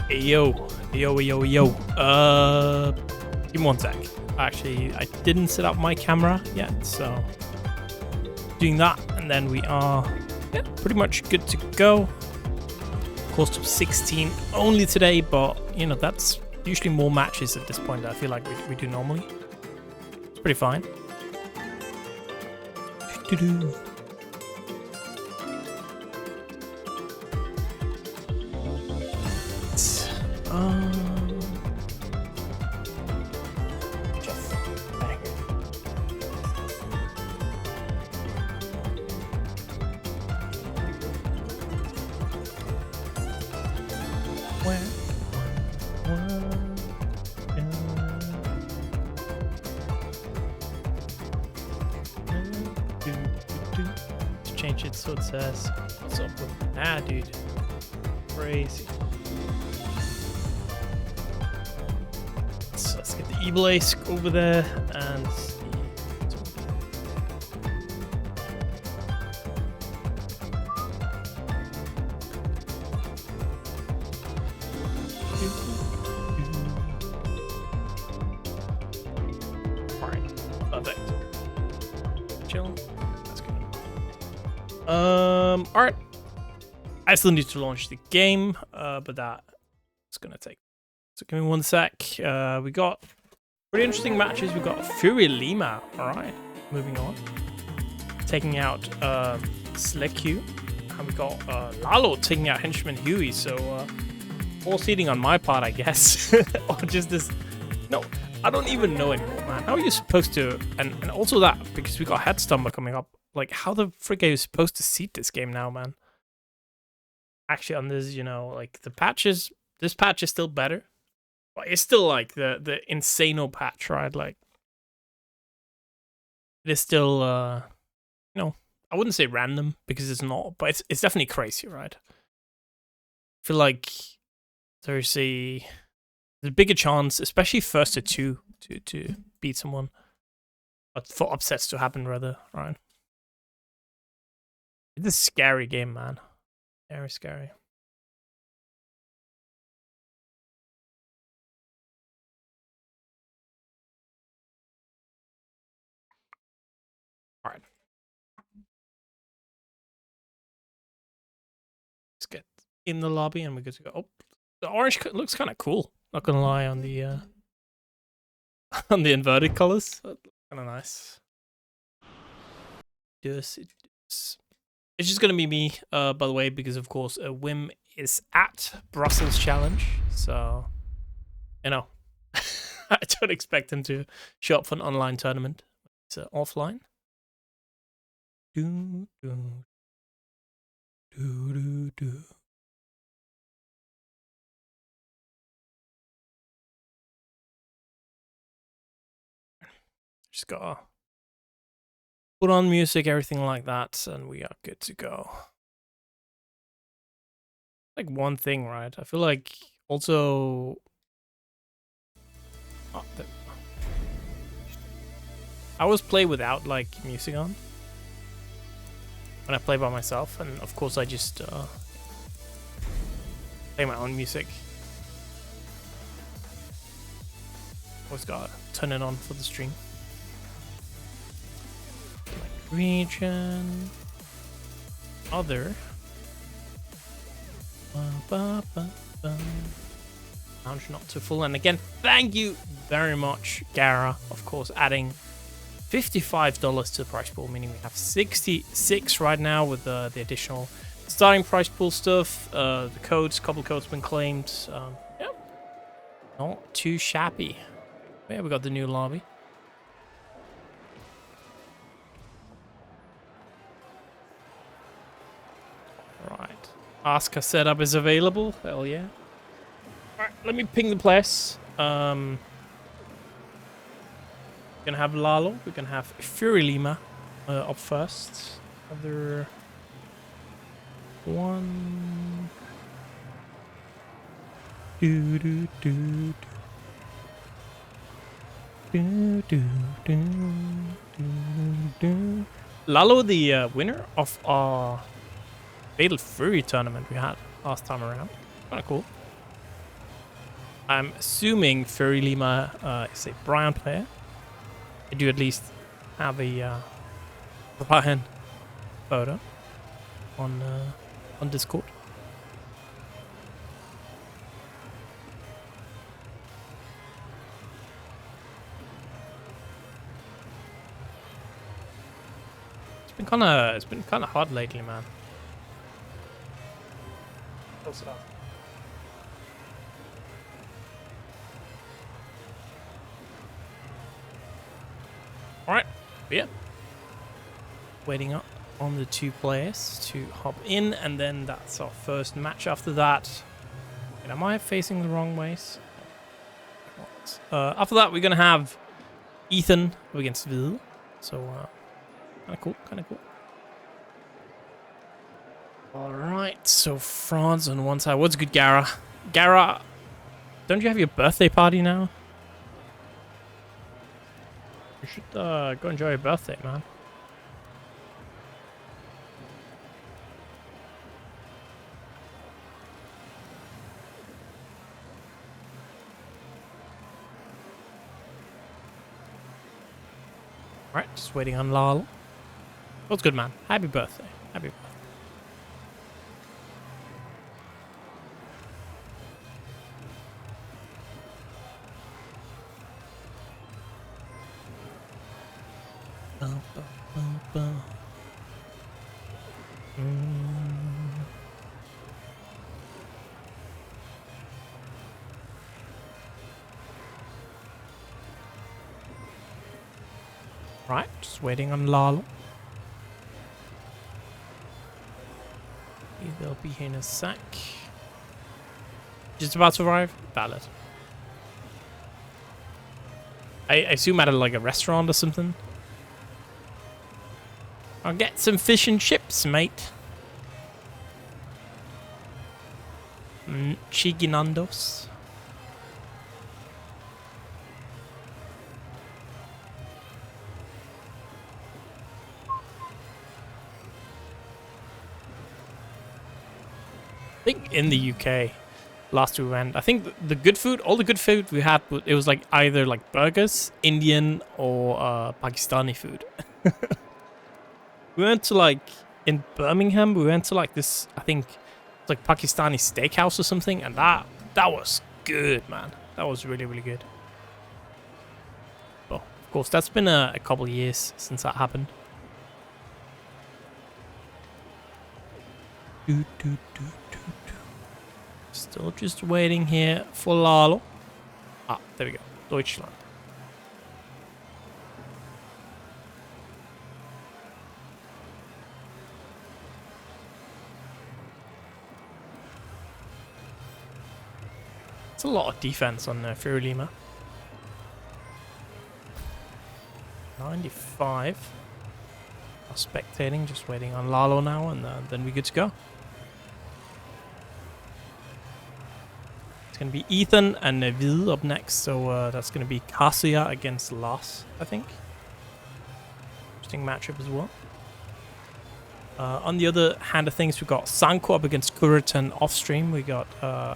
Yo. Give me one sec. Actually, I didn't set up my camera yet, so doing that, and then we are pretty much good to go. Course of 16 only today, but you know that's usually more matches at this point. I feel like we do normally. It's pretty fine. Change it so it says what's up with that, dude. Crazy. So let's get the evil ace over there and alright, perfect. Chill. Alright. I still need to launch the game, but that's gonna take. So give me one sec. We got pretty interesting matches. We got FuryLima. Alright. Moving on. Taking out SaltyEU. And we got Lalo taking out henchman Hoey. So all seeding on my part, I guess. Or just this. No, I don't even know anymore, man. How are you supposed to and also that, because we got Headstomper coming up. Like, how the frick are you supposed to seed this game now, man? Actually, on this, you know, like, the patches, this patch is still better. But it's still, like, the insano patch, right? Like, it is still, you know, I wouldn't say random, because it's not, but it's definitely crazy, right? I feel like there's a bigger chance, especially first to two, to beat someone. But for upsets to happen, rather, right? It's a scary game, man. Very scary. All right. Let's get in the lobby and we're good to go. Oh, the orange looks kind of cool. Not gonna lie, on the on the inverted colors, kind of nice. It's just gonna be me, by the way, because of course Wim is at Brussels Challenge, so you know I don't expect him to show up for an online tournament. It's offline. Just gotta put on music, everything like that, and we are good to go. Like one thing, right? I feel like also. Oh, I always play without like music on when I play by myself, and of course I just play my own music. Always gotta turn it on for the stream. Region, other, lounge not too full, and again, thank you very much, Gara, of course, adding $55 to the price pool, meaning we have 66 right now with the additional starting price pool stuff. The codes, couple codes been claimed. Yeah, not too shabby. Yeah, we got the new lobby. Right. Asuka setup is available. Hell yeah. Alright, let me ping the place. We're gonna have Lalo. We're gonna have FuryLima up first. Other one. Lalo, the winner of our Fatal Fury tournament we had last time around. Kind of cool. I'm assuming FuryLima is a Bryan player. I do at least have a Bryan photo on Discord. It's been kind of hot lately, man. Close it up. All right, yeah. Waiting up on the two players to hop in, and then that's our first match after that. And am I facing the wrong ways? After that, we're gonna have Ethan against Hvide. So, kind of cool, kind of cool. All right, so France on one side. What's good, Gara? Gara, don't you have your birthday party now? You should go enjoy your birthday, man. Alright, just waiting on Lalo. What's good, man? Happy birthday. Happy birthday. Right, just waiting on Lalo. They'll be here in a sec. Just about to arrive? Valid. I assume at like a restaurant or something. I'll get some fish and chips, mate. Chiginandos. I think in the UK, last we went, I think the good food, all the good food we had, it was like either like burgers, Indian, or Pakistani food. We went to like, in Birmingham, we went to like this, I think, it's like Pakistani steakhouse or something, and that was good, man. That was really, really good. Well, of course, that's been a couple of years since that happened. Still just waiting here for Lalo. Ah, there we go. Deutschland. It's a lot of defense on FuryLima. 95. I'm spectating, just waiting on Lalo now, and then we're good to go. It's going to be Ethan and Hvide up next, so that's going to be Kazuya against Lars, I think. Interesting matchup as well. On the other hand of things, we got Sanko up against Kuroten off stream. We got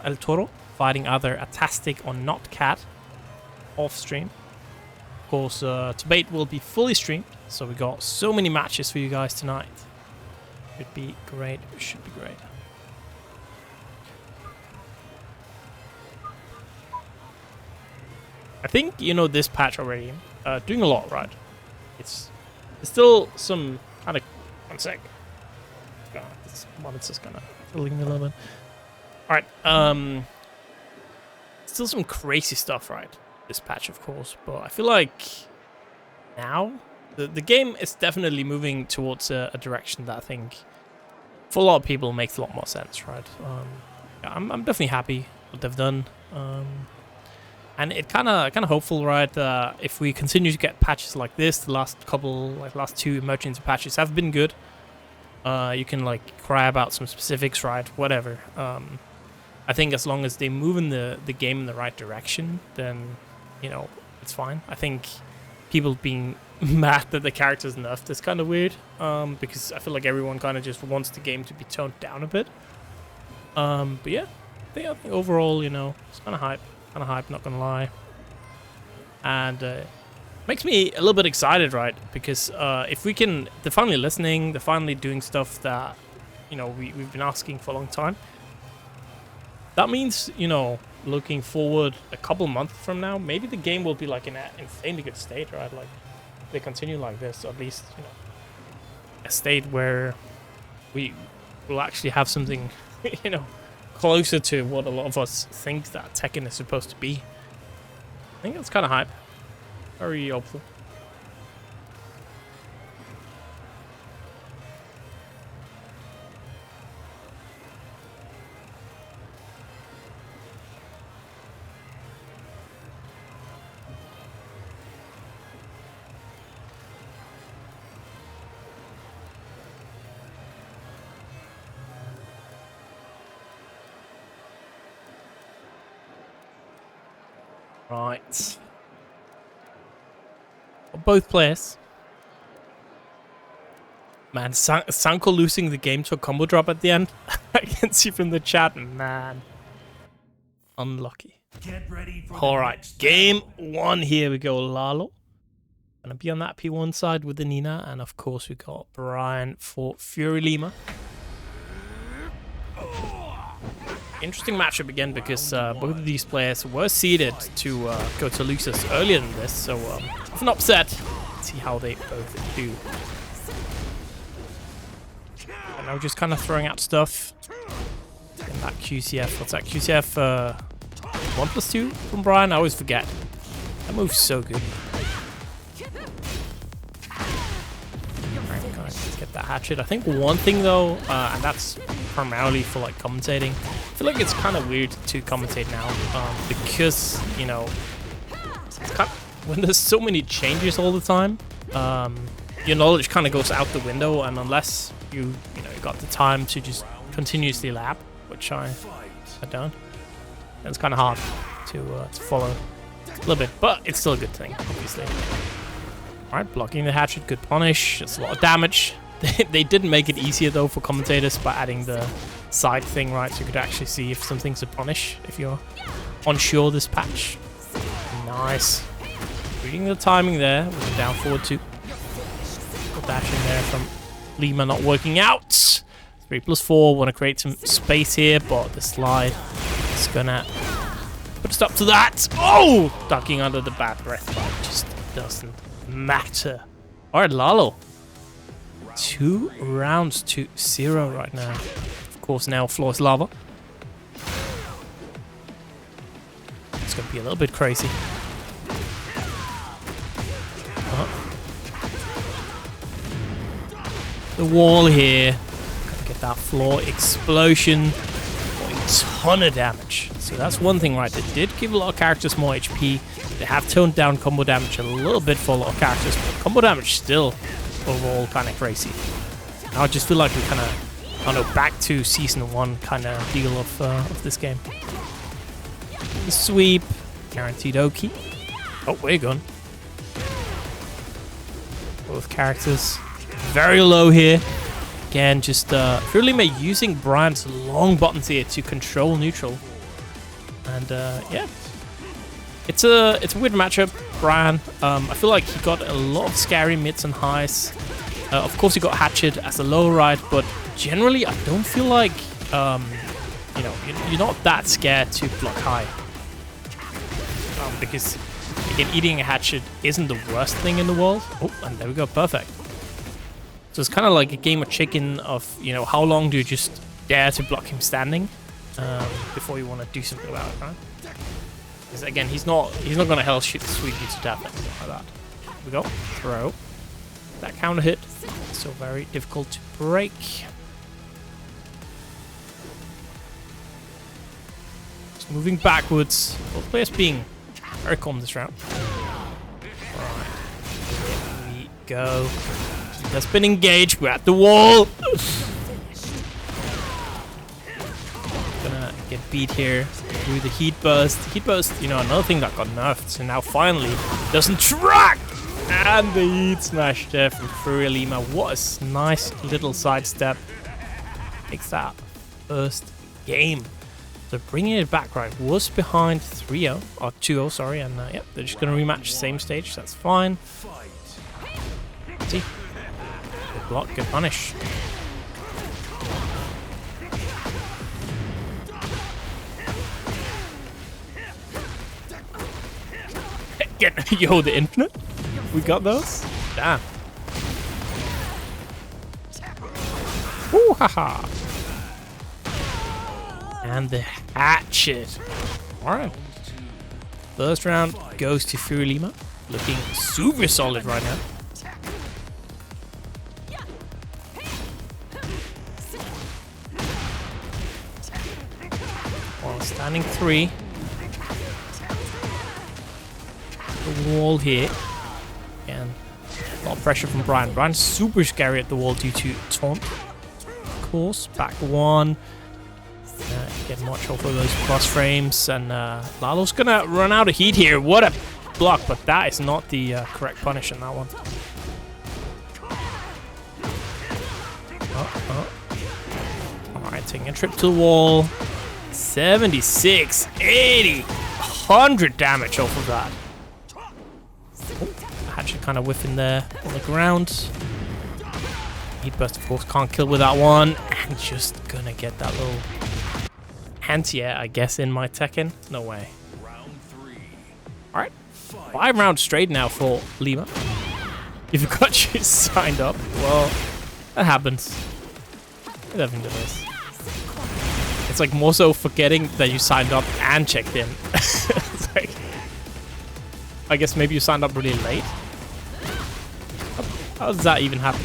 El-Toro fighting either Atastic or Not Cat off stream. Of course, debate will be fully streamed, so we got so many matches for you guys tonight. Should be great. Should be great. I think you know this patch already. Doing a lot, right? It's still some kind of 1 sec. This monitor's kind of filling me a little bit. All right. Still some crazy stuff, right? This patch, of course, but I feel like now the game is definitely moving towards a direction that I think for a lot of people makes a lot more sense, right? Yeah, I'm definitely happy what they've done, and it kind of hopeful, right? If we continue to get patches like this, the last two emergency patches have been good. You can like cry about some specifics, right? Whatever. I think as long as they move in the game in the right direction, then, you know, it's fine. I think people being mad that the character's nerfed is kind of weird, because I feel like everyone kind of just wants the game to be toned down a bit. But yeah, I think overall, you know, it's kind of hype. Kind of hype, not gonna lie. And makes me a little bit excited, right? Because if we can, they're finally listening, they're finally doing stuff that, you know, we've been asking for a long time. That means, you know, looking forward a couple months from now, maybe the game will be like in an insanely good state, right? Like, they continue like this, or at least, you know, a state where we will actually have something, you know, closer to what a lot of us think that Tekken is supposed to be. I think that's kind of hype. Very hopeful. Right. Both players. Man, Sanko losing the game to a combo drop at the end. I can see from the chat, man. Unlucky. Alright, game 1. Here we go, Lalo. Gonna be on that P1 side with the Nina. And of course, we got Bryan for FuryLima. Interesting matchup again because both of these players were seeded to go to losers earlier than this, so if an upset, see how they both do. And now just kind of throwing out stuff. And that QCF, what's that? QCF 1+2 from Bryan? I always forget. That move's so good. Alright, let's get that hatchet. I think one thing though, and that's primarily for like commentating, I feel like it's kind of weird to commentate now because, you know, it's kind of, when there's so many changes all the time, your knowledge kind of goes out the window, and unless you got the time to just continuously lab, which I don't, it's kind of hard to follow a little bit, but it's still a good thing, obviously. Alright, blocking the hatchet, good punish, it's a lot of damage. They didn't make it easier though for commentators by adding the side thing, right? So you could actually see if something's a punish if you're unsure this patch. Nice. Reading the timing there with the down forward 2. Good dash in there from Lima not working out. 3+4, want to create some space here, but the slide is gonna put a stop to that. Oh! Ducking under the bad breath, but it just doesn't matter. Alright, Lalo. 2 rounds to 0 right now. Of course, now floor is lava. It's going to be a little bit crazy. The wall here. Gotta get that floor explosion. A ton of damage. So that's one thing, right? They did give a lot of characters more HP. They have toned down combo damage a little bit for a lot of characters, but combo damage still overall kind of crazy. Now I just feel like we're kind of, I don't know, back to season 1 kind of deal of this game. The sweep, guaranteed Oki. Oh, we're gone. Both characters very low here. Again, just FuryLima using Bryan's long buttons here to control neutral. And yeah, it's a weird matchup. Bryan, I feel like he got a lot of scary mids and highs. Of course, he got hatchet as a low ride, but generally, I don't feel like you know, you're not that scared to block high, because again, eating a hatchet isn't the worst thing in the world. Oh, and there we go, perfect. So it's kind of like a game of chicken of, you know, how long do you just dare to block him standing before you want to do something about it, right? Because again, he's not gonna hell shoot the sweep you to death like that. Here we go, throw. That counter hit, so very difficult to break. Just moving backwards. Both players being very calm this round. Alright, here we go. That's been engaged. We're at the wall. Gonna get beat here through the heat burst. Heat burst, you know, another thing that got nerfed. So now finally doesn't track. And the heat smash there from FuryLima. What a nice little sidestep. Takes that first game. They're bringing it back, right? Was behind 3-0, or 2-0, sorry, and yeah, they're just gonna rematch same stage. That's fine. See, good block, good punish. Yo, the infinite. We got those. Damn. Ooh, haha. And the hatchet. Alright. First round goes to FuryLima. Looking super solid right now. Well, standing 3. The wall here. And a lot of pressure from Bryan. Bryan's super scary at the wall due to taunt. Of course, back 1. Getting much off of those cross frames, and Lalo's gonna run out of heat here. What a block, but that is not the correct punish in that one. Alright, taking a trip to the wall. 76, 80, 100 damage off of that. Actually kind of whiffing there on the ground. Heat burst, of course, can't kill with that one. And just gonna get that little anti-air, I guess, in my Tekken. No way. Alright. 5 rounds straight now for Lima. If you got you signed up, well, that happens. It definitely does. It's like more so forgetting that you signed up and checked in. It's like, I guess maybe you signed up really late. How does that even happen?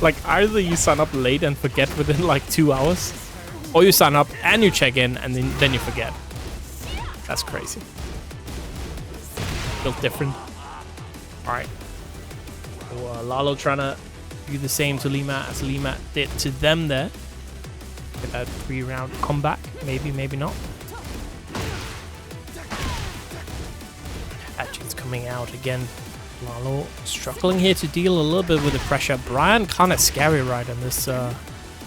Like, either you sign up late and forget within like 2 hours, or you sign up and you check in and then you forget. That's crazy. Built different. Alright. So, Lalo trying to do the same to Lima as Lima did to them there. Get that 3-round comeback. Maybe, maybe not. Hatchet's coming out again. Lalo struggling here to deal a little bit with the pressure. Bryan kind of scary right in this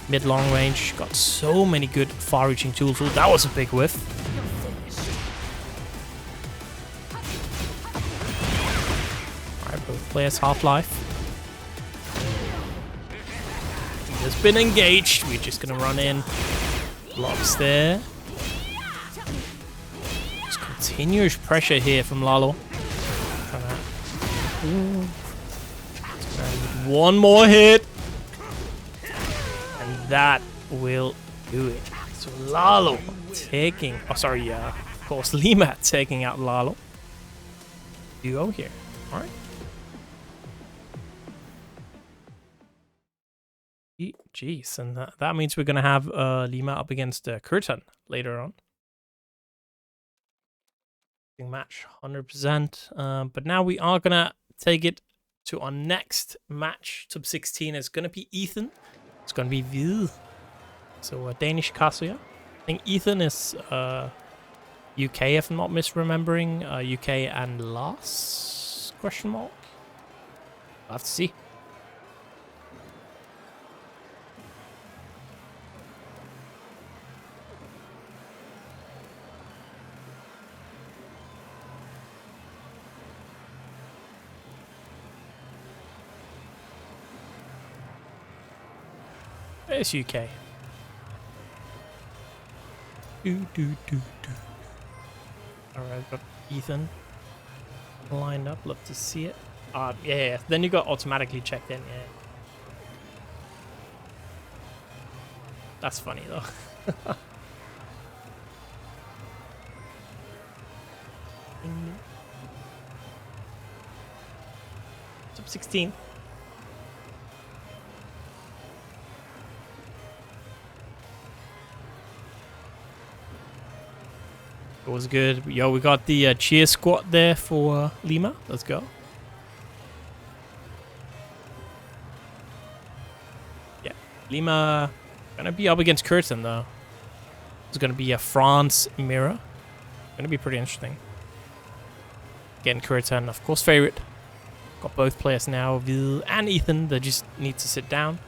mid-long range. Got so many good far-reaching tools. Ooh, that was a big whiff. Alright, both players half-life. He has been engaged. We're just gonna run in. Blocks there. Just continuous pressure here from Lalo. One more hit, and that will do it. So Lalo taking, of course Lima taking out Lalo. Duo here, all right. Jeez, and that means we're gonna have Lima up against Kuroten later on. Match 100%, but now we are gonna take it to our next match. Top 16 is gonna be Ethan. It's gonna be Hvide. So Danish Kazuya. I think Ethan is UK, if I'm not misremembering. UK and Lars? Question mark. We'll have to see. It's UK. Alright, got Ethan lined up. Love to see it. Yeah. Then you got automatically checked in. Yeah. That's funny though. Top 16. It was good. Yo, we got the cheer squad there for Lima. Let's go. Yeah, Lima gonna be up against Kuroten though. It's gonna be a France mirror. Gonna be pretty interesting. Again, Kuroten, of course, favorite. Got both players now, Hvide and Ethan. They just need to sit down.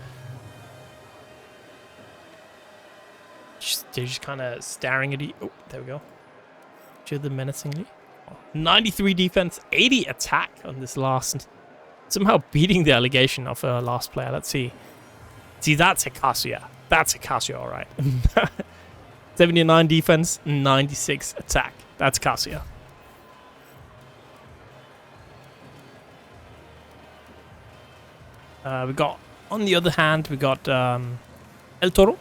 They're just kind of staring at you. Oh, there we go. Each other menacingly. 93 defense, 80 attack on this last. Somehow beating the allegation of a last player. Let's see. See, that's a Kazuya. That's a Kazuya, all right. 79 defense, 96 attack. That's Kazuya. We got, on the other hand, we got El-Toro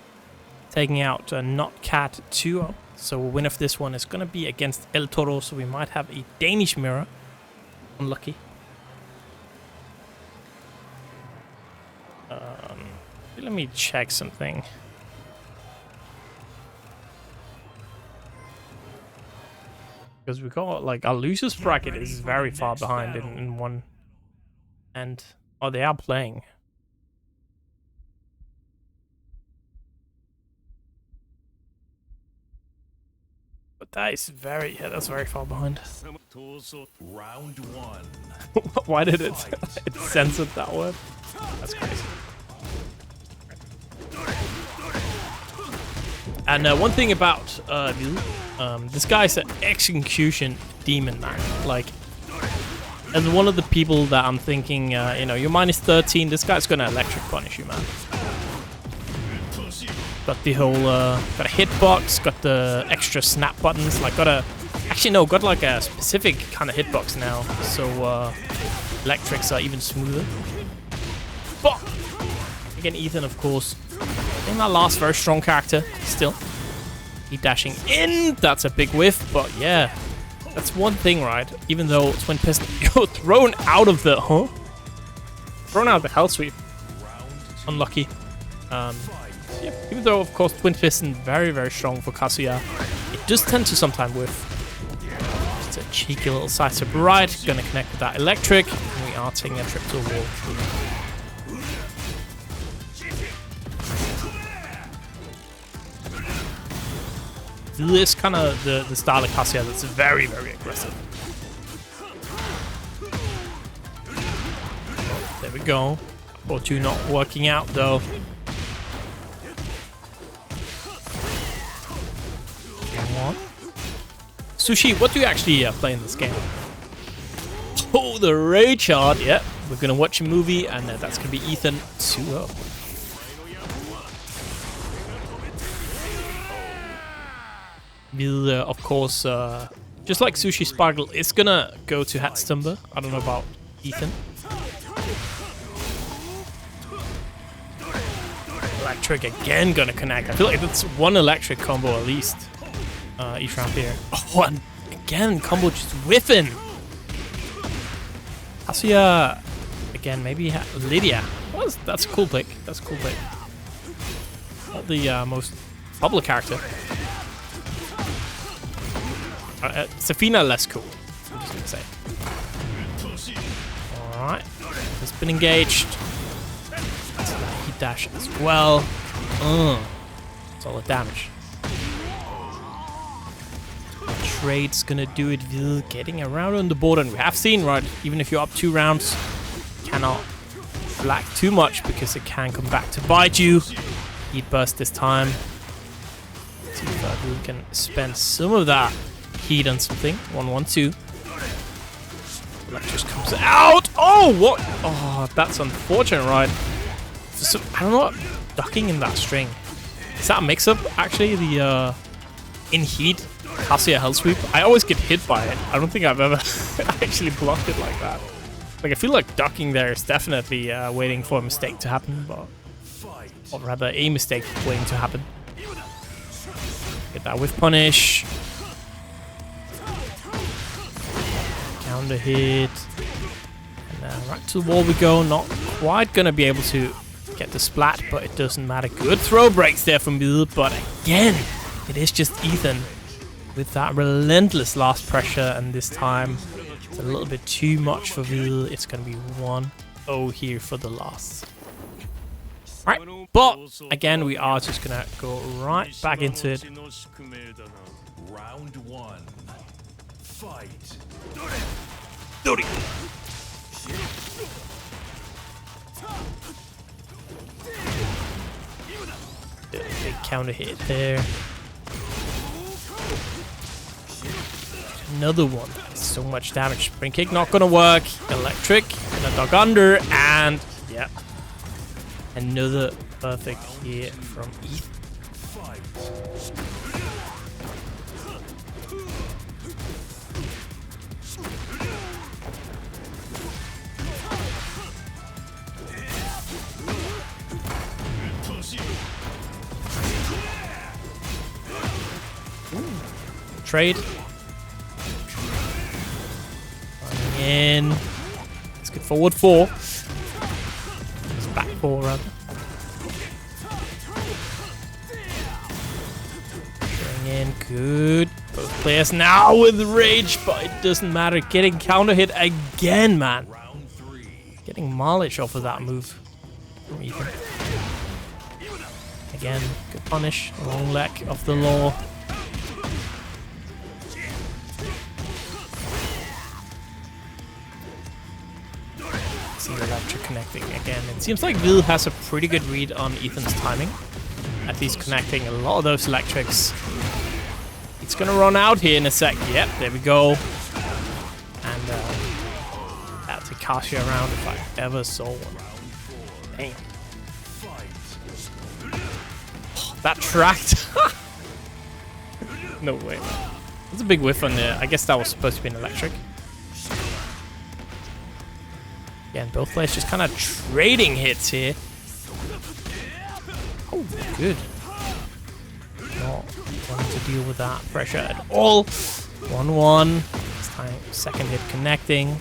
taking out Not Cat 2-0. So winner of this one is going to be against El-Toro, so we might have a Danish mirror. Unlucky. Let me check something. Because we got, like, our losers bracket is very far behind in one. And, oh, they are playing. But that is very, yeah, that's very far behind. Round one. Why did it censored that word? That's crazy. And one thing about this guy's an execution demon, man. Like, as one of the people that I'm thinking, you know, you're minus 13, this guy's gonna electric punish you, man. Got the whole, got a hitbox, got the extra snap buttons, like got like a specific kind of hitbox now, so electrics are even smoother. But again, Ethan, of course, in that last very strong character, still. He dashing in, that's a big whiff, but yeah, that's one thing, right? Even though Twin Piston, you're thrown out of the, thrown out of the hell sweep. Unlucky. Yeah, even though, of course, Twin Piston very, very strong for Kazuya, it does tend to sometimes whiff. Just a cheeky little side step right, gonna connect with that electric, and we are taking a trip to the wall. This is kind of the style of Kazuya that's very, very aggressive. Oh, there we go. Or two not working out though. Sushi, what do you actually play in this game? Oh, the rage art. Yeah, we're gonna watch a movie, and that's gonna be Ethan 2-0. With, of course, just like Sushi Sparkle, it's gonna go to Hatstumber. I don't know about Ethan. Electric again gonna connect. I feel like that's one electric combo at least. Each round here. Oh, and again, combo just whiffing. Kazuya, again, maybe Lydia. Well, that's a cool pick. That's a cool pick. Not the most popular character. Sefina less cool, I'm just gonna say. Alright, has been engaged. He dash as well. Solid damage. Trade's gonna do it with getting around on the board, and we have seen, right, even if you're up 2 rounds, cannot black too much because it can come back to bite you. Heat burst this time. Let's see if we can spend some of that heat on something. 1-1-2. Black just comes out. Oh, what? Oh, that's unfortunate, right? So, I don't know, ducking in that string. Is that a mix-up, actually? The in heat Kazuya hell sweep. I always get hit by it. I don't think I've ever actually blocked it like that. Like, I feel like ducking there is definitely waiting for a mistake to happen, but or rather a mistake waiting to happen. Get that whiff punish. Counter hit. And right to the wall we go. Not quite gonna be able to get the splat, but it doesn't matter. Good throw breaks there from Hvide, but again, it is just Ethan with that relentless last pressure, and this time it's a little bit too much for Hvide. It's going to be 1-0 here for the last. Right, but again, we are just going to go right back into it. Round one. Fight. Big counter hit there. Another one. So much damage. Spring kick not gonna work. Electric. And a dog under. And yeah. Another perfect here from Ethan. Trade. Running in. Let's get forward 4. It's back 4 rather. Going in. Good. Both players now with rage, but it doesn't matter. Getting counter hit again, man. Getting mileage off of that move from Ethan. Again, good punish. Long leg of the law. Electric connecting again. It seems like Hvide has a pretty good read on Ethan's timing. At least connecting a lot of those electrics. It's gonna run out here in a sec. Yep, there we go. And that's a Kazuya round if I ever saw one. Damn. Oh, that tracked. No way. That's a big whiff on there. I guess that was supposed to be an electric. Again, both players just kind of trading hits here. Oh, good. Not wanting to deal with that pressure at all. 1-1. This time, second hit connecting.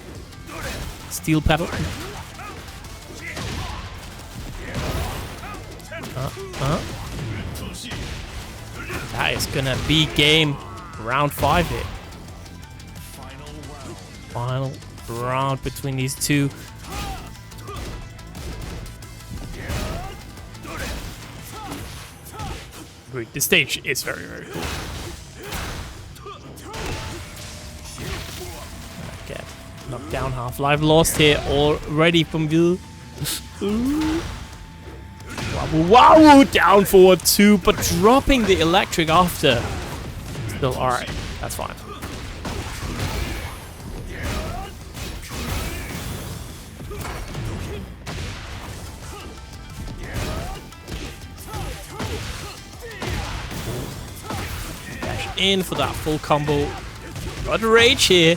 Steel pedal. That is gonna be game. Round 5 hit. Final round between these two. This stage is very, very cool. Get knocked down, half-life lost here already from Hvide. Wow, down forward 2, but dropping the electric after. Still alright, that's fine. In for that full combo. Got the rage here.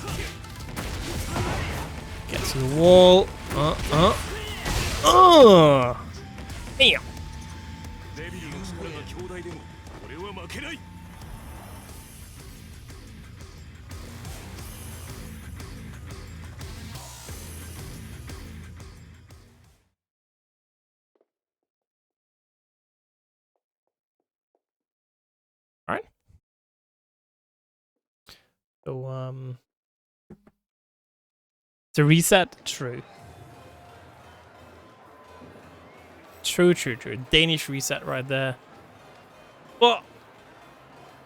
Gets to the wall. Damn. Alright. So, to reset, true. True. Danish reset right there. But,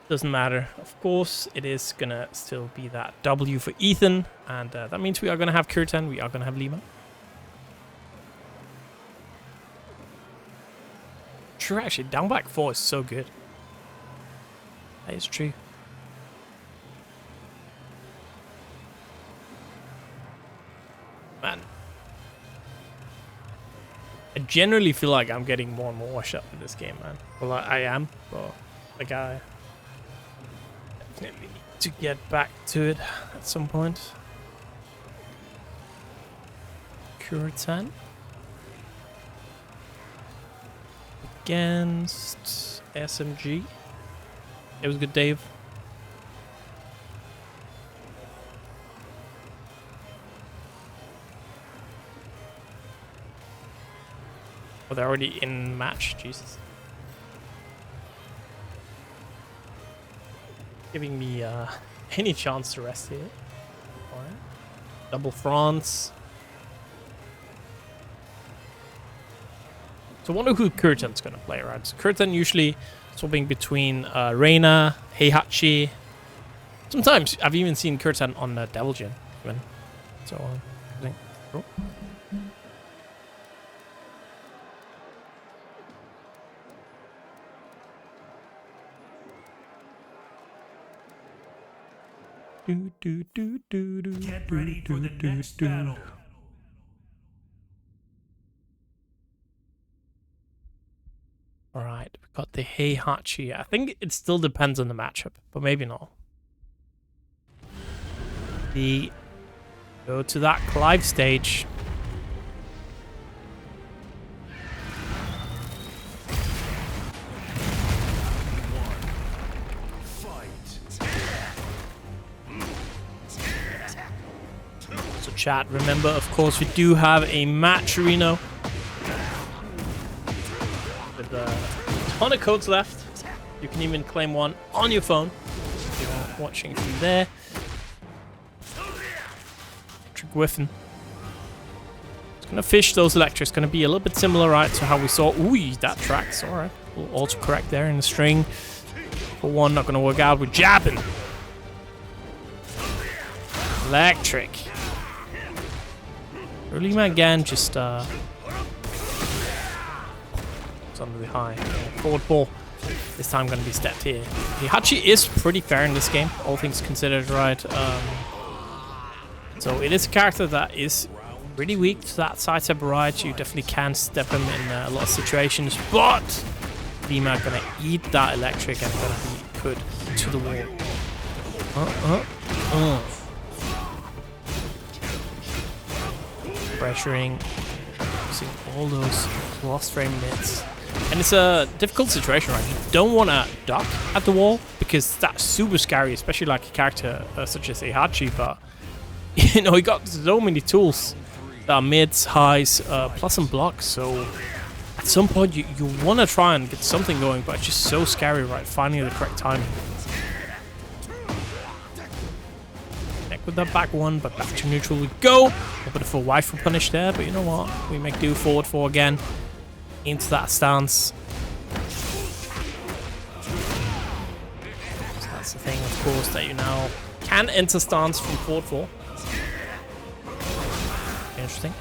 doesn't matter. Of course, it is gonna still be that W for Ethan. And that means we are gonna have Kuroten, we are gonna have Lima. True, actually, down back 4 is so good. That is true. Man. I generally feel like I'm getting more and more washed up in this game, man. Well, I am, but like I definitely need to get back to it at some point. Kuroten against SMG. It was good, Dave. Oh, they're already in match. Jesus. Giving me any chance to rest here. Alright. Double France. So I wonder who Kuroten's gonna play, right? So Kuroten usually swapping between Reina, Heihachi. Sometimes I've even seen Kuroten on Devil Jin. Even. So I think. Oh. Get ready for the next battle. All right, we got the Heihachi. I think it still depends on the matchup, but maybe not. Go to that Clive stage. So chat, remember, of course, we do have a match arena with a ton of codes left. You can even claim one on your phone if you're watching from there. Griffin. It's gonna fish those electrics. Gonna be a little bit similar, right, to how we saw. Ooh, that tracks. All right, we'll autocorrect there in the string. For one, not gonna work out. We're jabbing. Electric. FuryLima again, just it's under the high. Yeah, forward ball. This time gonna be stepped here. Heihachi is pretty fair in this game, all things considered, right? So it is a character that is pretty weak to that side step right. You definitely can step him in a lot of situations, but Lima gonna eat that electric and gonna be put to the wall. Pressuring, using all those lost frame mids. And it's a difficult situation, right? You don't want to duck at the wall because that's super scary, especially like a character such as Heihachi, but you know, he got so many tools that are mids, highs, plus some blocks, so at some point you want to try and get something going, but it's just so scary, right? Finding the correct timing. Connect with that back one, but back to neutral we go. A bit of a waifu punish there, but you know what? We make do forward four again. Into that stance. So that's the thing, of course, that you now can enter stance from forward four. Interesting.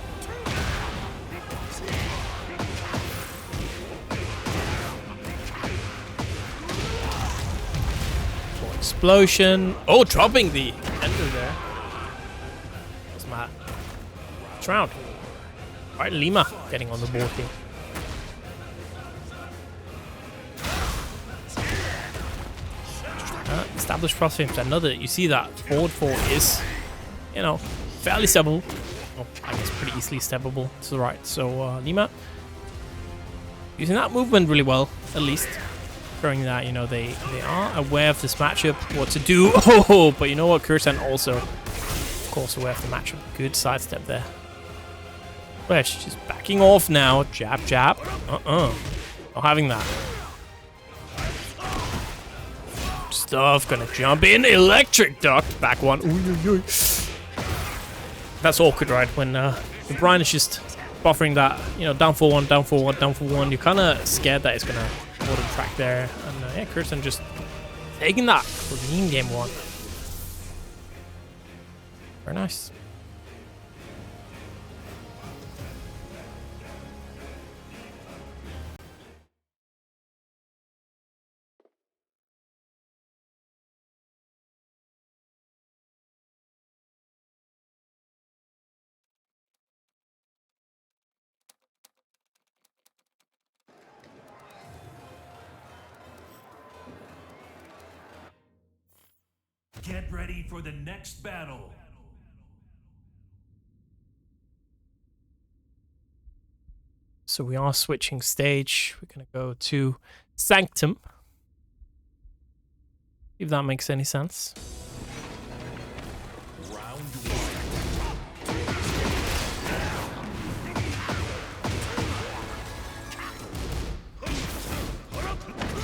Explosion. Oh, dropping the enter there. That's mad. It's round. Alright, Lima getting on the board here. Established cross frames. Another, you see that forward four is, you know, fairly steppable. Well, I guess pretty easily steppable to the right. So Lima using that movement really well, at least. Showing that, you know, they are aware of this matchup, what to do. Oh, but you know what? Kuroten also, of course, aware of the matchup. Good sidestep there. Where she's backing off now. Jab, jab. Not having that. Stuff, gonna jump in. Electric duck. Back one. Ooh, ooh, ooh. That's awkward, right? When Bryan is just buffering that, you know, down for one, down for one, down for one. You're kind of scared that it's gonna auto track there. And yeah, Kuroten just taking that clean game one. Very nice. Get ready for the next battle. So we are switching stage. We're going to go to Sanctum. If that makes any sense. Round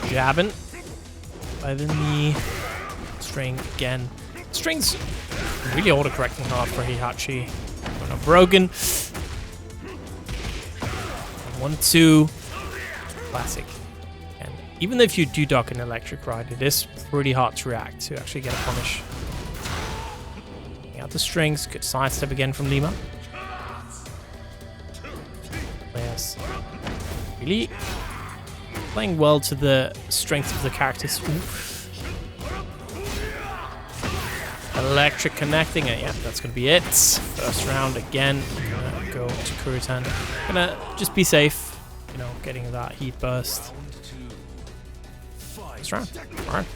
one. Jabbing. By the knee. String again. String's really auto-correcting hard for Heihachi. Not broken. 1-2. Classic. And even if you do duck an electric ride, it is pretty hard to react to actually get a punish. Taking out the strings. Good sidestep again from Lima. Players really playing well to the strength of the characters. Oof. Electric connecting it. Yeah, that's going to be it. First round again. Gonna go to Kuroten. Gonna just be safe. You know, getting that heat burst. First round. Alright.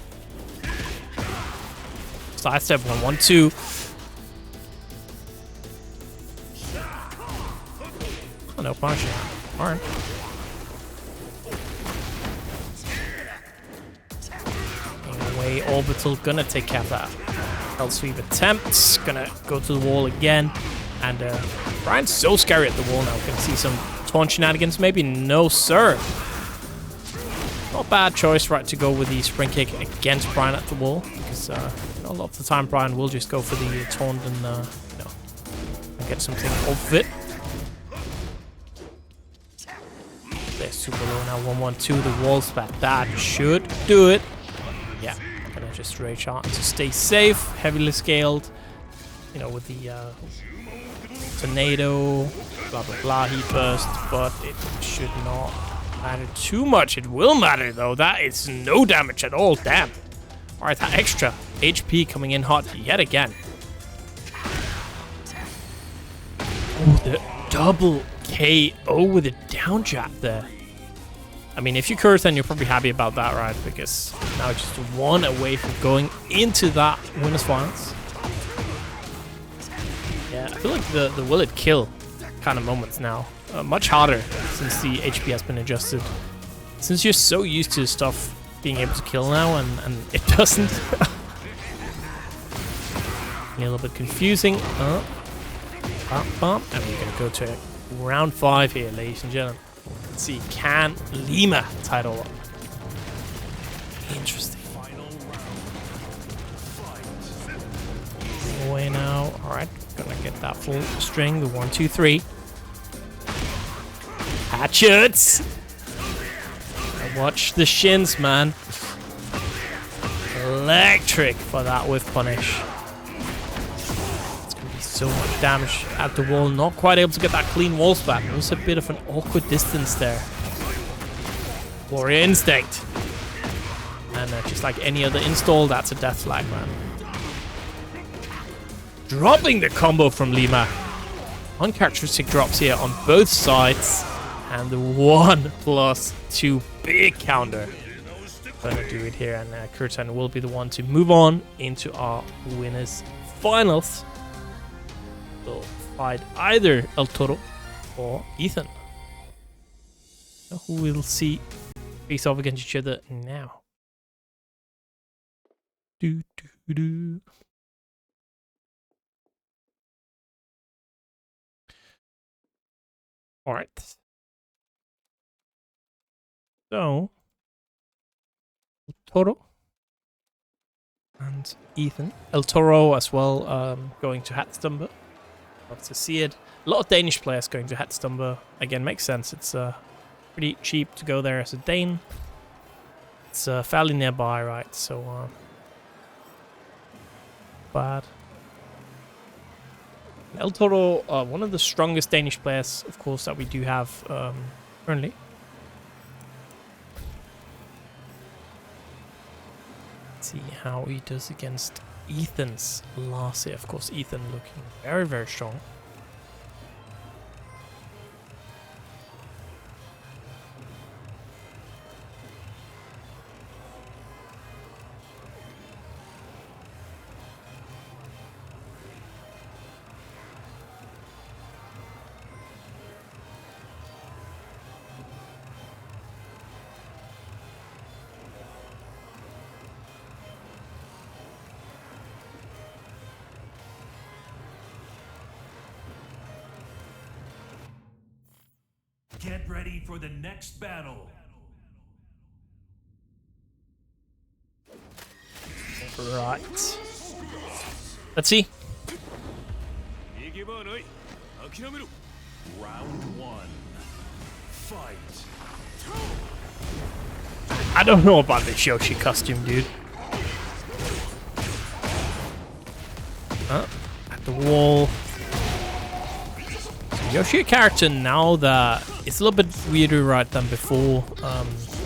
Sidestep 1-1-2. Oh, no punch. Alright. Away orbital, gonna take care of that. L-sweep attempts, gonna go to the wall again. And Bryan's so scary at the wall now. Gonna see some taunt shenanigans. Maybe no, sir. Not a bad choice, right, to go with the spring kick against Bryan at the wall. Because you know, a lot of the time Bryan will just go for the taunt and, you know, and get something off it. They're super low now. 1-1-2. The wall spat. That should do it. Yeah. Gonna just rage out to stay safe. Heavily scaled. You know, with the tornado. Blah, blah, blah. Heat burst. But it should not matter too much. It will matter, though. That is no damage at all. Damn. Alright, that extra HP coming in hot yet again. Oh, the double KO with a down jab there. I mean, if you're Kuroten, you're probably happy about that, right? Because now just one away from going into that winner's finals. Yeah, I feel like the will it kill kind of moments now. Much harder since the HP has been adjusted. Since you're so used to stuff being able to kill now and it doesn't. A little bit confusing. And we're going to go to round 5 here, ladies and gentlemen. Let's see, can Lima title up? Interesting. Away now. Alright, gonna get that full string, the 1-2-3. Hatchets! And watch the shins, man. Electric for that whiff punish. So much damage at the wall, not quite able to get that clean wall spat. It was a bit of an awkward distance there. Warrior Instinct. And just like any other install, that's a death flag, man. Dropping the combo from Lima. Uncharacteristic drops here on both sides. And the 1+2 big counter. Gonna do it here, and Kuroten will be the one to move on into our winners finals. Will fight either El-Toro or Ethan. So who will see face off against each other now? All right. So El-Toro and Ethan. El-Toro as well, going to Hatstumber. Love to see it. A lot of Danish players going to Hatstumber. Again, makes sense. It's pretty cheap to go there as a Dane. It's fairly nearby, right? So, bad. El-Toro, one of the strongest Danish players, of course, that we do have currently. Let's see how he does against Ethan's Lars here. Of course, Ethan looking very, very strong. Get ready for the next battle. Right. Let's see. Round 1. Fight. I don't know about this Yoshi costume, dude. At the wall. Yoshi a character now that it's a little bit weirder, right, than before.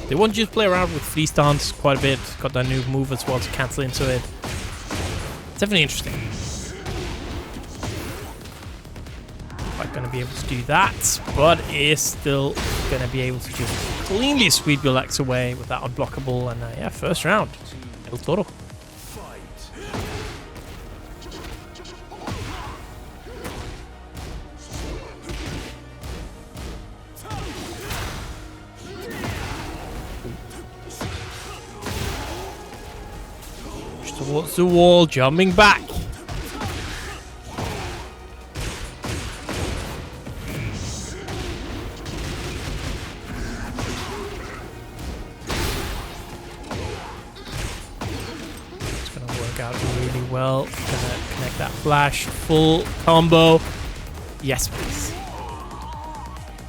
They want you to play around with free stance quite a bit. Got that new move as well to cancel into it. definitely interesting. Quite going to be able to do that, but is still going to be able to just cleanly sweep your legs away with that unblockable. And yeah, first round, El-Toro. Towards the wall, jumping back. It's gonna work out really well. Gonna connect that flash, full combo. Yes, please.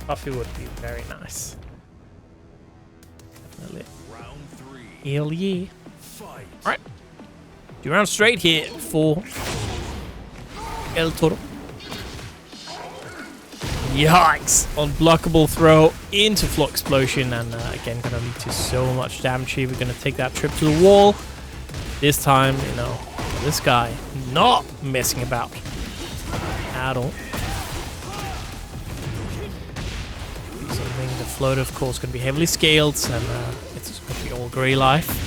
Coffee would be very nice. Definitely. Round 3. Hell yeah. Fight. All right. 2 rounds straight here for El-Toro. Yikes! Unblockable throw into Floor Explosion, and again, gonna lead to so much damage here. We're gonna take that trip to the wall. This time, you know, this guy not messing about at all. Something, the float, of course, gonna be heavily scaled, and it's gonna be all grey life.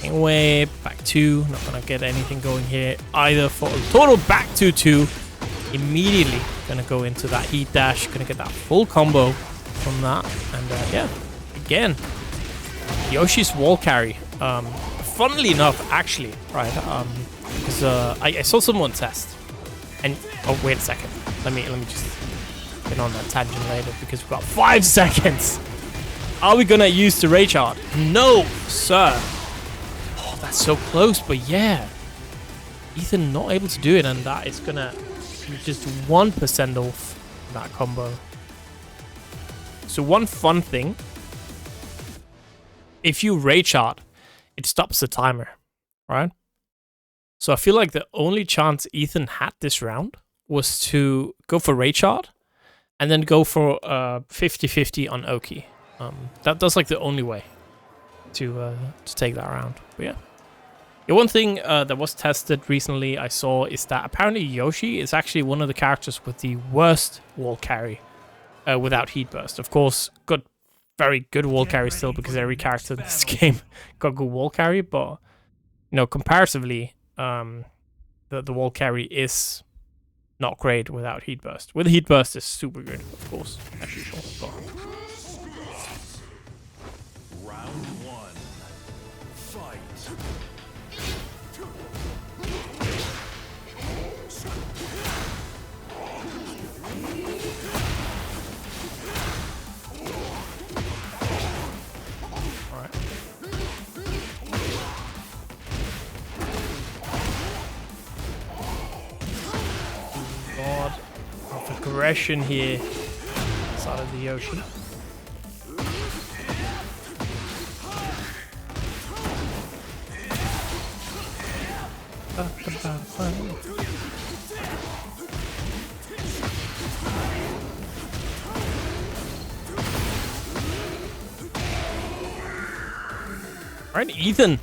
Away, back 2, not gonna get anything going here either for El-Toro. Back 2-2, immediately gonna go into that heat dash, gonna get that full combo from that, and yeah, again, Yoshi's wall carry. Funnily enough, actually, right? Because I saw someone test, and oh wait a second, let me just get on that tangent later because we've got 5 seconds. Are we gonna use the rage art? No, sir. That's so close, but yeah, Ethan not able to do it, and that is gonna be just 1% off that combo. So one fun thing, if you rage art, it stops the timer, right? So I feel like the only chance Ethan had this round was to go for rage art and then go for 50-50 on Oki. That's like the only way to take that round. But yeah. The one thing that was tested recently I saw is that apparently Yoshi is actually one of the characters with the worst wall carry without heat burst. Of course, got very good wall carry still because every character in this game got good wall carry, but you know, comparatively, the wall carry is not great without heat burst. With heat burst, is super good, of course, as usual. But Round 1. Fight. aggression here inside of the Yoshi. Alright, Ethan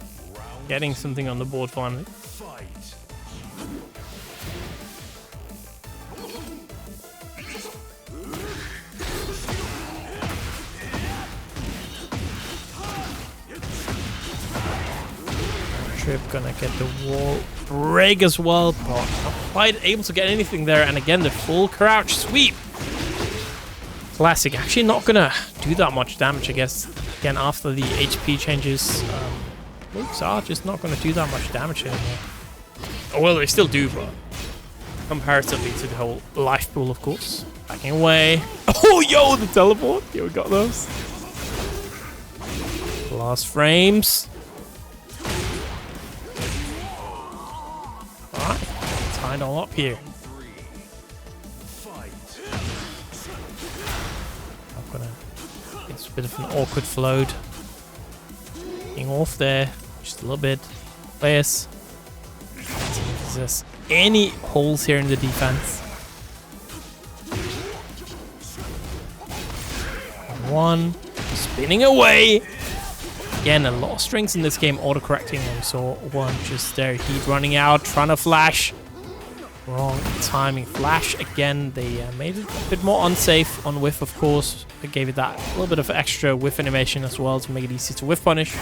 getting something on the board finally. Trip gonna get the wall break as well, but not quite able to get anything there. And again, the full crouch sweep. Classic. Actually not gonna do that much damage, I guess. Again, after the HP changes, moves are just not gonna do that much damage anymore. Oh, well, they still do, but comparatively to the whole life pool, of course. Backing away. Oh, yo, the teleport. Yo, we got those. Last frames. Alright, tied all up here. It's a bit of an awkward float. Getting off there, just a little bit. Players. Is there any holes here in the defense? One. Spinning away. Again, a lot of strings in this game auto-correcting. We saw one just there. Heat running out, trying to flash. Wrong timing. Flash again. They made it a bit more unsafe on whiff, of course. They gave it that little bit of extra whiff animation as well to make it easy to whiff punish.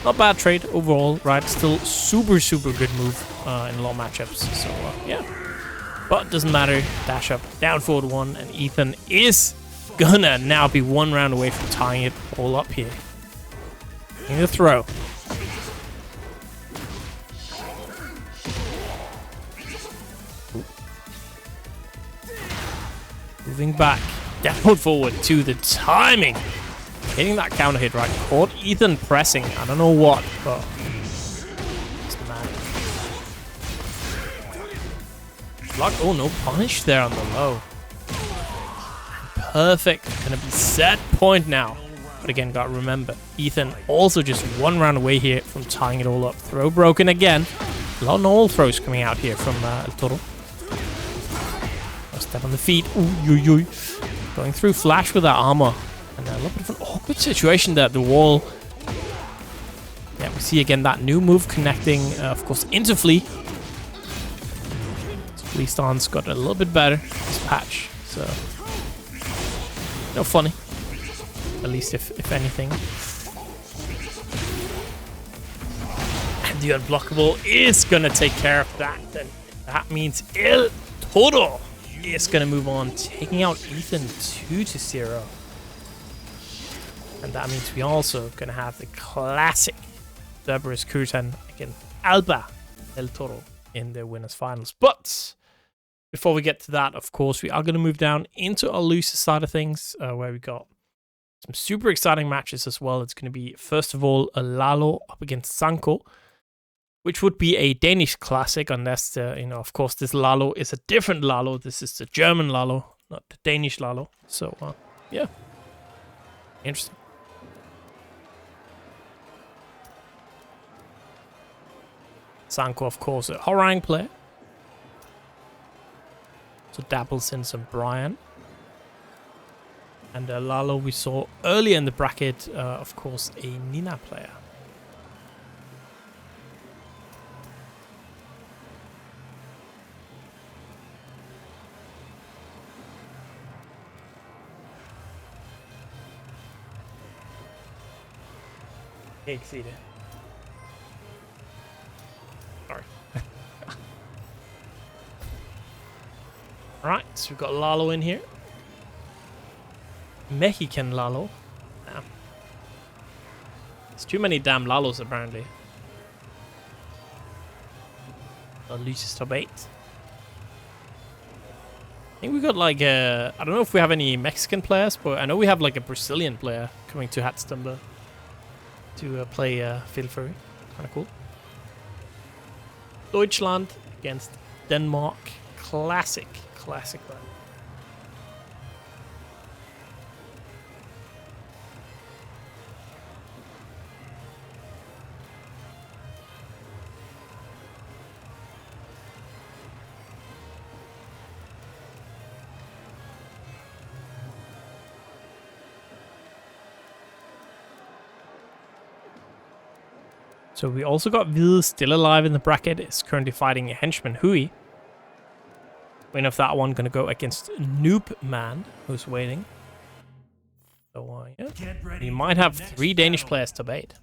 Not bad trade overall, right? Still super, super good move in a lot of matchups. So, yeah. But doesn't matter. Dash up, down forward 1, and Ethan is gonna now be 1 round away from tying it all up here. In the throw. Moving back, down forward to the timing. Hitting that counter hit right. Caught Ethan pressing. I don't know what, but it's mad. Block. Oh, no punish there on the low. Perfect. Gonna be set point now. But again, gotta remember, Ethan also just 1 round away here from tying it all up. Throw broken again. A lot of all throws coming out here from El-Toro. Step on the feet. Ooh. Going through flash with that armor. And a little bit of an awkward situation there at the wall. Yeah, we see again that new move connecting, of course, into Flea. So Flea stance got a little bit better this patch. So, no funny. At least if anything. And the unblockable is going to take care of that. And that means El-Toro is going to move on, taking out Ethan 2-0. And that means we also going to have the classic Cerberus Kuroten against ALBA El-Toro in the winners finals. But before we get to that, of course, we are going to move down into our loser side of things, where we got some super exciting matches as well. It's going to be, first of all, a Lalo up against Sanko, which would be a Danish classic, unless, of course, this Lalo is a different Lalo. This is the German Lalo, not the Danish Lalo. So, yeah. Interesting. Sanko, of course, a Hwoarang player. So dabbles in some Bryan. And Lalo we saw earlier in the bracket, of course, a Nina player. Xrd. Sorry. Alright, so we've got Lalo in here. Mexican Lalo. Damn. There's too many damn Lalos apparently. Lucius top 8. I think we got like I don't know if we have any Mexican players, but I know we have like a Brazilian player coming to Hatstumber to play Fatal Fury. Kind of cool. Deutschland against Denmark. Classic one. So we also got Hvide still alive in the bracket. Is currently fighting a henchman, Hoey. Winner of that one gonna go against Noob Man, who's waiting. So yeah, we might have 3 Danish players to bait.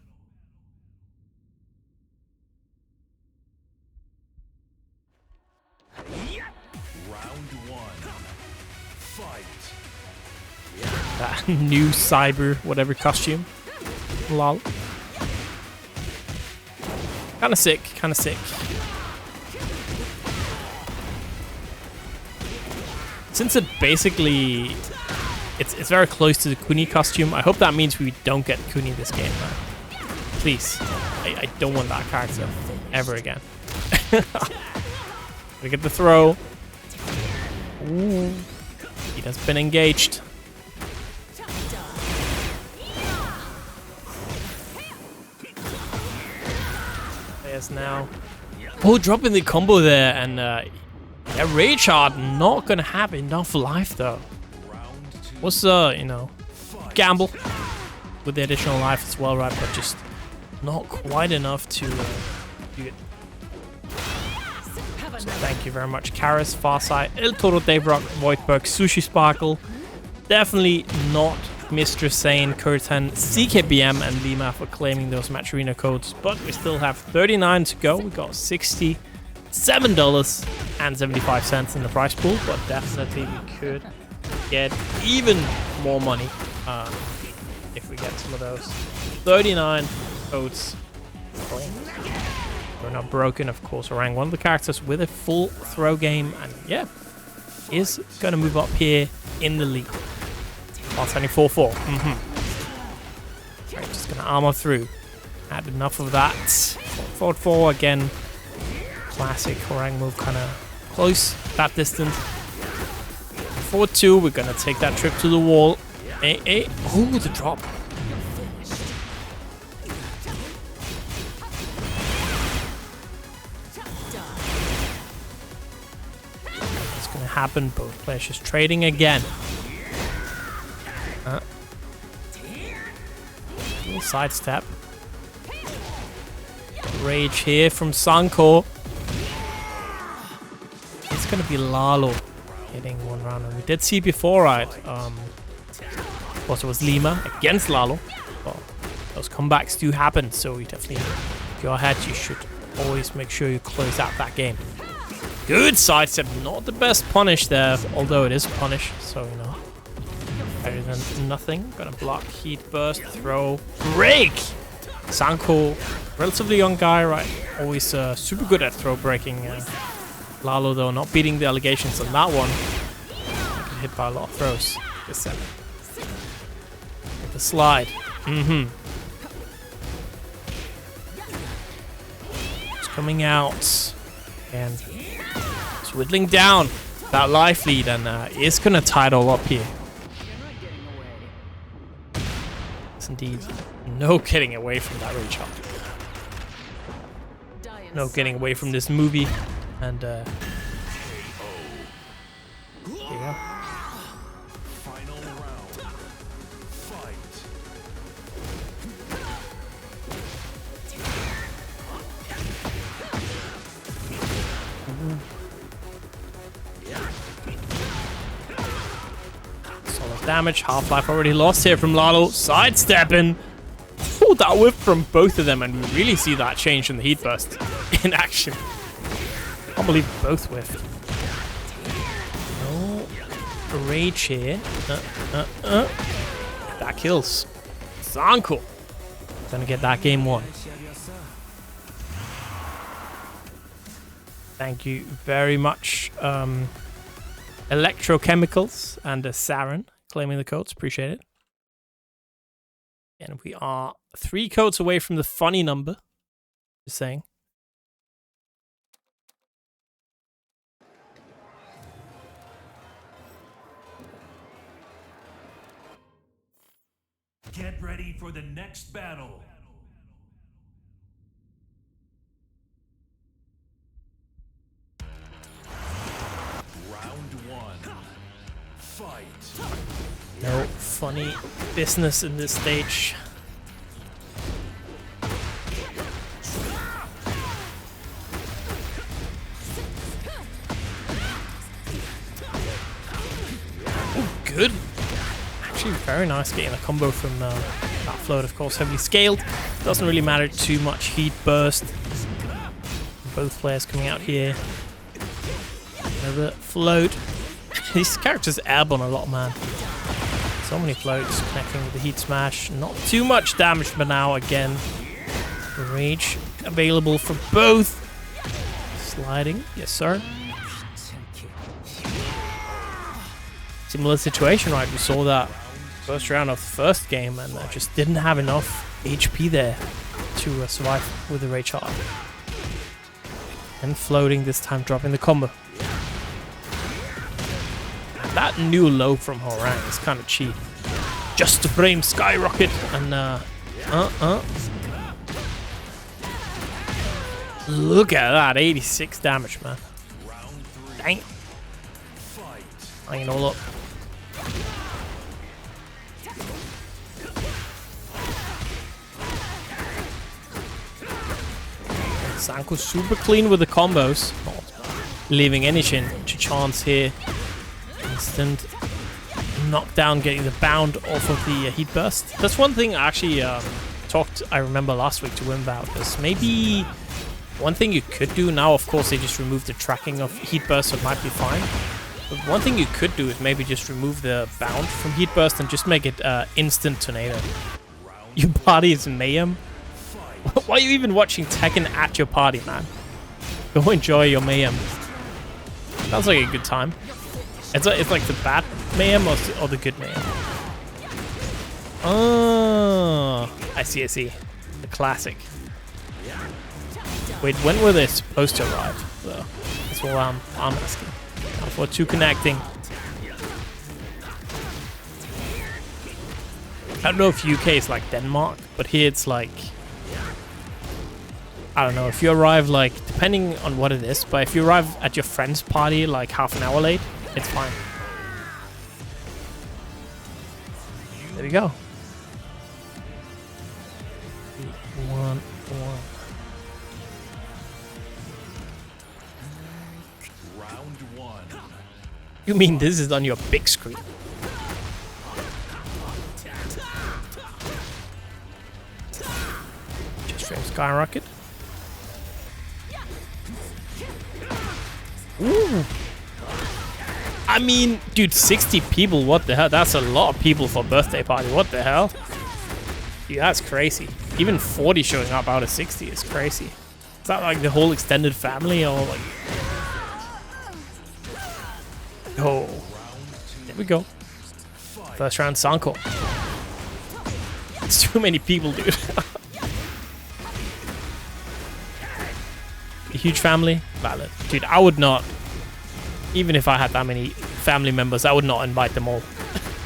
Round 1. Fight. That new cyber whatever costume. Lol. Kinda sick. Since it basically it's very close to the Kuni costume, I hope that means we don't get Kuni this game, man. Please. I don't want that character ever again. We get the throw. Ooh. He has been engaged. There's now. Oh, dropping the combo there, and yeah, Rage Hard not gonna have enough life though. What's gamble with the additional life as well, right? But just not quite enough to do it. So thank you very much, Karis, Farsight, El-Toro, Daverock, Voidberg, Sushi Sparkle. Definitely not Mr. Sane, Kuroten, CKBM, and Lima for claiming those Match Arena codes. But we still have 39 to go. We got $67.75 in the prize pool, but definitely we could get even more money if we get some of those. 39 codes claimed. We're not broken, of course. Hwoarang, one of the characters with a full throw game, and yeah, is going to move up here in the league. Standing 4-4. Right, just going to armor through. Had enough of that. 4-4 again. Classic Hwoarang move, kind of close that distance. 4-2. We're going to take that trip to the wall. Oh, the drop. Happen. Both players just trading again. Little sidestep. Rage here from Sanko. It's gonna be Lalo hitting one round, and we did see before, right? Of course, it was Lima against Lalo. Well, those comebacks do happen, so you definitely, if you're ahead, you should always make sure you close out that game. Good sidestep, not the best punish there, although it is punish, so you know. Better than nothing. Gonna block, heat burst, throw, break! Sanko, relatively young guy, right? Always super good at throw breaking. Lalo, though, not beating the allegations on that one. Hit by a lot of throws this set. With the slide. It's coming out. And whittling down that life lead, and is gonna tie it all up here. Yes, indeed. No getting away from that rage hop. No getting away from this movie. And yeah. Final round. Fight. Solid damage. Half-life already lost here from Lalo. Sidestepping. Oh, that whip from both of them, and we really see that change in the heat burst in action. I can't believe both whiffed. No rage here. That kills. Sanko. Gonna get that game won. Thank you very much, Electrochemicals and Saren claiming the codes. Appreciate it. And we are 3 codes away from the funny number. Just saying. Get ready for the next battle. Round 1. Fight. No funny business in this stage. Oh, good. Actually, very nice getting a combo from that float. Of course, heavily scaled. Doesn't really matter too much. Heat burst. Both players coming out here. Another float. These characters airborne a lot, man. So many floats connecting with the heat smash. Not too much damage, but now again, the rage available for both. Sliding, yes sir. Similar situation, right? We saw that first round of the first game, and just didn't have enough HP there to survive with the rage hard. And floating this time, dropping the combo. That new low from Hwoarang is kind of cheap. Just to frame skyrocket and look at that, 86 damage, man. Dang. Hanging all up. Sanko super clean with the combos. Not leaving any chance here. Instant knockdown, getting the bound off of the heat burst. That's one thing I actually I remember last week to win about this. Maybe one thing you could do now, of course, they just removed the tracking of heat burst, so it might be fine. But one thing you could do is maybe just remove the bound from heat burst and just make it instant tornado. Your party is mayhem. Why are you even watching Tekken at your party, man? Go enjoy your mayhem. Sounds like a good time. It's like the bad mayhem or the good mayhem. Oh, I see. The classic. Wait, when were they supposed to arrive, though? That's what I'm asking. For 2 connecting. I don't know if UK is like Denmark, but here it's like... I don't know, if you arrive like... Depending on what it is, but if you arrive at your friend's party like half an hour late, it's fine. There we go. 1-1. You mean this is on your big screen? Just frame skyrocket. Ooh. I mean, dude, 60 people, what the hell? That's a lot of people for a birthday party. What the hell? Dude, that's crazy. Even 40 showing up out of 60 is crazy. Is that like the whole extended family or like... Oh, there we go. First round Sanko. It's too many people, dude. A huge family, valid. Dude, I would not, even if I had that many family members, I would not invite them all.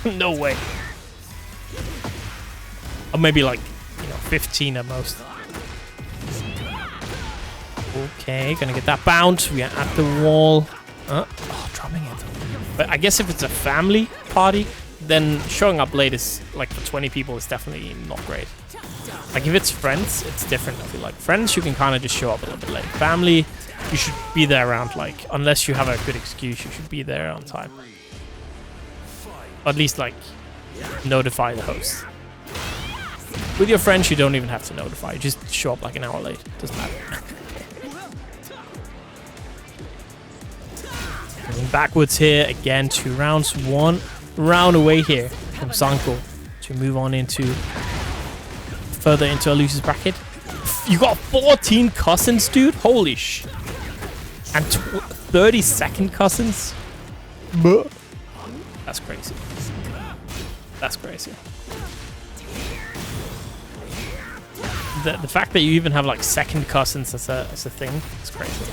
No way. Or maybe like, 15 at most. Okay, gonna get that bounce. We are at the wall. Oh, dropping it. But I guess if it's a family party, then showing up late is, like, for 20 people is definitely not great. Like, if it's friends, it's different, I feel like. Friends, you can kind of just show up a little bit late. Family, you should be there around, like, unless you have a good excuse, you should be there on time. Or at least, like, notify the host. With your friends, you don't even have to notify. You just show up, like, an hour late. Doesn't matter. Moving backwards here, again, 2 rounds, 1 round away here from Sanko to move on into further into a loser's bracket. You got 14 cousins, dude? Holy sh! And 30-second cousins? Buh. That's crazy. That's crazy. The fact that you even have like second cousins as a thing is crazy.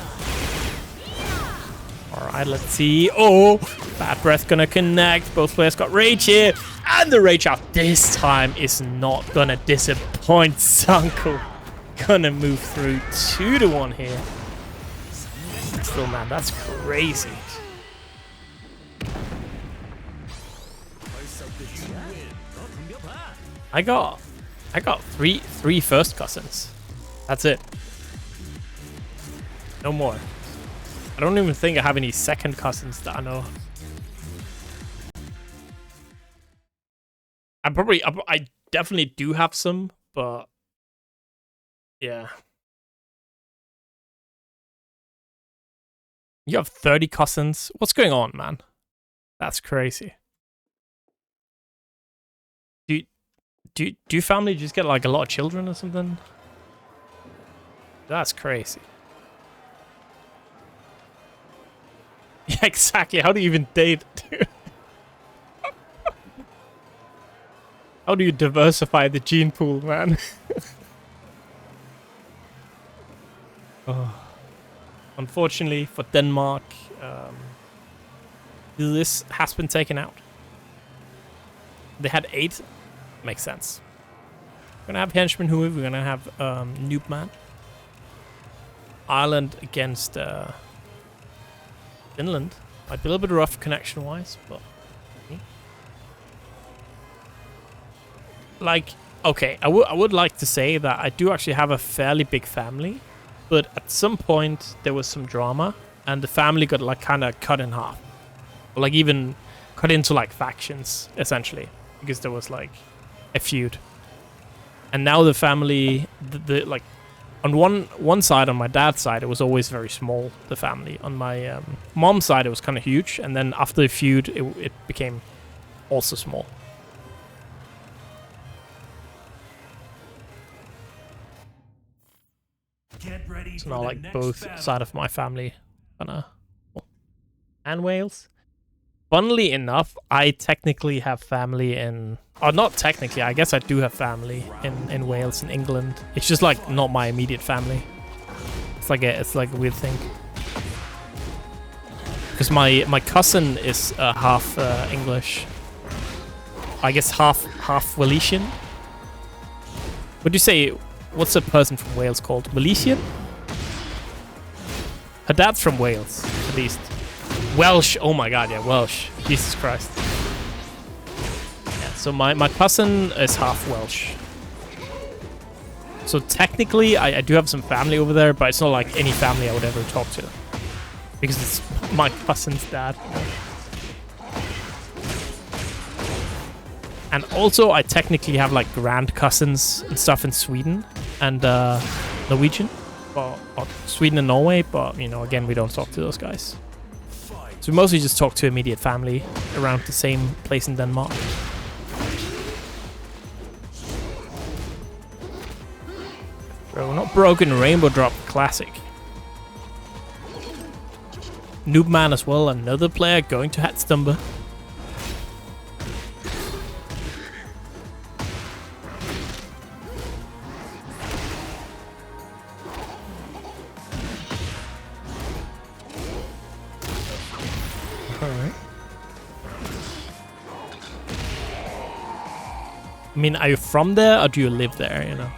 Alright, let's see. Oh, Bad Breath gonna connect. Both players got Rage here. And the Rage out this time is not gonna disappoint. Sanko gonna move through 2-1 here. Still, man, that's crazy. I got three first cousins. That's it. No more. I don't even think I have any second cousins that I know. I definitely do have some, but yeah. You have 30 cousins? What's going on, man? That's crazy. Do your family just get like a lot of children or something? That's crazy. Yeah, exactly. How do you even date, dude? How do you diversify the gene pool, man? Oh. Unfortunately for Denmark, this has been taken out. They had 8. Makes sense. We're gonna have Henchman Hoey. We're gonna have Noob Man. Ireland against Finland. Might be a little bit rough connection-wise, but like, okay, I would like to say that I do actually have a fairly big family, But at some point, there was some drama, and the family got like kind of cut in half. Or, like even cut into like factions, essentially. Because there was like a feud. And now the family, the like, on one side, on my dad's side, it was always very small, the family. On my mom's side, it was kind of huge. And then after the feud, it became also small. Get ready So for now, the like, next both battle. side of my family kinda... And Wales. Funnily enough, I technically have family in... Or not technically, I guess I do have family in Wales and England. It's just, like, not my immediate family. It's like a weird thing. Because my cousin is half English. I guess half Walesian. Would you say... What's a person from Wales called? Walesian? Her dad's from Wales, at least. Welsh. Oh my god, yeah, Welsh. Jesus Christ. Yeah, so my cousin is half Welsh. So technically, I do have some family over there, but it's not like any family I would ever talk to. Because it's my cousin's dad. And also, I technically have like grand cousins and stuff in Sweden and Norwegian, or Sweden and Norway. But you know, again, we don't talk to those guys. So we mostly just talk to immediate family around the same place in Denmark. Bro, not broken. Rainbow Drop classic. Noobman as well. Another player going to Hatstumber. I mean, are you from there or do you live there, you know?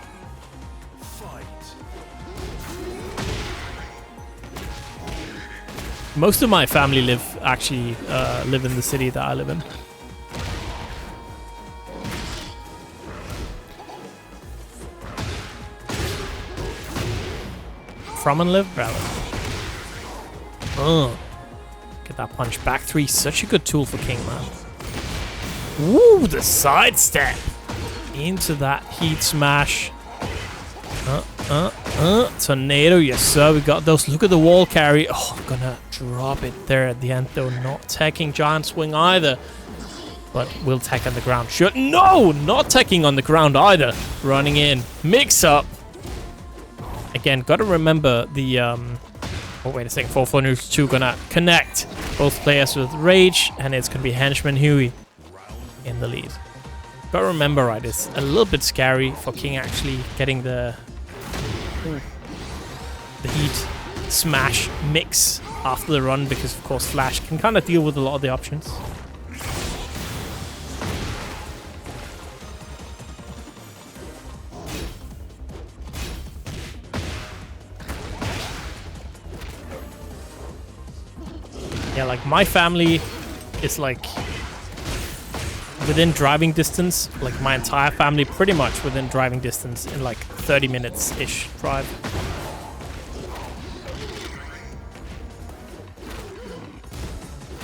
Most of my family live in the city that I live in. From and live? Rather. Oh. Get that punch. Back three. Such a good tool for King, man. Woo! The sidestep! Into that heat smash. Tornado, yes sir, we got those. Look at the wall carry. Oh, I'm gonna drop it there at the end though. Not teching giant swing either. But will tech on the ground. Should no! Not teching on the ground either. Running in. Mix up. Again, gotta remember the oh wait a second, 4-4 neutral 2 gonna connect both players with rage, and it's gonna be Henchman Huey in the lead. Gotta remember, right, it's a little bit scary for King actually getting the heat smash mix after the run, because of course Flash can kind of deal with a lot of the options. Yeah, like my family is like within driving distance, like my entire family pretty much within driving distance in like 30 minutes-ish drive.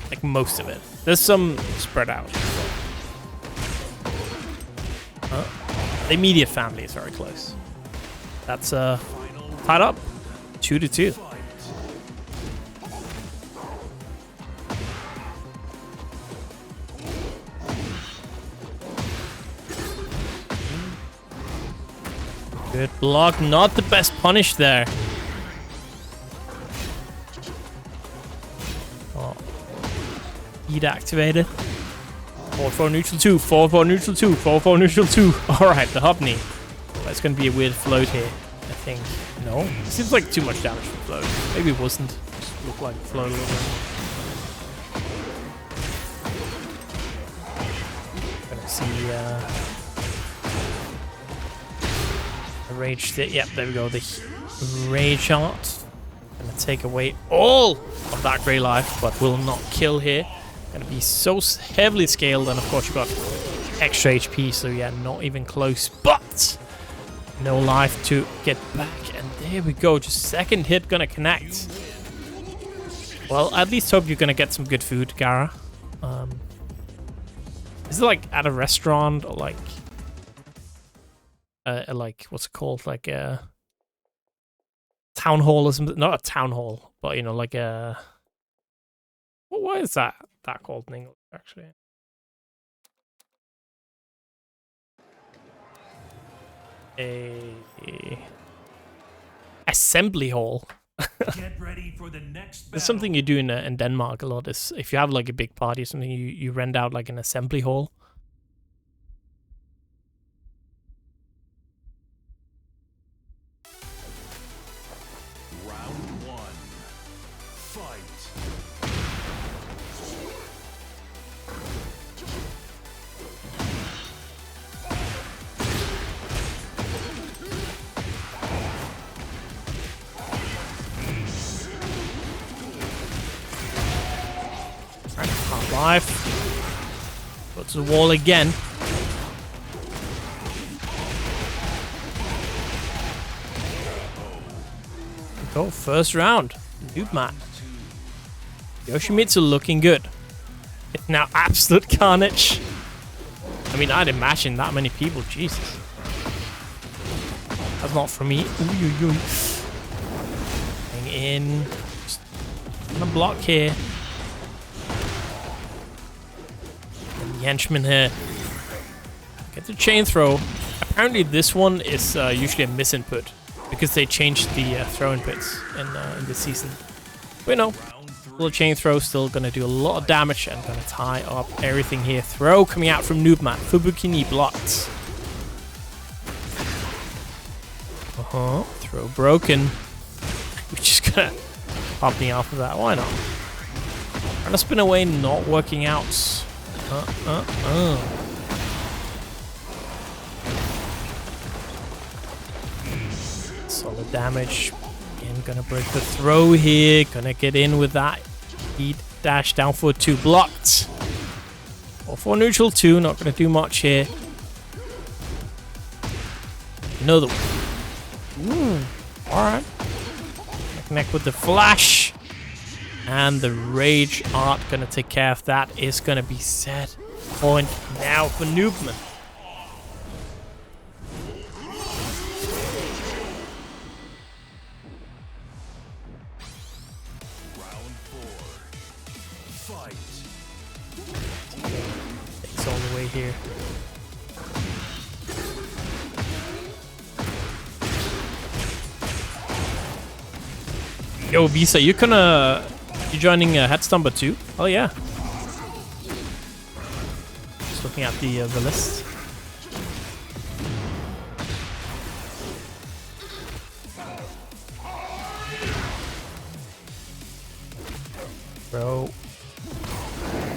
Like most of it. There's some spread out. The immediate family is very close. That's tied up 2-2. Good block, not the best punish there. Oh. Heat activated. 4-4 neutral 2, 4-4 neutral 2, 4-4 neutral 2. Alright, the hop knee. But it's gonna be a weird float here, I think. No? Seems like too much damage for float. Maybe it wasn't. Just looked like float a little bit. Gonna see rage. Yep, there we go. The rage shot. Gonna take away all of that grey life, but will not kill here. Gonna be so heavily scaled, and of course you got extra HP, so yeah, not even close. But No life to get back, and there we go. Just second hit gonna connect. Well, at least hope you're gonna get some good food, Gara. Is it like at a restaurant or like what's it called? Like a town hall or something? Not a town hall, but you know, like a what is that called in English actually? A assembly hall. Get ready for the next battle. There's something you do in Denmark a lot is if you have like a big party or something, you rent out like an assembly hall. Round 1. Fight. Half life. Go to the wall again. Go first round. Noob mat. Yoshimitsu looking good. It's now absolute carnage. I mean, I'd imagine that many people. Jesus. That's not for me. Ooh, hang in. Just gonna block here. And the henchman here. Get the chain throw. Apparently this one is usually a misinput because they changed the throw inputs in this season. But you know, little chain throw still gonna do a lot of damage and gonna tie up everything here. Throw coming out from Noobmat. Fubuki knee blocked. Throw broken. We're just gonna pop me off of that. Why not? Trying to spin away, not working out. Solid damage. Again, gonna break the throw here. Gonna get in with that. Heat dash down for 2 blocked. Or for neutral 2. Not gonna do much here. Another one. Ooh. Alright. Connect with the flash. And the rage art gonna take care of that. Is gonna be set point now for Noobman. Round 4. Fight. Takes all the way here. Yo, Visa, you joining Headstomper too? Oh yeah. Just looking at the list. Bro.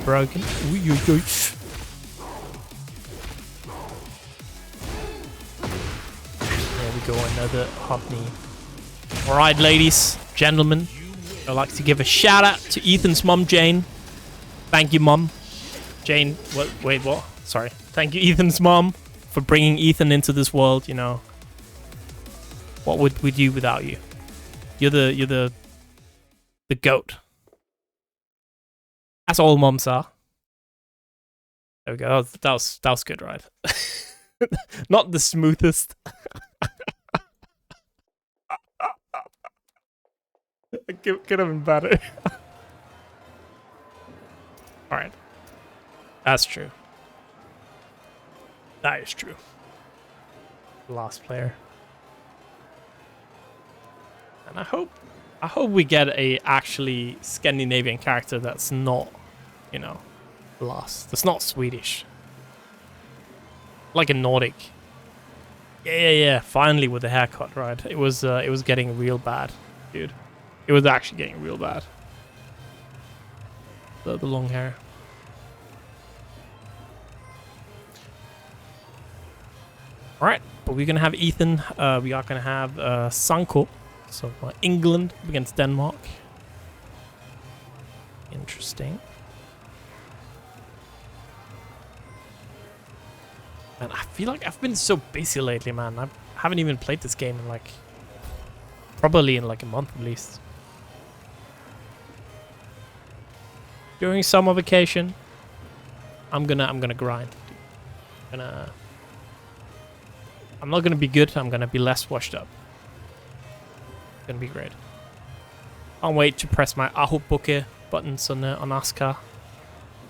Broken. Ooh, ooh, ooh. There we go, another hot knee. Alright, ladies, gentlemen. I'd like to give a shout out to Ethan's mom, Jane. Thank you, mom. Jane, wait, what? Sorry. Thank you, Ethan's mom, for bringing Ethan into this world, you know. What would we do without you? You're the goat. As all moms are. There we go. That was good, right? Not the smoothest. Could have been better. Alright. That's true. That is true. Last player. And I hope we get a actually Scandinavian character that's not, you know, Lars. That's not Swedish. Like a Nordic. Yeah. Finally with the haircut, right? It was getting real bad, dude. It was actually getting real bad. The long hair. Alright, but we're going to have Ethan. We are going to have Sanko. So England against Denmark. Interesting. And I feel like I've been so busy lately, man. I haven't even played this game in like probably in like a month at least. During summer vacation, I'm gonna grind. I'm not gonna be good. I'm gonna be less washed up. It's gonna be great. Can't wait to press my Ahobuke buttons on Asuka.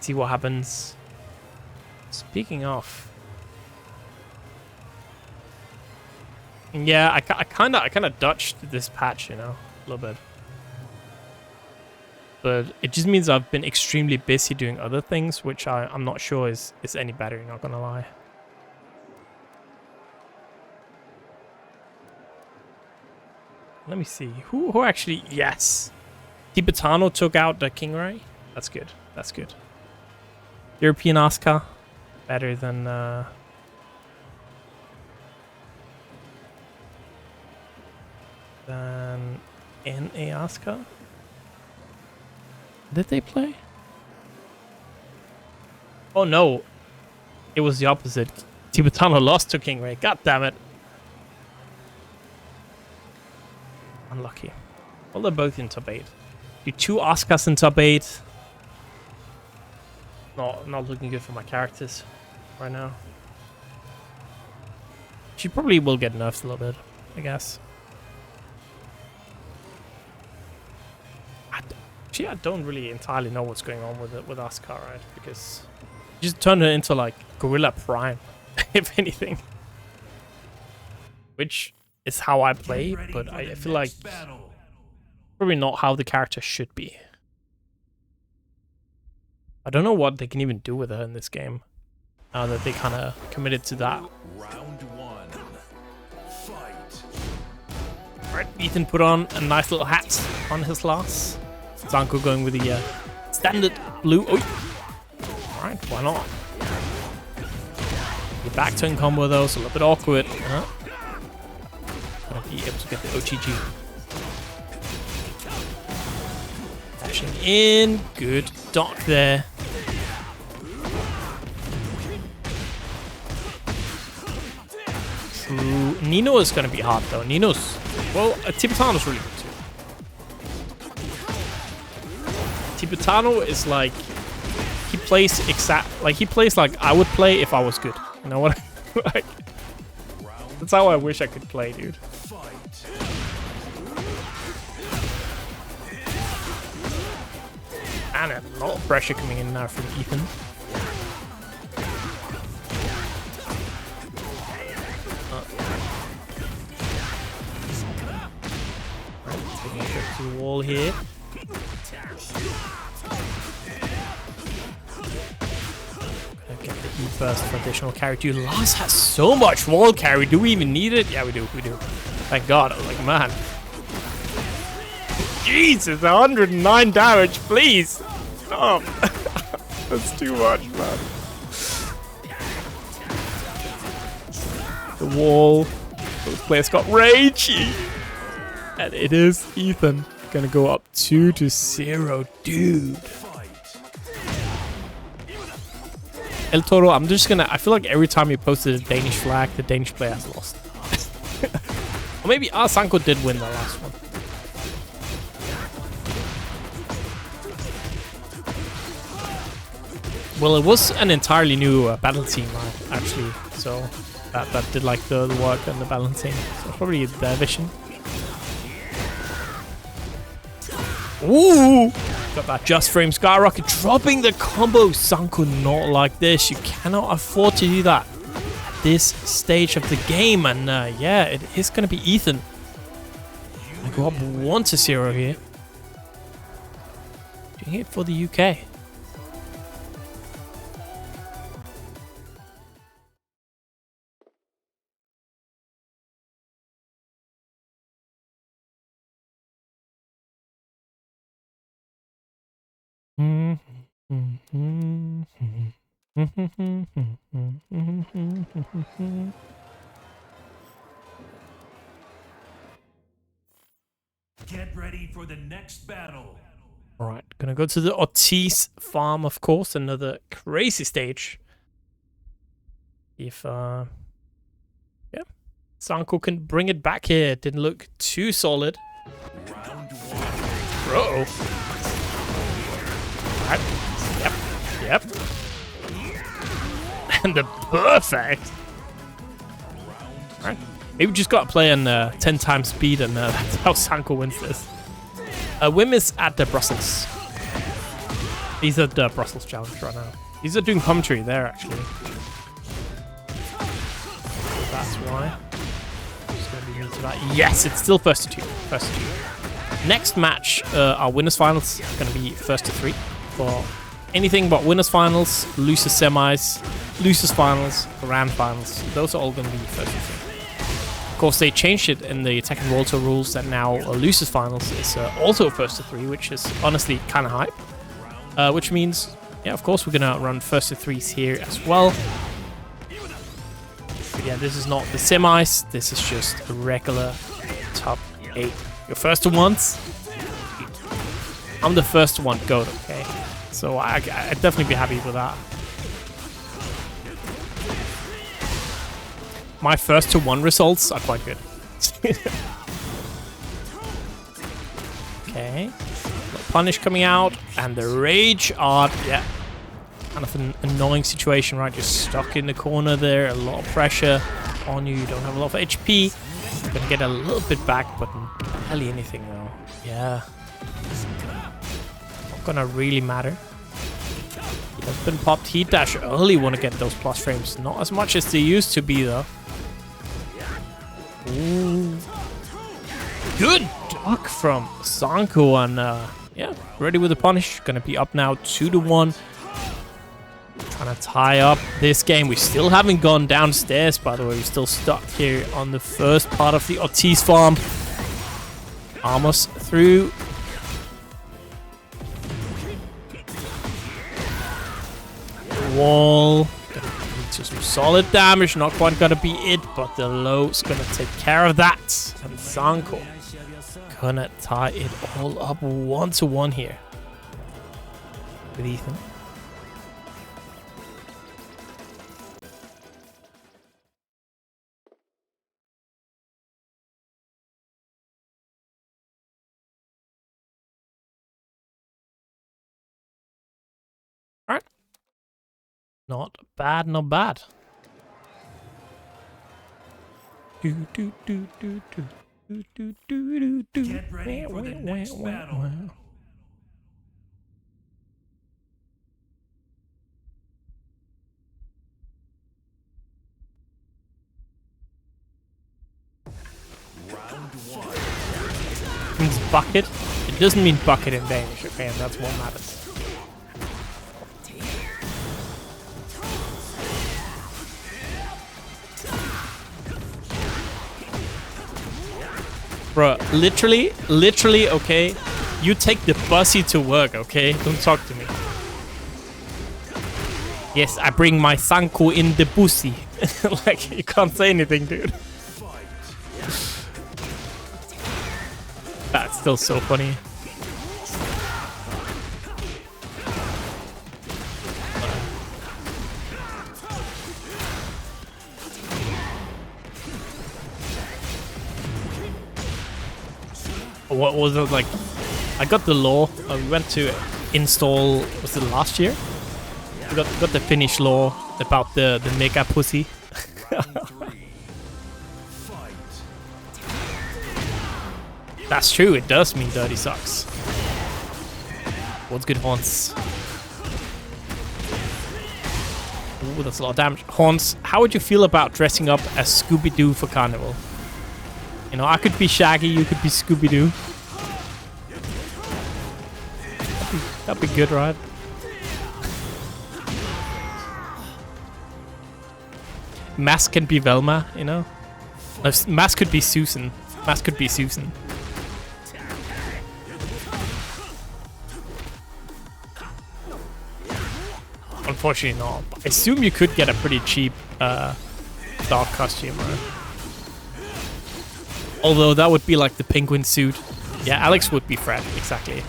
See what happens. Speaking of, yeah, I kind of dodged this patch, you know, a little bit. But it just means I've been extremely busy doing other things, which I'm not sure is any better, not gonna lie. Let me see. Who actually... Yes! Tibetano took out the King Ray. That's good. That's good. European Asuka. Better than... than NA Asuka. Did they play? Oh no. It was the opposite. Tibetano lost to King Ray. God damn it. Unlucky. Well, they're both in top 8. Do 2 Asukas in top 8. Not looking good for my characters right now. She probably will get nerfed a little bit, I guess. Actually, I don't really entirely know what's going on with Asuka, right? Because you just turned her into like Gorilla Prime, if anything. Which is how I play, but I feel like probably not how the character should be. I don't know what they can even do with her in this game. Now that they kind of committed to that. Round 1. Fight. Alright, Ethan put on a nice little hat on his Lars. Zanko going with the standard blue. Oh. Alright, why not? The back turn combo though, so a little bit awkward. Gonna be able to get the OTG. Dashing in. Good dodge there. True. Nino is gonna be hard though. Nino's... Well, Tibetano's really good too. Tibetano is like... He plays he plays like I would play if I was good. You know what? Like... That's how I wish I could play, dude. And a lot of pressure coming in now from Ethan. Right, taking a trip to the wall here. Get the E-burst for additional carry. Dude, Lars has so much wall carry. Do we even need it? Yeah, we do. We do. Thank God. I was like, man. Jesus, 109 damage, please. Stop. That's too much, man. The wall. Those players got ragey. And it is Ethan. Gonna go up 2-0, dude. El-Toro, I'm just gonna... I feel like every time he posted a Danish flag, the Danish player has lost. Or maybe Sanko did win the last one. Well, it was an entirely new battle team, actually. So that did like the work and the balancing. So probably their vision. Ooh! Got that just frame skyrocket, dropping the combo. Sanko not like this. You cannot afford to do that at this stage of the game. And yeah, it is going to be Ethan. I go up 1-0 here. Doing it for the UK. Get ready for the next battle. All right, gonna go to the Ortiz farm, of course. Another crazy stage. If yeah, Sanko can bring it back here. Didn't look too solid. Bro. Right. Yep. And the perfect. Right. Maybe we just got to play on 10 times speed, and that's how Sanko wins this. Wim is at the Brussels. He's at the Brussels challenge right now. He's doing commentary there, actually. That's why. Just gonna be into that. Yes, it's still first to two. Next match, our winners finals is gonna be first to three for anything but winners finals, losers semis, losers finals, grand finals. Those are all gonna be first to three. Of course, they changed it in the Tekken World Tour rules that now losers finals is also first to three, which is honestly kind of hype. Which means, yeah, of course, we're gonna run first to threes here as well. But yeah, this is not the semis. This is just a regular top 8. Your first to ones. I'm the first to one goat, okay? So I'd definitely be happy with that. My first to one results are quite good. Okay. Punish coming out, and the Rage Art, yeah. Kind of an annoying situation, right? You're stuck in the corner there, a lot of pressure on you, you don't have a lot of HP. You're gonna get a little bit back, but hardly anything though. Yeah. Not gonna really matter. He has been popped heat dash early, wanna get those plus frames. Not as much as they used to be though. Ooh. Good duck from Sanko, and yeah, ready with the punish. Gonna be up now 2-1. Trying to tie up this game. We still haven't gone downstairs, by the way. We're still stuck here on the first part of the Ortiz farm. Almost through. Wall. Just some solid damage. Not quite gonna be it, but the low's gonna take care of that. And Sanko gonna tie it all up 1-1 here with Ethan. All right. Not bad, not bad. Get ready for the next battle. Round 1. Means bucket. It doesn't mean bucket in Danish, okay, and that's what matters. Bro, literally, okay? You take the bussy to work, okay? Don't talk to me. Yes, I bring my Sanko in the bussy. Like, you can't say anything, dude. That's still so funny. What was it like? I got the law. We went to install. Was it last year? We got the Finnish law about the mega pussy. That's true. It does mean dirty socks. What's good, Hans? Ooh, that's a lot of damage. Hans, how would you feel about dressing up as Scooby-Doo for Carnival? You know, I could be Shaggy, you could be Scooby-Doo. That'd be good, right? Mask can be Velma, you know? No, Mask could be Susan. Mask could be Susan. Unfortunately not. I assume you could get a pretty cheap dog costume, right? Although that would be like the penguin suit. Yeah, Alex would be Fred, exactly.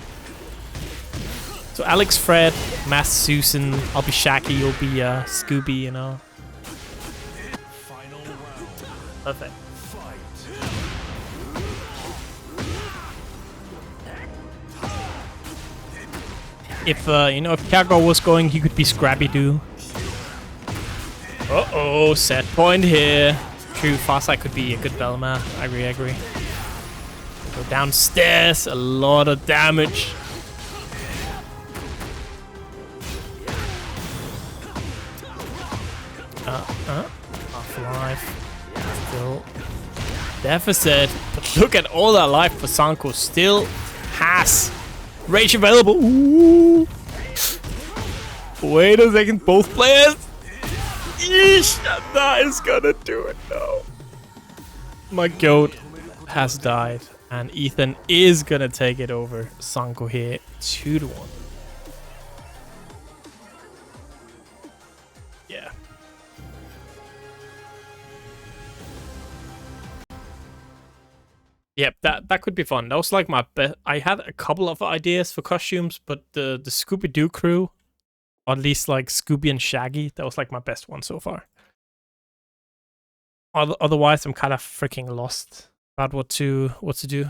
So Alex, Fred, Mass, Susan, I'll be Shaggy, you'll be Scooby, you know. Perfect. If you know, if Kagor was going, he could be Scrappy Doo. Uh-oh, set point here. True, Farsight could be a good Velma. I agree. Go downstairs, a lot of damage. Half-life. Still deficit. But look at all that life for Sanko. Still has rage available. Ooh. Wait a second, both players. Yeesh, that is gonna do it now. My goat has died, and Ethan is gonna take it over Sanko here 2-1. Yeah. Yep, that could be fun. That was like my best. I had a couple of ideas for costumes, but the Scooby-Doo crew, or at least like Scooby and Shaggy, that was like my best one so far. Otherwise, I'm kind of freaking lost about what to do.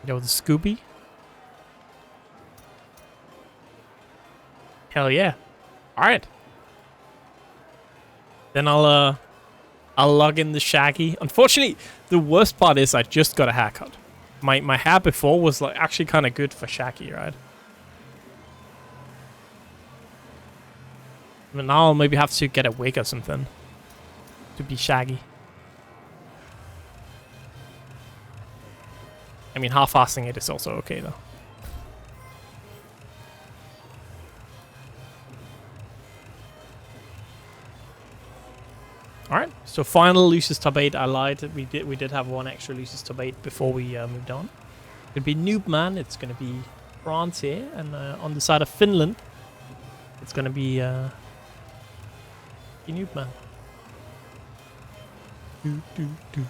Yo, the Scooby. Hell yeah! All right. Then I'll log in the Shaggy. Unfortunately, the worst part is I just got a haircut. My hair before was like actually kind of good for Shaggy, right? But now I'll maybe have to get a wig or something to be Shaggy. I mean, half-assing it is also okay though. All right, so final Lucius top 8. I lied. We did have one extra Lucius top 8 before we moved on. It's gonna be Noob Man. It's gonna be France here, and on the side of Finland, it's gonna be Noob Man. Do.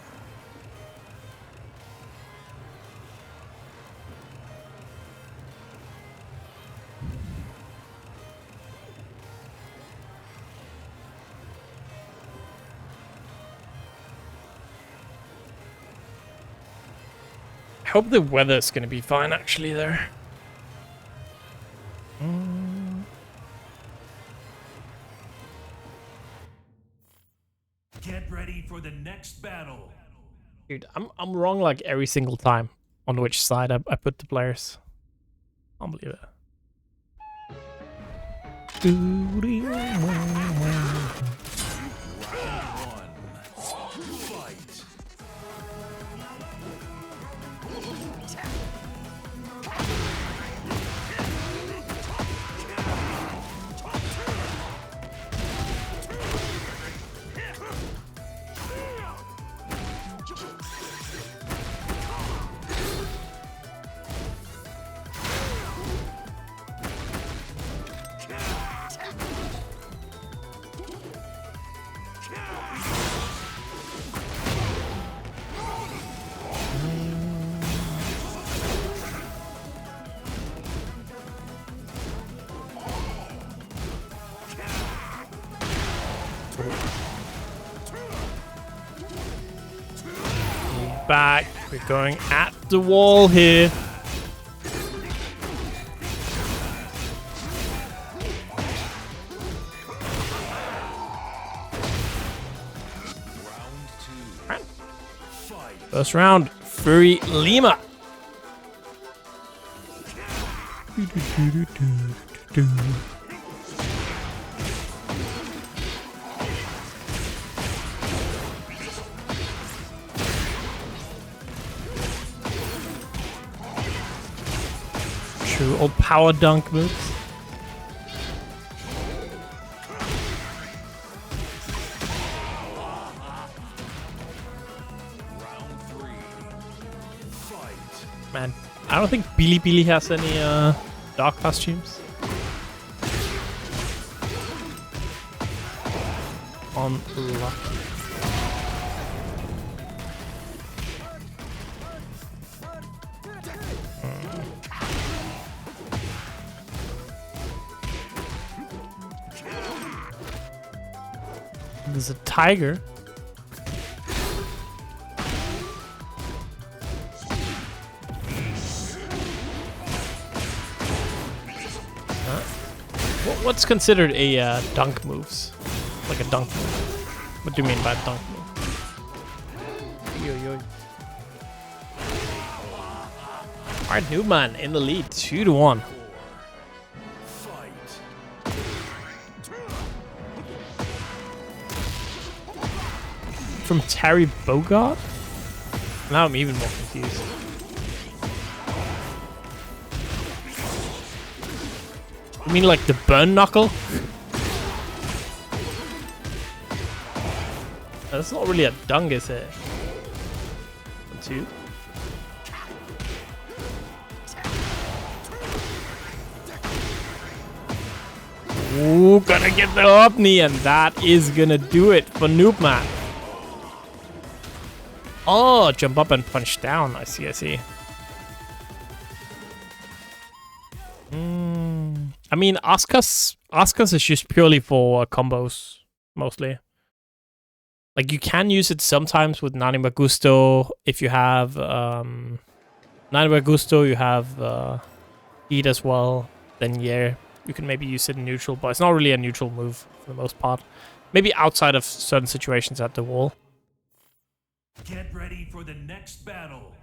I hope the weather's gonna be fine actually there. Get ready for the next battle. Dude, I'm wrong like every single time on which side I put the players. I can't believe it. Back. We're going at the wall here. Right. First round, FuryLima. True old power dunk moves. Man, I don't think Billy has any dark costumes. Unlucky. There's a tiger. What's considered a dunk moves? Like a dunk move. What do you mean by dunk move? Yo. Alright, Noobman in the lead, 2-1. From Terry Bogard? Now I'm even more confused. You mean like the burn knuckle? That's not really a dung, is it? 1, 2. Ooh, gonna get the up knee, and that is gonna do it for Noobman. Oh, jump up and punch down. I see. I mean, Asuka's is just purely for combos, mostly. Like, you can use it sometimes with Nanima Gusto. If you have Nanima Gusto, you have Hvide as well. Then, yeah, you can maybe use it in neutral, but it's not really a neutral move for the most part. Maybe outside of certain situations at the wall. Get ready for the next battle.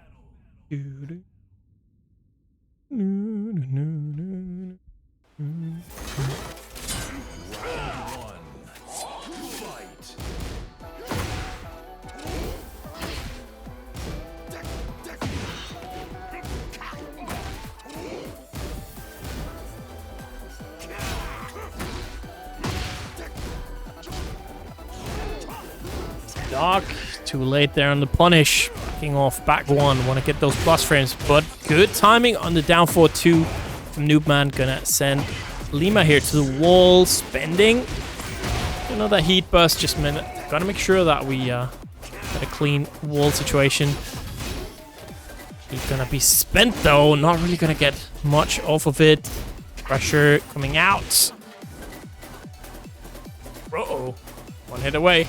Dark, too late there on the punish. Backing off, back one. Want to get those plus frames, but good timing on the down 4-2 from Noobman. Gonna send Lima here to the wall, spending another heat burst. Just a minute. Gotta make sure that we get a clean wall situation. He's gonna be spent though. Not really gonna get much off of it. Pressure coming out. Uh-oh. One hit away.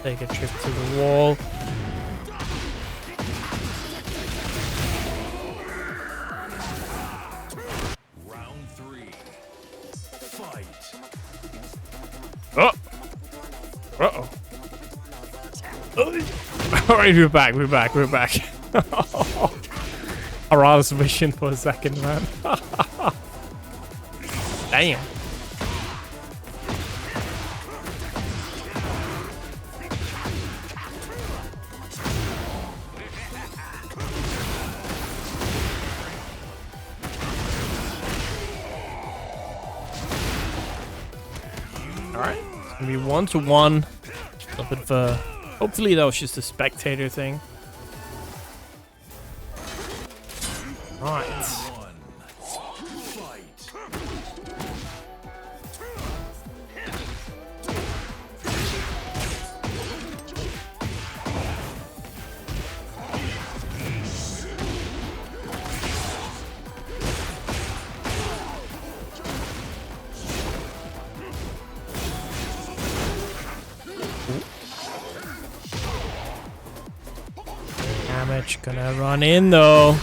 Take a trip to the wall. Round 3. Fight. Oh. Uh-oh. Alright, we're back. I was wishing for a second, man. Damn. Alright, it's gonna be 1-1. A little bit of a... Hopefully that was just a spectator thing. Alright. Damage gonna run in though.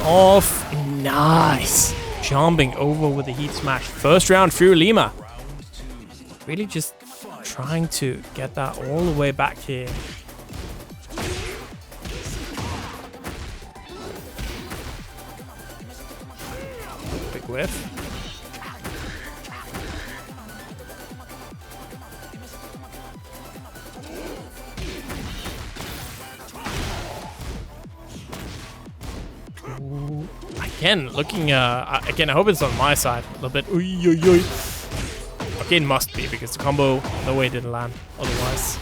Off. Nice. Jumping over with the heat smash. First round, FuryLima. Really just trying to get that all the way back here. Big whiff. Again, looking, again, I hope it's on my side a little bit. Okay, it must be because the combo, no way didn't land otherwise.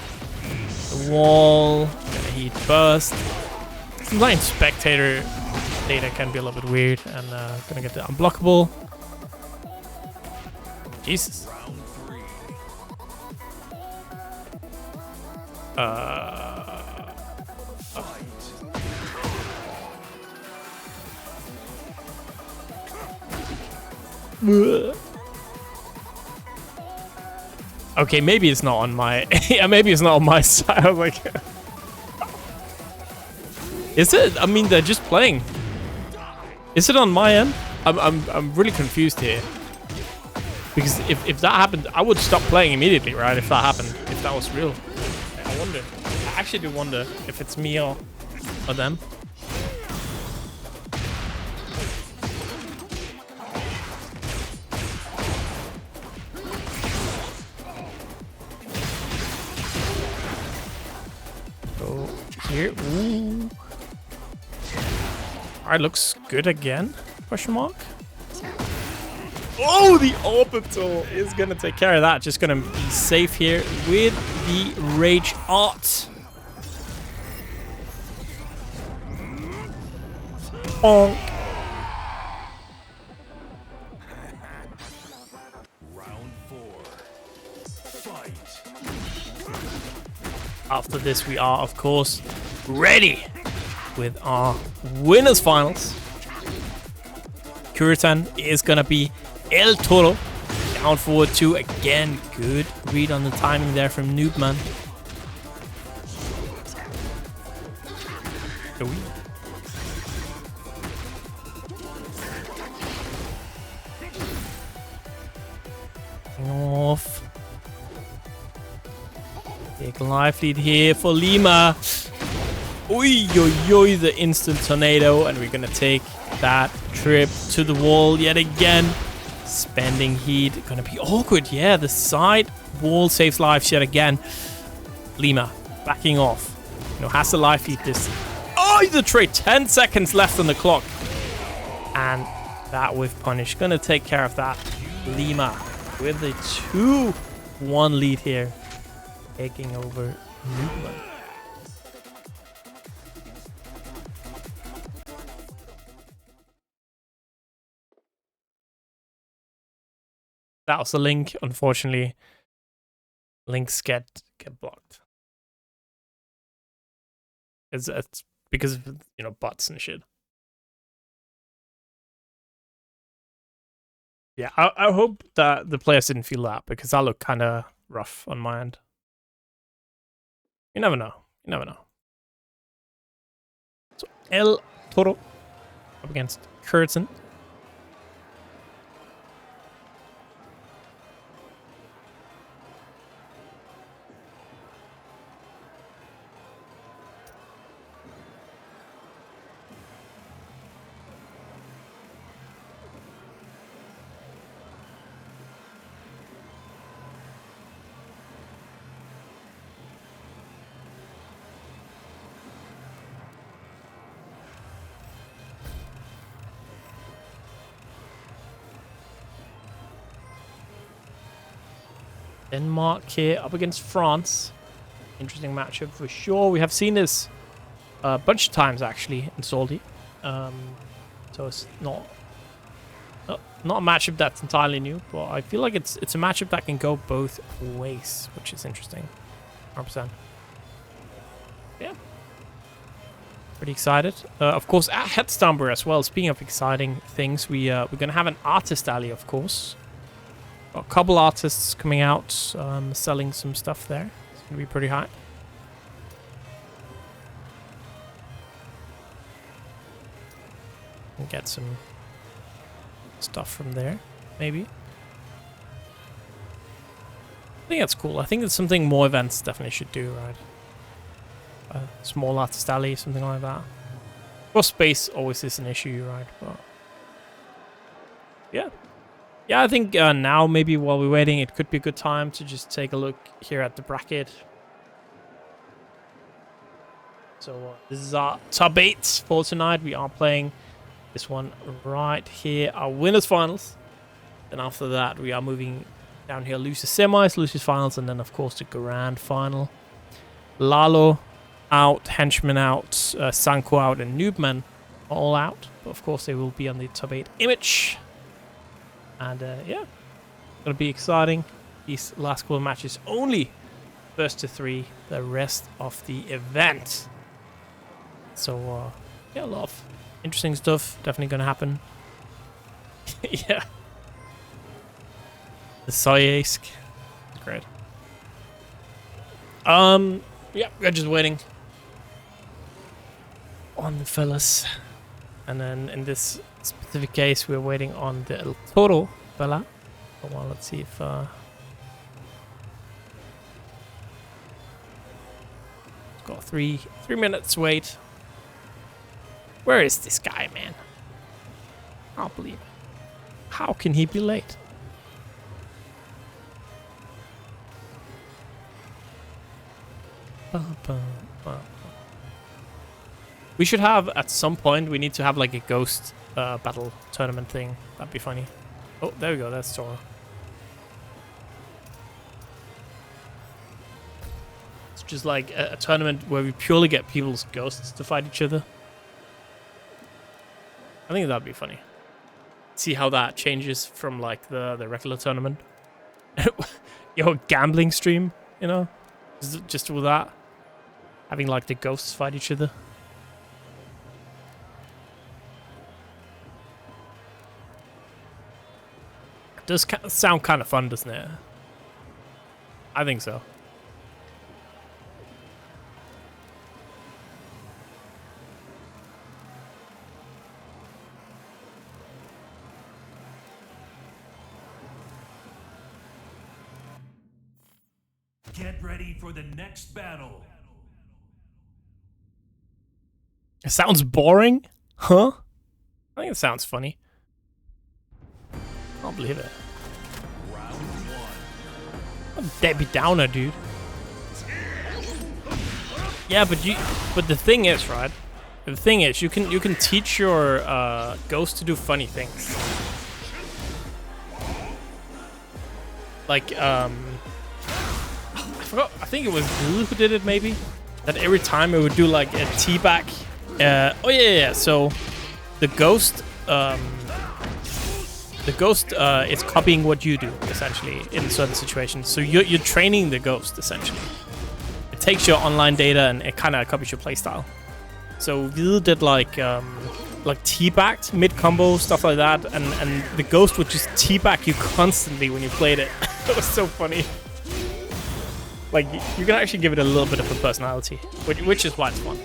The wall, gonna heat burst. Sometimes spectator data can be a little bit weird, and gonna get the unblockable. Jesus. Okay, maybe it's not on my. Yeah, maybe it's not on my side. I was like, is it? I mean, they're just playing. Is it on my end? I'm really confused here. Because if that happened, I would stop playing immediately, right? If that happened, if that was real. I wonder. I actually do wonder if it's me or them. So here, ooh. Alright, looks good again? Question mark. Oh, the orbital is gonna take care of that. Just gonna be safe here with the rage art. Bonk. Round 4. Fight. After this, we are, of course, ready with our winners finals. Kuroten is gonna be El-Toro. Down forward 2 again. Good read on the timing there from Noobman. Hoey. Off. Big life lead here for Lima. Oi, oi, oi, the instant tornado, and we're gonna take that trip to the wall yet again. Spending heat, gonna be awkward. Yeah, the side wall saves lives yet again. Lima backing off. You know, has the life lead this. Oh, the trade. 10 seconds left on the clock, and that with punish gonna take care of that. Lima with a 2-1 lead here, taking over Noobman. That was the link. Unfortunately, links get blocked. It's because of, you know, bots and shit. Yeah, I hope that the players didn't feel that, because that looked kind of rough on my end. You never know. You never know. So El-Toro up against Kuroten. Denmark here up against France. Interesting matchup for sure. We have seen this a bunch of times actually in Salty. So it's not a matchup that's entirely new, but I feel like it's a matchup that can go both ways, which is interesting. 100%. Yeah. Pretty excited. Of course, at Headstomper as well. Speaking of exciting things, we're gonna have an artist alley, of course. A couple artists coming out, selling some stuff there. It's gonna be pretty high. And get some stuff from there, maybe. I think that's cool. I think it's something more events definitely should do, right? A small artist alley, something like that. Of course, space always is an issue, right? But yeah. Yeah, I think now, maybe while we're waiting, it could be a good time to just take a look here at the bracket. So this is our top 8 for tonight. We are playing this one right here, our winners finals. Then after that, we are moving down here, losers semis, losers finals, and then of course the grand final. Lalo out, Henchman out, Sanko out, and Noobman all out. But of course, they will be on the top 8 image. And yeah, gonna be exciting. These last couple of matches only first to 3 the rest of the event. So yeah, a lot of interesting stuff definitely gonna happen. Yeah. The Soyesk. Great. Yeah, we're just waiting on the fellas. And then in this specific case, we're waiting on the El-Toro fella. Oh, well, let's see if got 3 minutes wait. Where is this guy, man? I can't believe it. How can he be late? We should have, at some point, we need to have like a ghost battle tournament thing. That'd be funny. Oh, there we go. That's Toro. It's just like a tournament where we purely get people's ghosts to fight each other. I think that'd be funny. See how that changes from like the regular tournament. Your gambling stream, you know? Just with that. Having like the ghosts fight each other. It does sound kind of fun, doesn't it? I think so. Get ready for the next battle. It sounds boring? Huh? I think it sounds funny. Can't believe it. Round 1. A Debbie Downer, dude. Yeah, but the thing is, right? The thing is, you can teach your ghost to do funny things. Like I think it was Blue who did it, maybe. That every time it would do like a teabag. Oh yeah. So the ghost is copying what you do essentially in certain situations. So you're training the ghost essentially. It takes your online data and it kind of copies your playstyle. So Hvide did like teabagged mid combo stuff like that, and the ghost would just teabag you constantly when you played it. It was so funny. Like, you can actually give it a little bit of a personality, which is why it's fun.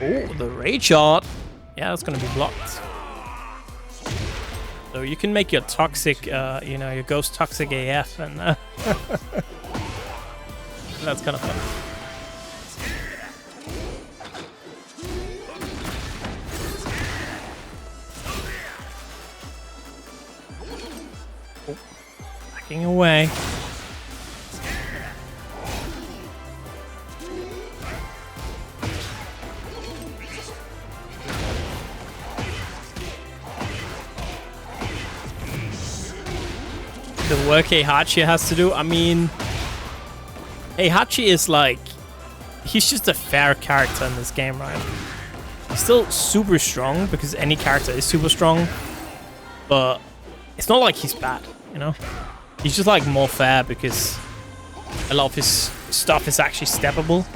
Oh, the rage art. Yeah, that's gonna be blocked. So you can make your toxic, your ghost toxic AF, and that's kind of fun. Backing away. The work Heihachi has to do. I mean, Heihachi is like, he's just a fair character in this game, right? He's still super strong because any character is super strong, but it's not like he's bad, you know? He's just like more fair because a lot of his stuff is actually steppable.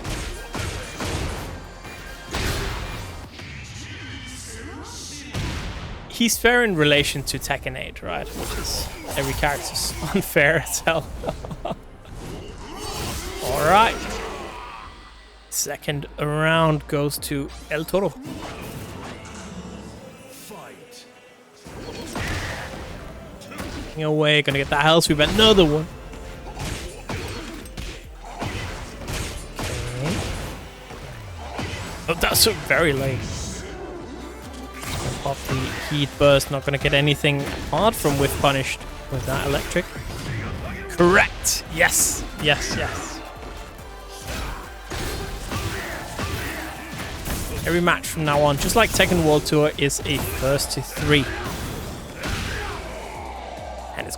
He's fair in relation to Tekken 8, right? Which is every character's unfair as hell. Alright. Second round goes to El-Toro. Fight. Away, gonna get that hell sweep, another one. Okay. Oh, that's so very late. Pop the heat burst, not gonna get anything apart from whiff punished with that electric. Correct! Yes! Yes, yes. Every match from now on, just like Tekken World Tour, is a first to 3.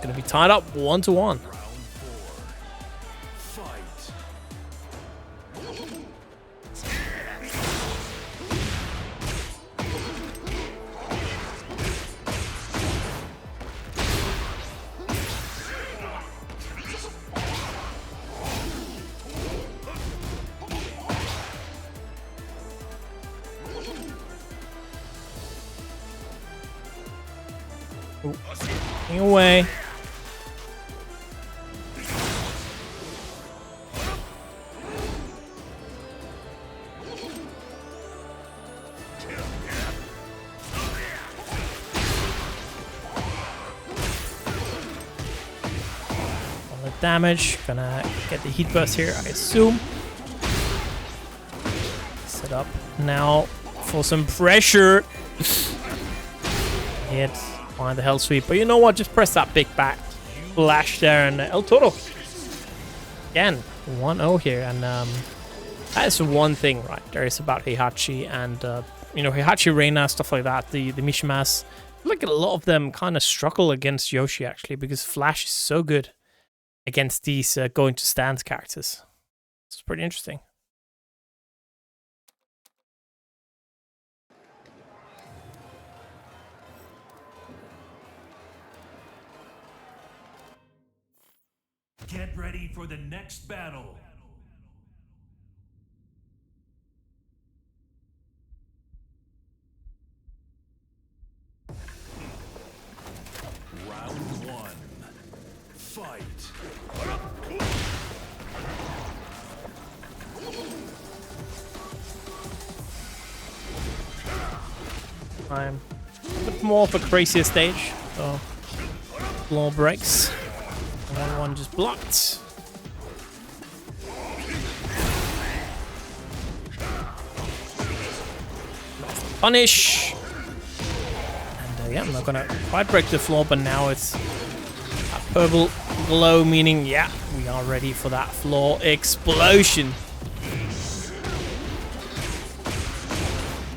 going to be tied up 1-1. Getting away. All the damage. Gonna get the heat burst here, I assume. Set up now for some pressure. Hit. Find the hell sweep, but you know what? Just press that big back flash there, and El-Toro again 1-0 here, and that is one thing, right? There is about Heihachi and you know, Heihachi, Reina, stuff like that. The Mishimas, I feel like a lot of them kind of struggle against Yoshi actually, because Flash is so good against these going to stance characters. It's pretty interesting. Get ready for the next battle. Round 1. Fight. I'm a bit more of a crazier stage, so floor breaks. 1-1 just blocked. Punish. And yeah, I'm not gonna quite break the floor, but now it's a purple glow, meaning yeah, we are ready for that floor explosion.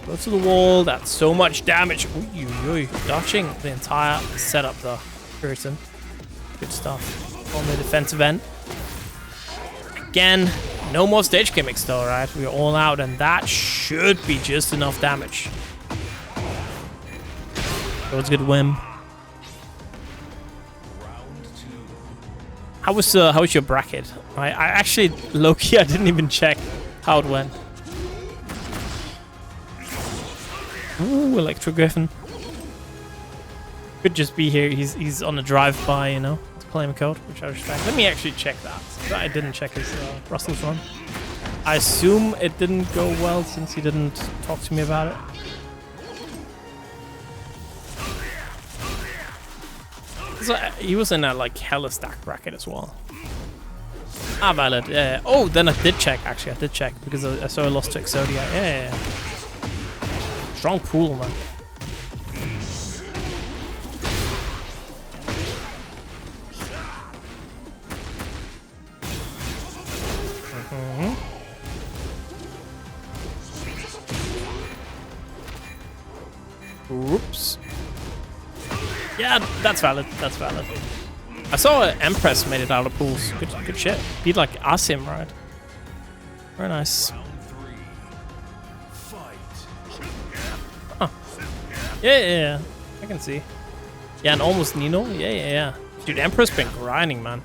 Go to the wall. That's so much damage. Ooh, dodging the entire setup though. Kuroten. Good stuff on the defensive end. Again, no more stage gimmicks though, right? We're all out, and that should be just enough damage. That was a good win. How was your bracket? I actually, low-key, I didn't even check how it went. Ooh, Electro Griffin. Could just be here. He's on a drive-by, you know, to claim a code, which I respect. Let me actually check that. I didn't check his Russell's run. I assume it didn't go well since he didn't talk to me about it. So, he was in a like hella stack bracket as well. Ah, valid. Yeah. Oh, then I did check. Actually, I did check because I saw I lost to Exodia. Yeah. Strong pool, man. Oops. Yeah, that's valid. That's valid. I saw Empress made it out of pools. Good shit. Beat like Asim, right? Very nice. Huh. Yeah. I can see. Yeah, and almost Nino. Yeah. Dude, Empress been grinding, man.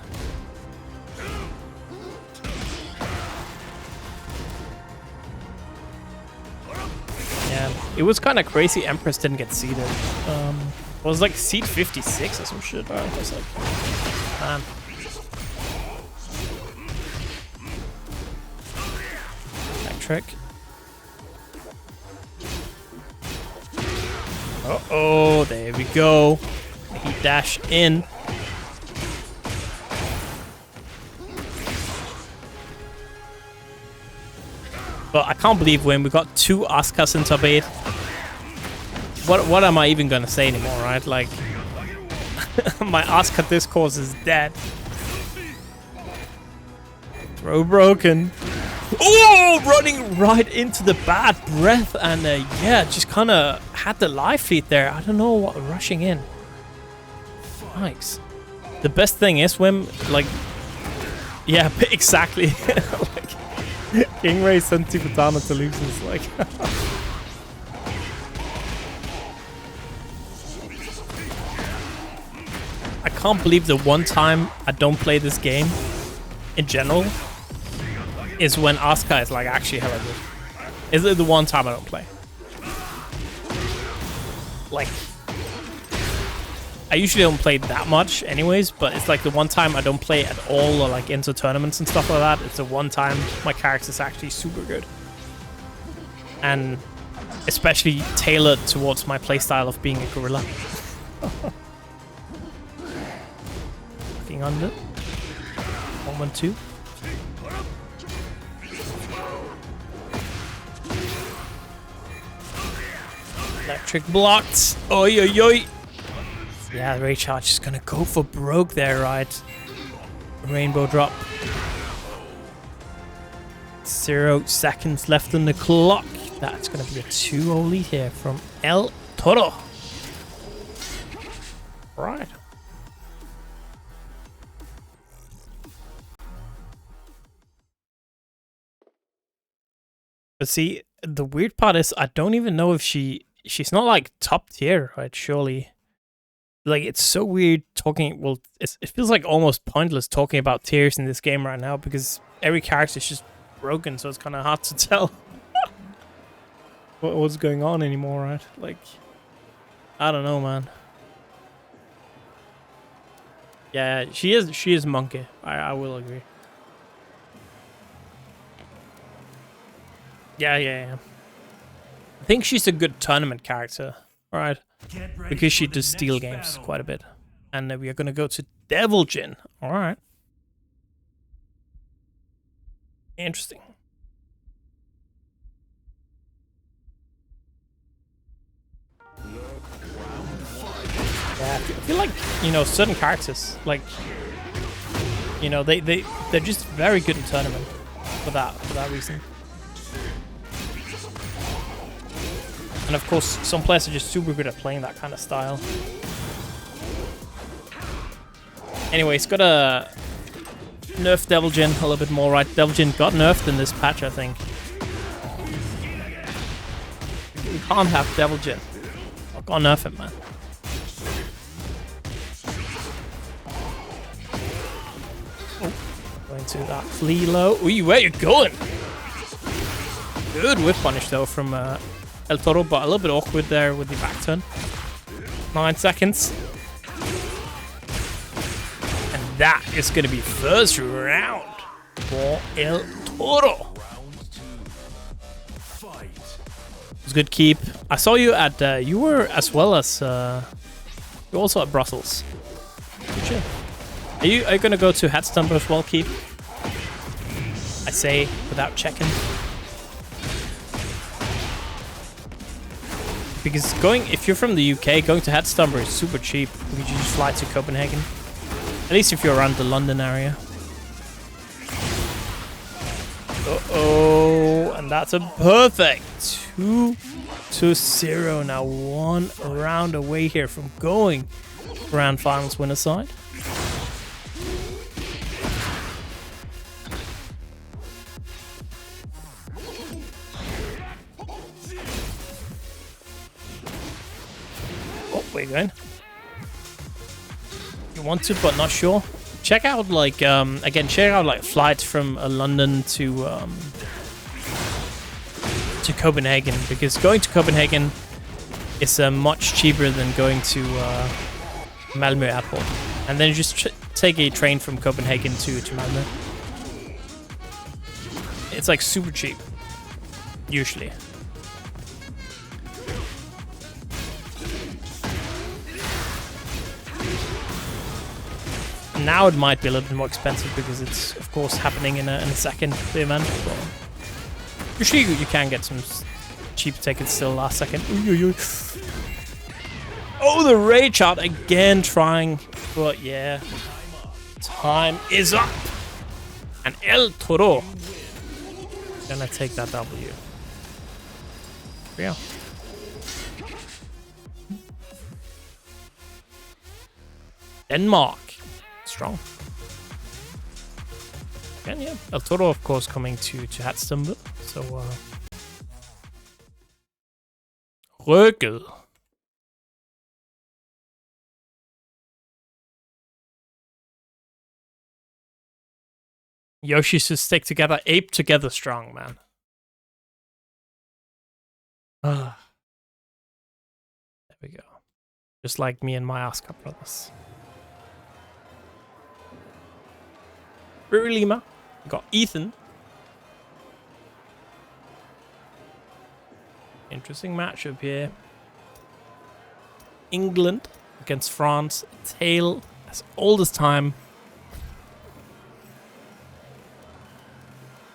Yeah, it was kind of crazy. Empress didn't get seeded. It was like seed 56 or some shit. Right? I was like, man. Back trick. Uh-oh, there we go. He dash in. But I can't believe when we got 2 Askas in top 8. What am I even gonna say anymore, right? Like, my Asuka discourse is dead. Throw broken. Oh, running right into the bad breath, and yeah, just kind of had the live feed there. I don't know what, rushing in. Nice. The best thing is, Wim, like, yeah, exactly. Like, King Ray sent Tifatana to losers, like. I can't believe the one time I don't play this game, in general, is when Asuka is like actually hella good. Is it the one time I don't play? Like, I usually don't play that much anyways, but it's like the one time I don't play at all or like into tournaments and stuff like that. It's the one time my character is actually super good. And especially tailored towards my playstyle of being a gorilla. Fucking under. 1-1-2. Electric blocked. Oi, oi, oi. Yeah, the Rage Charge is gonna go for broke there, right? Rainbow drop. 0 seconds left on the clock. That's gonna be a 2-0 lead here from El-Toro. Right. But see, the weird part is I don't even know if she's not like top tier, right? Surely. Like, it's so weird talking, well, it feels like almost pointless talking about tiers in this game right now because every character is just broken, so it's kind of hard to tell what's going on anymore, right? Like, I don't know, man. Yeah, she is monkey. I will agree. Yeah. I think she's a good tournament character, right? Because she does steal games quite a bit. And we are going to go to Devil Jin. Alright. Interesting. Yeah, I feel like, you know, certain characters, like, you know, they're just very good in tournament for that reason. And of course, some players are just super good at playing that kind of style. Anyway, it's got to nerf Devil Jin a little bit more, right? Devil Jin got nerfed in this patch, I think. We can't have Devil Jin. I've got to nerf him, man. Oh, going to that flea low. Ooh, where you going? Good whip punish though from El-Toro, but a little bit awkward there with the back turn. 9 seconds. And that is going to be first round for El-Toro. It was good keep. I saw you at, you were as well as, you're also at Brussels. Good shit. Are you going to go to Headstumper as well, keep? I say without checking. Because if you're from the UK, going to Headstumper is super cheap. You can just fly to Copenhagen. At least if you're around the London area. Uh-oh, and that's a perfect 2-0. Now 1 round away here from going grand finals winner side. Oh, where you going? You want to, but not sure. Check out like again, check out like flights from London to Copenhagen, because going to Copenhagen is much cheaper than going to Malmö airport, and then you just take a train from Copenhagen to Malmö. It's like super cheap, usually. Now it might be a little bit more expensive because it's, of course, happening in a second, the event. But usually you can get some cheap tickets still last second. Ooh. Oh, the rage out again trying. But yeah, time is up. And El-Toro gonna take that W. Yeah. Denmark. strong. Again, yeah. El-Toro, of course, coming to Hatstumble. So, Rögel. Yoshi should stick together, ape together strong, man. There we go. Just like me and my Asuka brothers. FuryLima. We got Ethan. Interesting matchup here. England against France. Tale as old as time.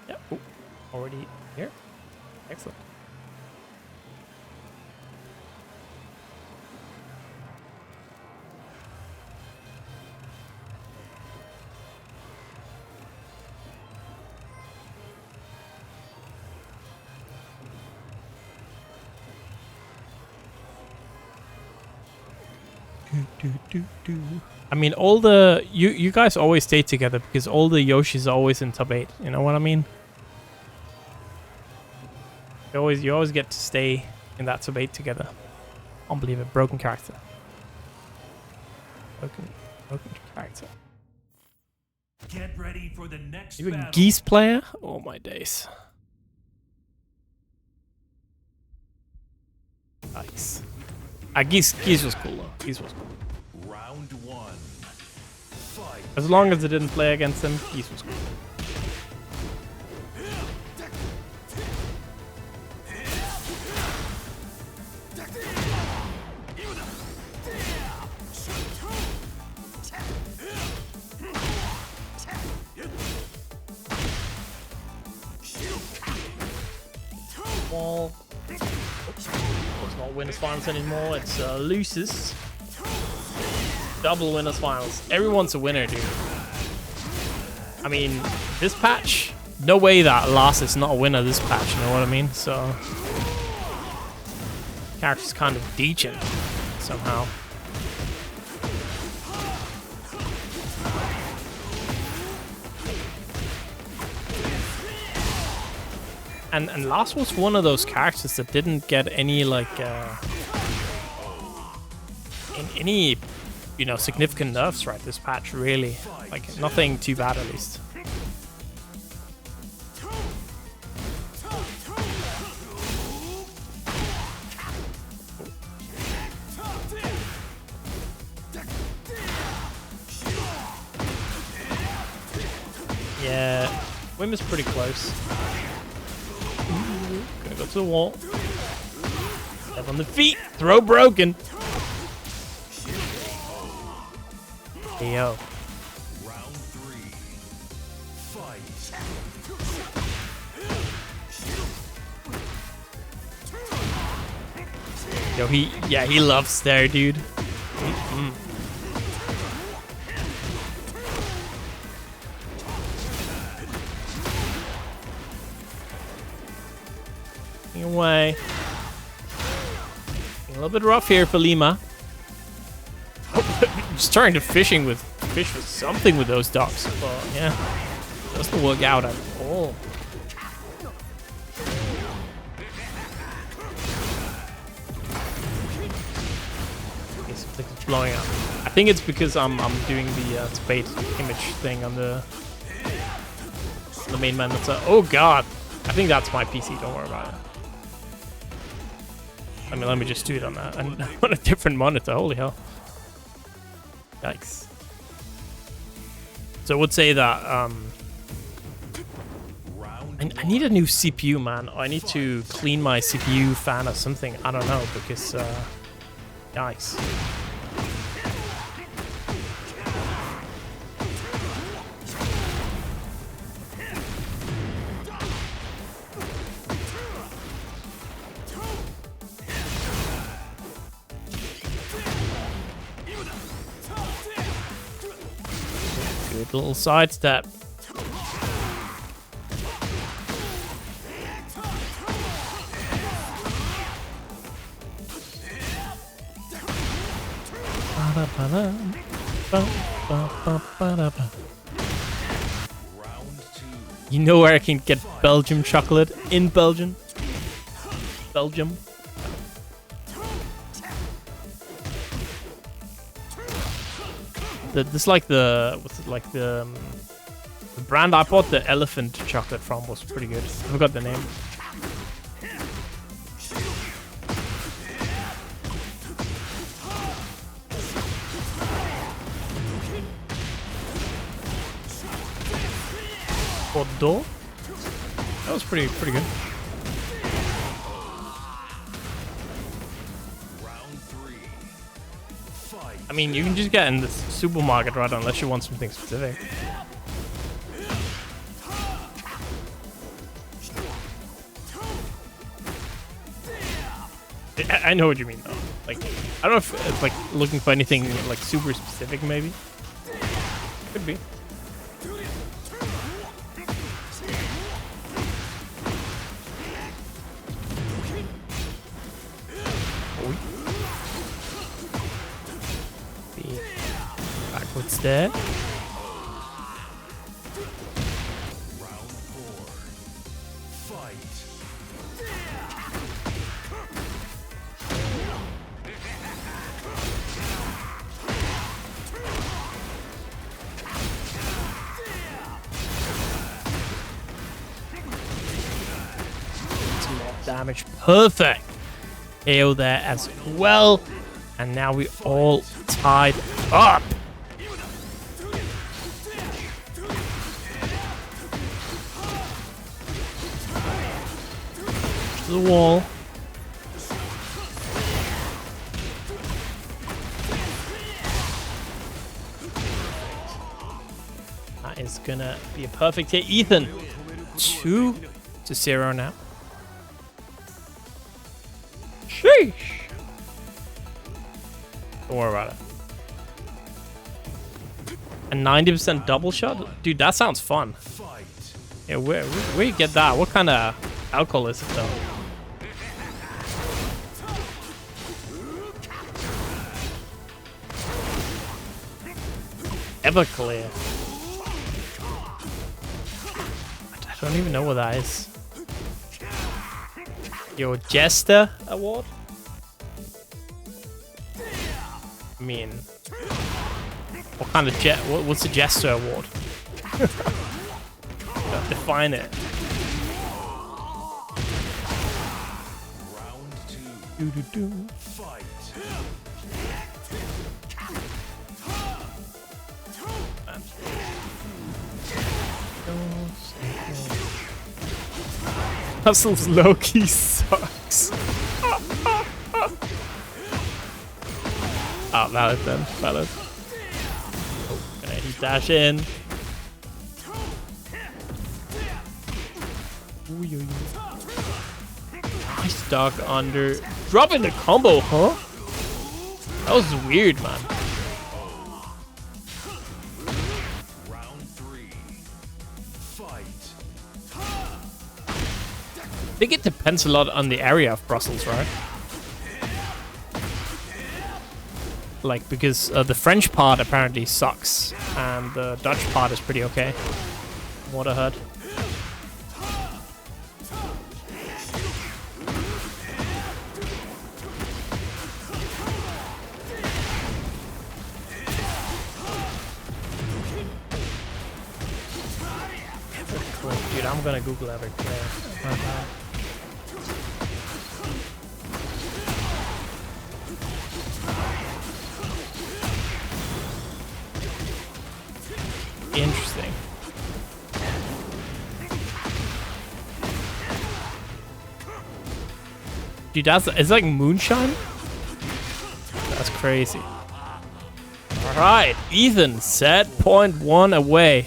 Yeah, ooh, already here. Excellent. I mean, all the you guys always stay together because all the Yoshis are always in top 8. You know what I mean? You always get to stay in that top 8 together. Unbelievable. Broken character. Broken character. Get ready for the next You a battle. Geese player? Oh my days. Nice. Geese was cool though. Geese was cool. Round 1. Fight. As long as I didn't play against him, Geese was cool. Well, it's not winners finals anymore, it's losers. Double winners finals. Everyone's a winner, dude. I mean, this patch, no way that Lars is not a winner this patch, you know what I mean? So, character's kind of decent somehow. And Lars was one of those characters that didn't get any like any significant nerfs right this patch, really. Like nothing too bad at least. Yeah, Wim is pretty close. Gonna go to the wall. Step on the feet. Throw broken. Yo. Round 3. Fight. Yo, he loves there, dude. Away. A little bit rough here for Lima. Just trying to fish with something with those ducks, but yeah, doesn't work out at all. It's blowing up. I think it's because I'm doing the spade image thing on the main monitor. Oh god, I think that's my PC. Don't worry about it. I mean, let me just do it on that and on a different monitor. Holy hell! Yikes. So I would say that I need a new CPU, man. I need to clean my CPU fan or something. I don't know, because yikes. Good little sidestep. You know where I can get Belgium chocolate? In Belgium. Belgium. This like the what's it like the brand I bought the elephant chocolate from was pretty good. I forgot the name. Bordeaux? That was pretty good. I mean, you can just get in the supermarket, right? Unless you want something specific. I know what you mean, though. Like, I don't know if it's like looking for anything like super specific, maybe. Could be. Backwards there. Damage. Perfect. AO there as well. And now we all tied up. To the wall. That is gonna be a perfect hit. Ethan, 2-0 now. Sheesh. Don't worry about it. A 90% double shot? Dude, that sounds fun. Yeah, where you get that? What kind of alcohol is it though? Everclear. I don't even know what that is. Your Jester Award? I mean, what kind of what's the Jester Award? Define it. Round 2. Fight. Hustle's low-key sucks. Ah, valid then. Valid. Okay, he dash in. Nice dog under. Dropping the combo, huh? That was weird, man. Round 3. Fight. I think it depends a lot on the area of Brussels, right? Like, because the French part apparently sucks, and the Dutch part is pretty okay. What I heard. Dude, I'm gonna Google every player. Interesting. Dude, it's like moonshine? That's crazy. Alright, Ethan, set point 1 away.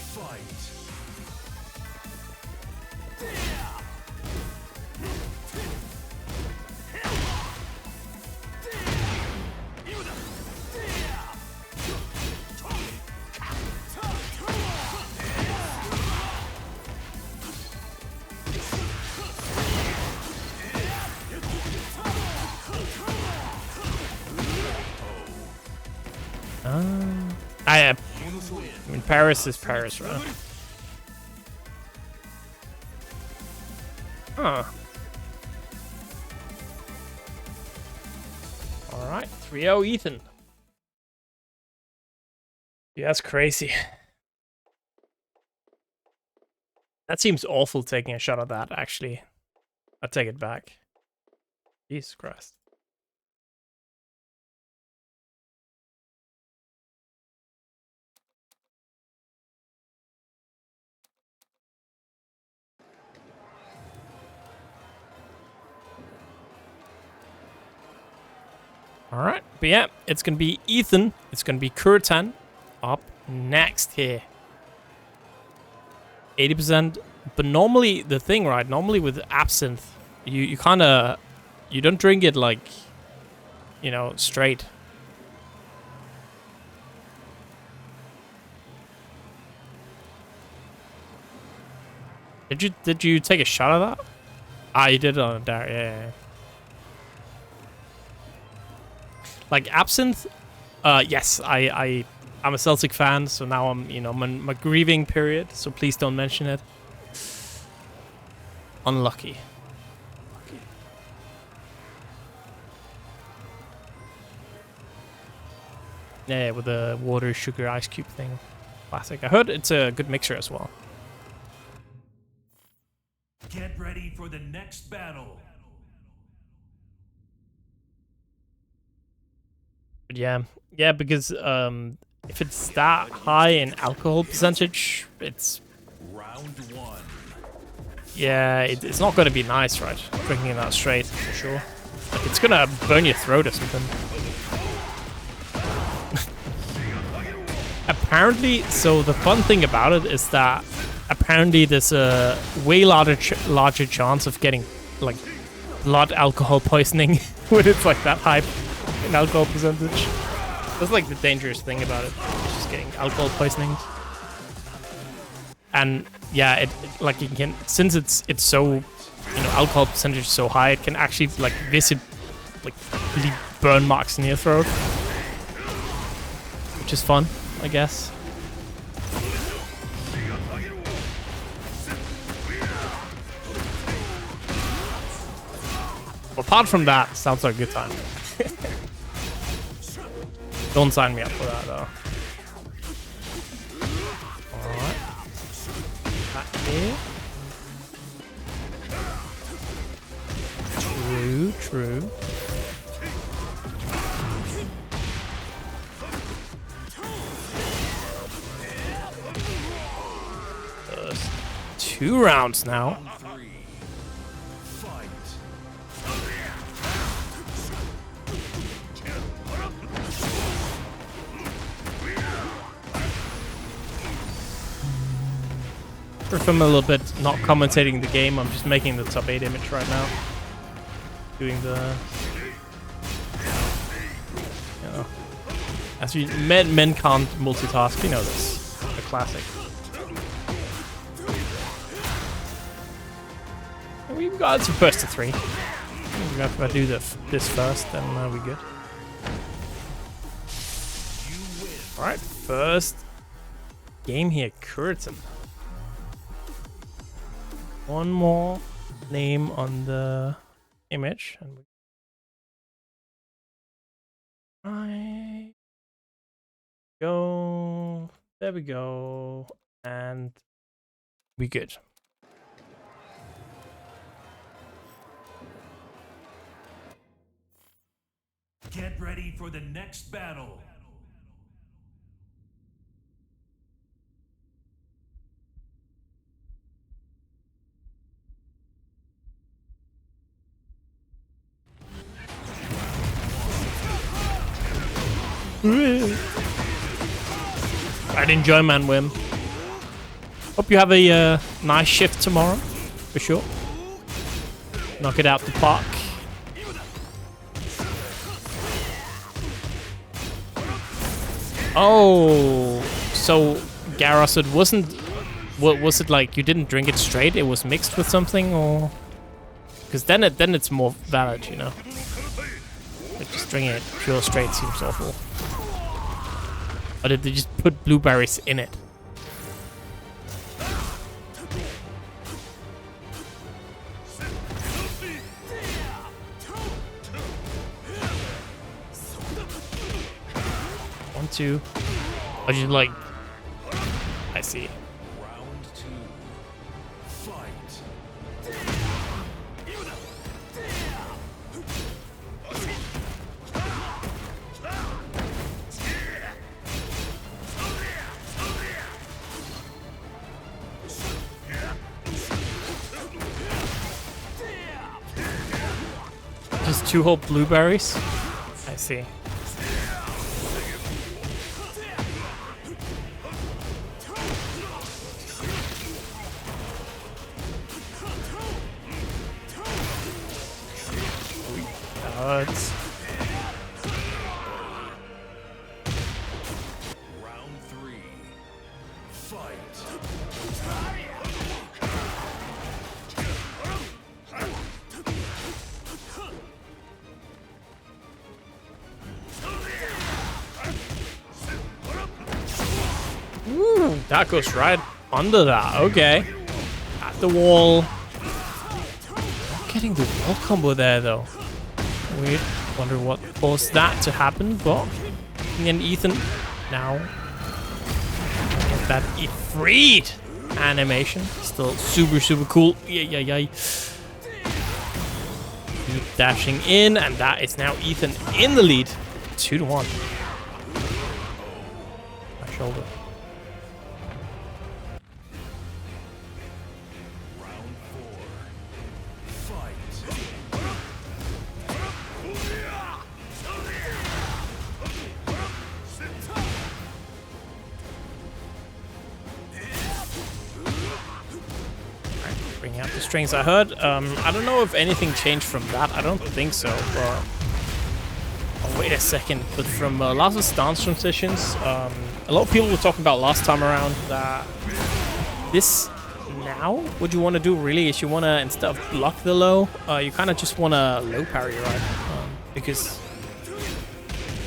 I mean, Paris is Paris, right? Huh. Alright, 3-0 Ethan. Yeah, that's crazy. That seems awful taking a shot at that, actually. I take it back. Jesus Christ. Alright, but yeah, it's gonna be Ethan, it's gonna be Kuroten up next here. 80%, but normally, the thing, right, normally with absinthe, you kinda, you don't drink it like, you know, straight. Did you take a shot of that? Ah, you did it on a dare, yeah. Like absinthe, yes, I'm a Celtic fan, so now I'm, you know, my grieving period, so please don't mention it. Unlucky. Yeah, with the water, sugar, ice cube thing. Classic. I heard it's a good mixer as well. Get ready for the next battle. But yeah, because if it's that high in alcohol percentage, it's Round one. yeah, it's not gonna be nice, right? Drinking that straight for sure. Like it's gonna burn your throat or something. Apparently, so the fun thing about it is that apparently there's a way larger chance of getting like blood alcohol poisoning when it's like that high in alcohol percentage. That's like the dangerous thing about it. It's just getting alcohol poisoning. And yeah, it like you can, since it's so, you know, alcohol percentage is so high, it can actually like visibly like leave burn marks in your throat, which is fun, I guess. Apart from that, sounds like a good time. Don't sign me up for that though. Alright. Back here. True. First 2 rounds now. If I'm a little bit not commentating the game, I'm just making the top 8 image right now. Doing the, you know, as you men can't multitask, you know this, a classic. We've got some first to 3. If I do this first, then we're good. Alright, first game here, Kuroten. One more name on the image, and I go. There we go, and we good. Get ready for the next battle. I'd enjoy, man, Wim. Hope you have a nice shift tomorrow, for sure. Knock it out the park. Oh, so Garros, it wasn't. What was it like? You didn't drink it straight? It was mixed with something, or because then it's more valid, you know. But just drinking it pure straight seems awful. Or did they just put blueberries in it? One, two. Or just like... I see. Round 2. Fight. Just 2 whole blueberries? I see. It's... Round 3. Fight. Ooh, that goes right under that. Okay. At the wall. Not getting the wall combo there, though. Weird. Wonder what caused that to happen, but... And Ethan now... Get that Hvide animation. Still super, super cool. Yay. Keep dashing in, and that is now Ethan in the lead. 2-1. My shoulder. Round 4. Fight. Bringing out the strings. I heard, I don't know if anything changed from that. I don't think so, but... Oh, wait a second. But from Lars' dance transitions, a lot of people were talking about last time around that this now, what you want to do really is you want to, instead of block the low, you kind of just want to low parry, right? Because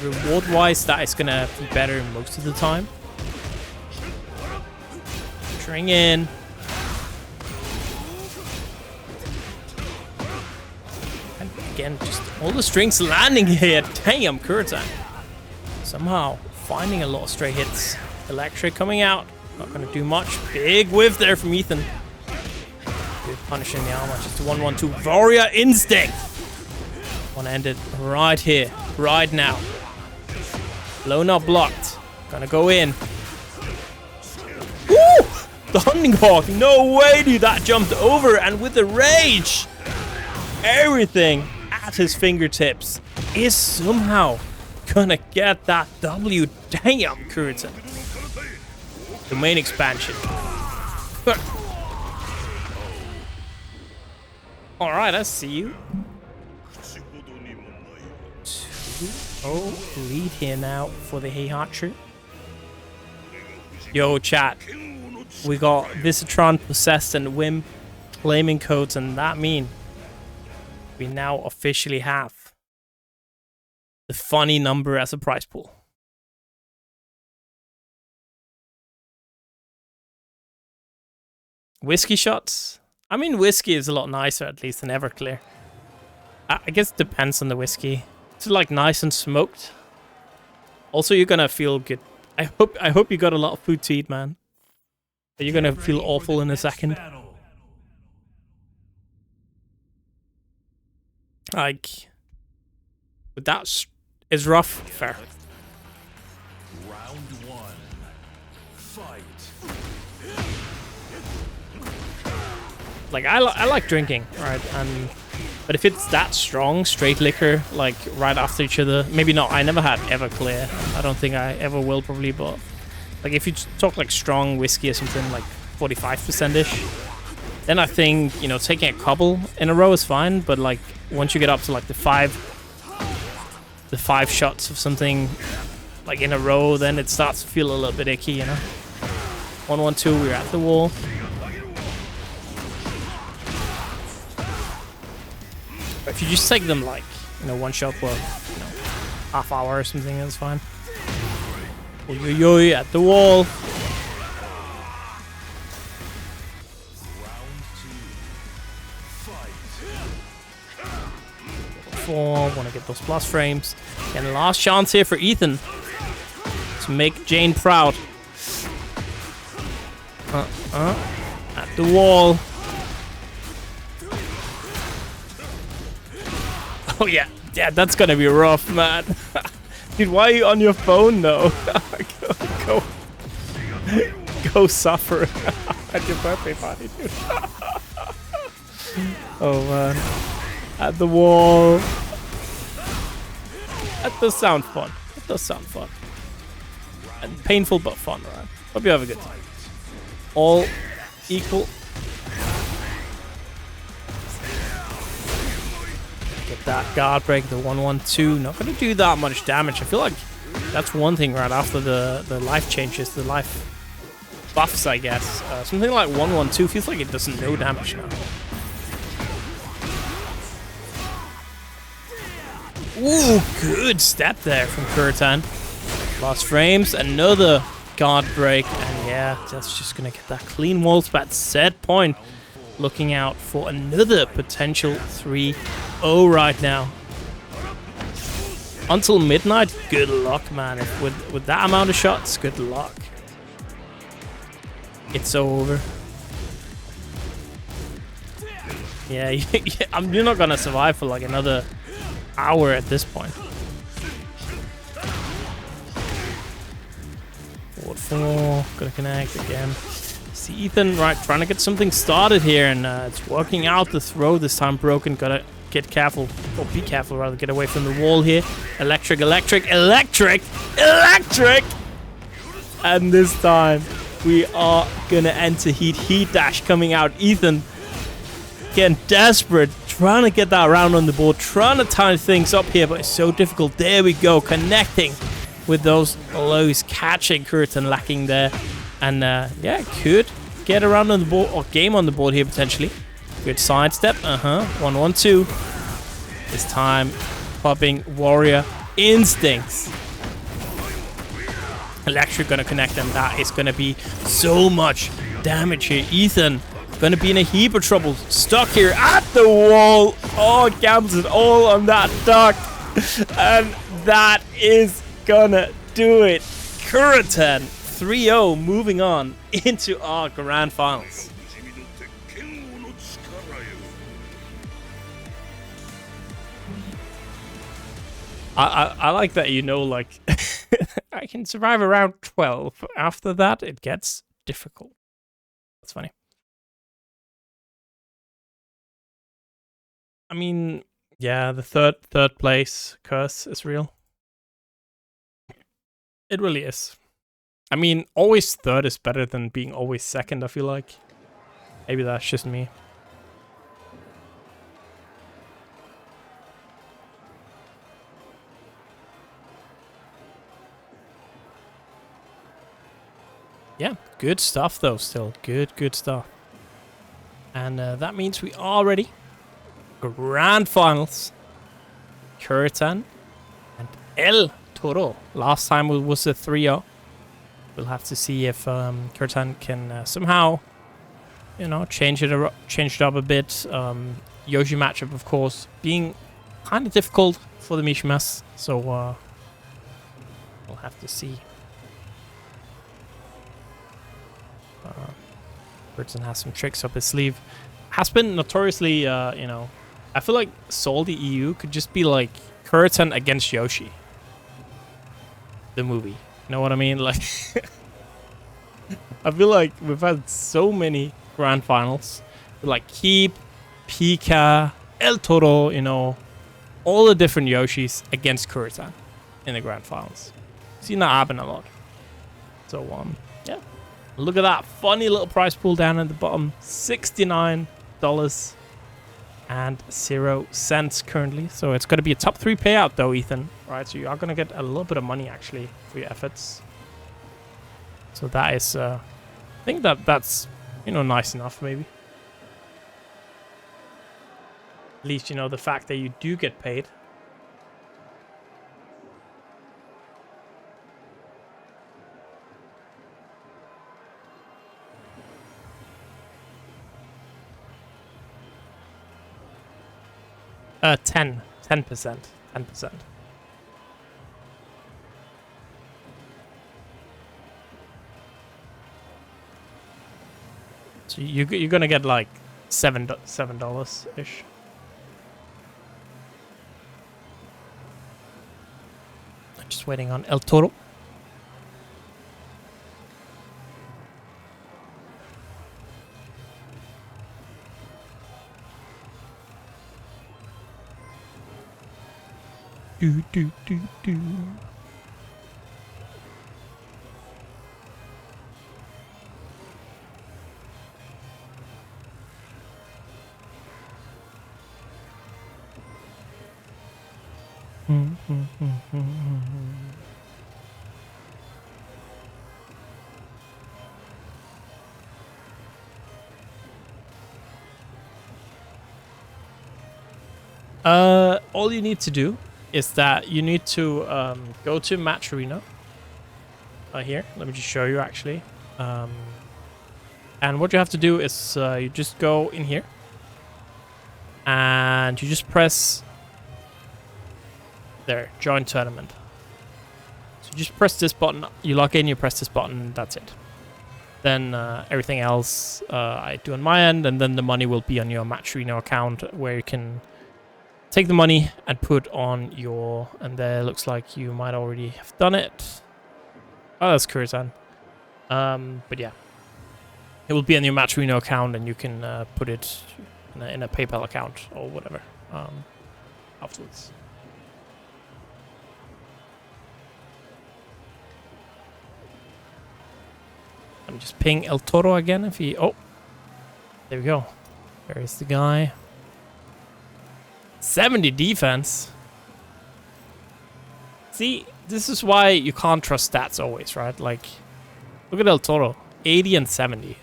reward-wise, that is going to be better most of the time. String in. Again, just all the strings landing here. Damn, Kuroten. Somehow finding a lot of stray hits. Electric coming out. Not going to do much. Big whiff there from Ethan. Good punish in the armor. Just a 1-1-2. Warrior Instinct. One ended right here. Right now. Low not blocked. Gonna go in. Woo! The Hunting Hawk. No way, dude. That jumped over. And with the rage. Everything at his fingertips is somehow gonna get that W. Damn, Kuroten. Domain expansion. Alright, I see you. 2-0 lead here now for the Heihachi. Yo, chat. We got Visitron, Possessed, and Wimp claiming codes, and that mean we now officially have the funny number as a prize pool. Whiskey shots? I mean, whiskey is a lot nicer, at least, than Everclear. I guess it depends on the whiskey. It's like nice and smoked. Also, you're gonna feel good. I hope you got a lot of food to eat, man. But you're gonna feel awful in a second. Like, but that is rough. Fair. Round 1. Fight. Like, I like drinking, right? But if it's that strong, straight liquor, like right after each other, maybe not. I never had Everclear. I don't think I ever will, probably. But like, if you talk like strong whiskey or something, like 45%ish, then I think, you know, taking a couple in a row is fine. But like, once you get up to like the five shots of something like in a row, then it starts to feel a little bit icky, you know. 1-1-2, we're at the wall. But if you just take them like, you know, one shot for, you know, half hour or something, that's fine. Oi, at the wall. Want to get those plus frames. And last chance here for Ethan to make Jane proud. At the wall. Oh yeah, that's gonna be rough, man. Dude, why are you on your phone though? go suffer at your birthday party, dude. Oh man. At the wall. That does sound fun. It does sound fun. And painful but fun, right? Hope you have a good time. All equal. Get that guard break, the 1-1-2. Not gonna do that much damage. I feel like that's one thing right after the life changes, the life buffs, I guess. Something like 1-1-2 feels like it does no damage now. Ooh, good step there from Kuroten. Lost frames, another guard break, and yeah, that's just gonna get that clean wall spat set point. Looking out for another potential 3-0 right now. Until midnight, good luck, man. With that amount of shots, good luck. It's over. Yeah, you're not gonna survive for like another hour at this point. Forward 4, gonna connect again. See Ethan, right, trying to get something started here, and it's working out. The throw this time broken. Gotta get careful, or be careful rather. Get away from the wall here. Electric, and this time we are gonna enter heat dash coming out. Ethan getting desperate, trying to get that round on the board, trying to tie things up here, but it's so difficult. There we go, connecting with those lows, catching Kuroten lacking there. And yeah, could get around on the board, or game on the board here potentially. Good sidestep, 1-1-2. This time, popping Warrior Instincts. Electric gonna connect, and that is gonna be so much damage here. Ethan gonna be in a heap of trouble. Stuck here at the wall. Oh, gambles it all on that duck. And that is gonna do it. Kuroten 3-0, moving on into our grand finals. I like that, you know, like I can survive around 12. After that, it gets difficult. That's funny. I mean, yeah, the third place curse is real. It really is. I mean, always third is better than being always second, I feel like. Maybe that's just me. Yeah, good stuff though, still. Good stuff. And that means we are ready. Grand finals. Kuroten and El-Toro. Last time it was a 3-0. We'll have to see if Kuroten can somehow, you know, change it up a bit. Yoshi matchup, of course, being kind of difficult for the Mishimas. So we'll have to see. Kuroten has some tricks up his sleeve. Has been notoriously, you know, I feel like SaltyEU could just be like Kuroten against Yoshi. The movie. You know what I mean? Like, I feel like we've had so many grand finals. Like Keep, Pika, El-Toro, you know, all the different Yoshis against Kuroten in the grand finals. Seen that happen a lot. So, yeah. Look at that funny little price pool down at the bottom. $69.00 currently. So it's going to be a top 3 payout though, Ethan. Right, so you are going to get a little bit of money actually for your efforts. So that is, I think that's, you know, nice enough maybe. At least, you know, the fact that you do get paid. 10%. 10%. So you're gonna get like $7 ish. Just waiting on El-Toro. Do do do do. All you need to do is that you need to go to match arena. Here, let me just show you actually. And what you have to do is you just go in here and you just press there, join tournament. So you just press this button, you log in, you press this button, that's it. Then everything else I do on my end, and then the money will be on your match arena account where you can take the money and put on your, and there looks like you might already have done it. Oh, that's Kuroten. But yeah, it will be on your match arena account, and you can put it in a PayPal account or whatever afterwards. Let me just ping El-Toro again if he... Oh, there we go. There is the guy. 70 defense. See, this is why you can't trust stats always, right? Like, look at El-Toro. 80 and 70.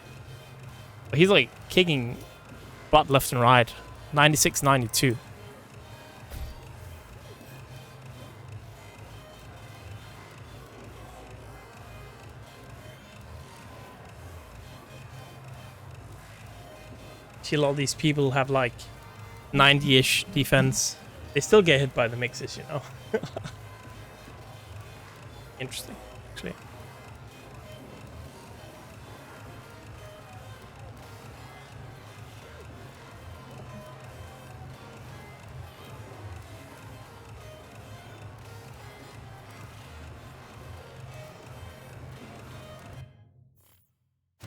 But he's like kicking butt left and right. 96, 92. Till all these people have like 90-ish defense. They still get hit by the mixes, you know. Interesting, actually.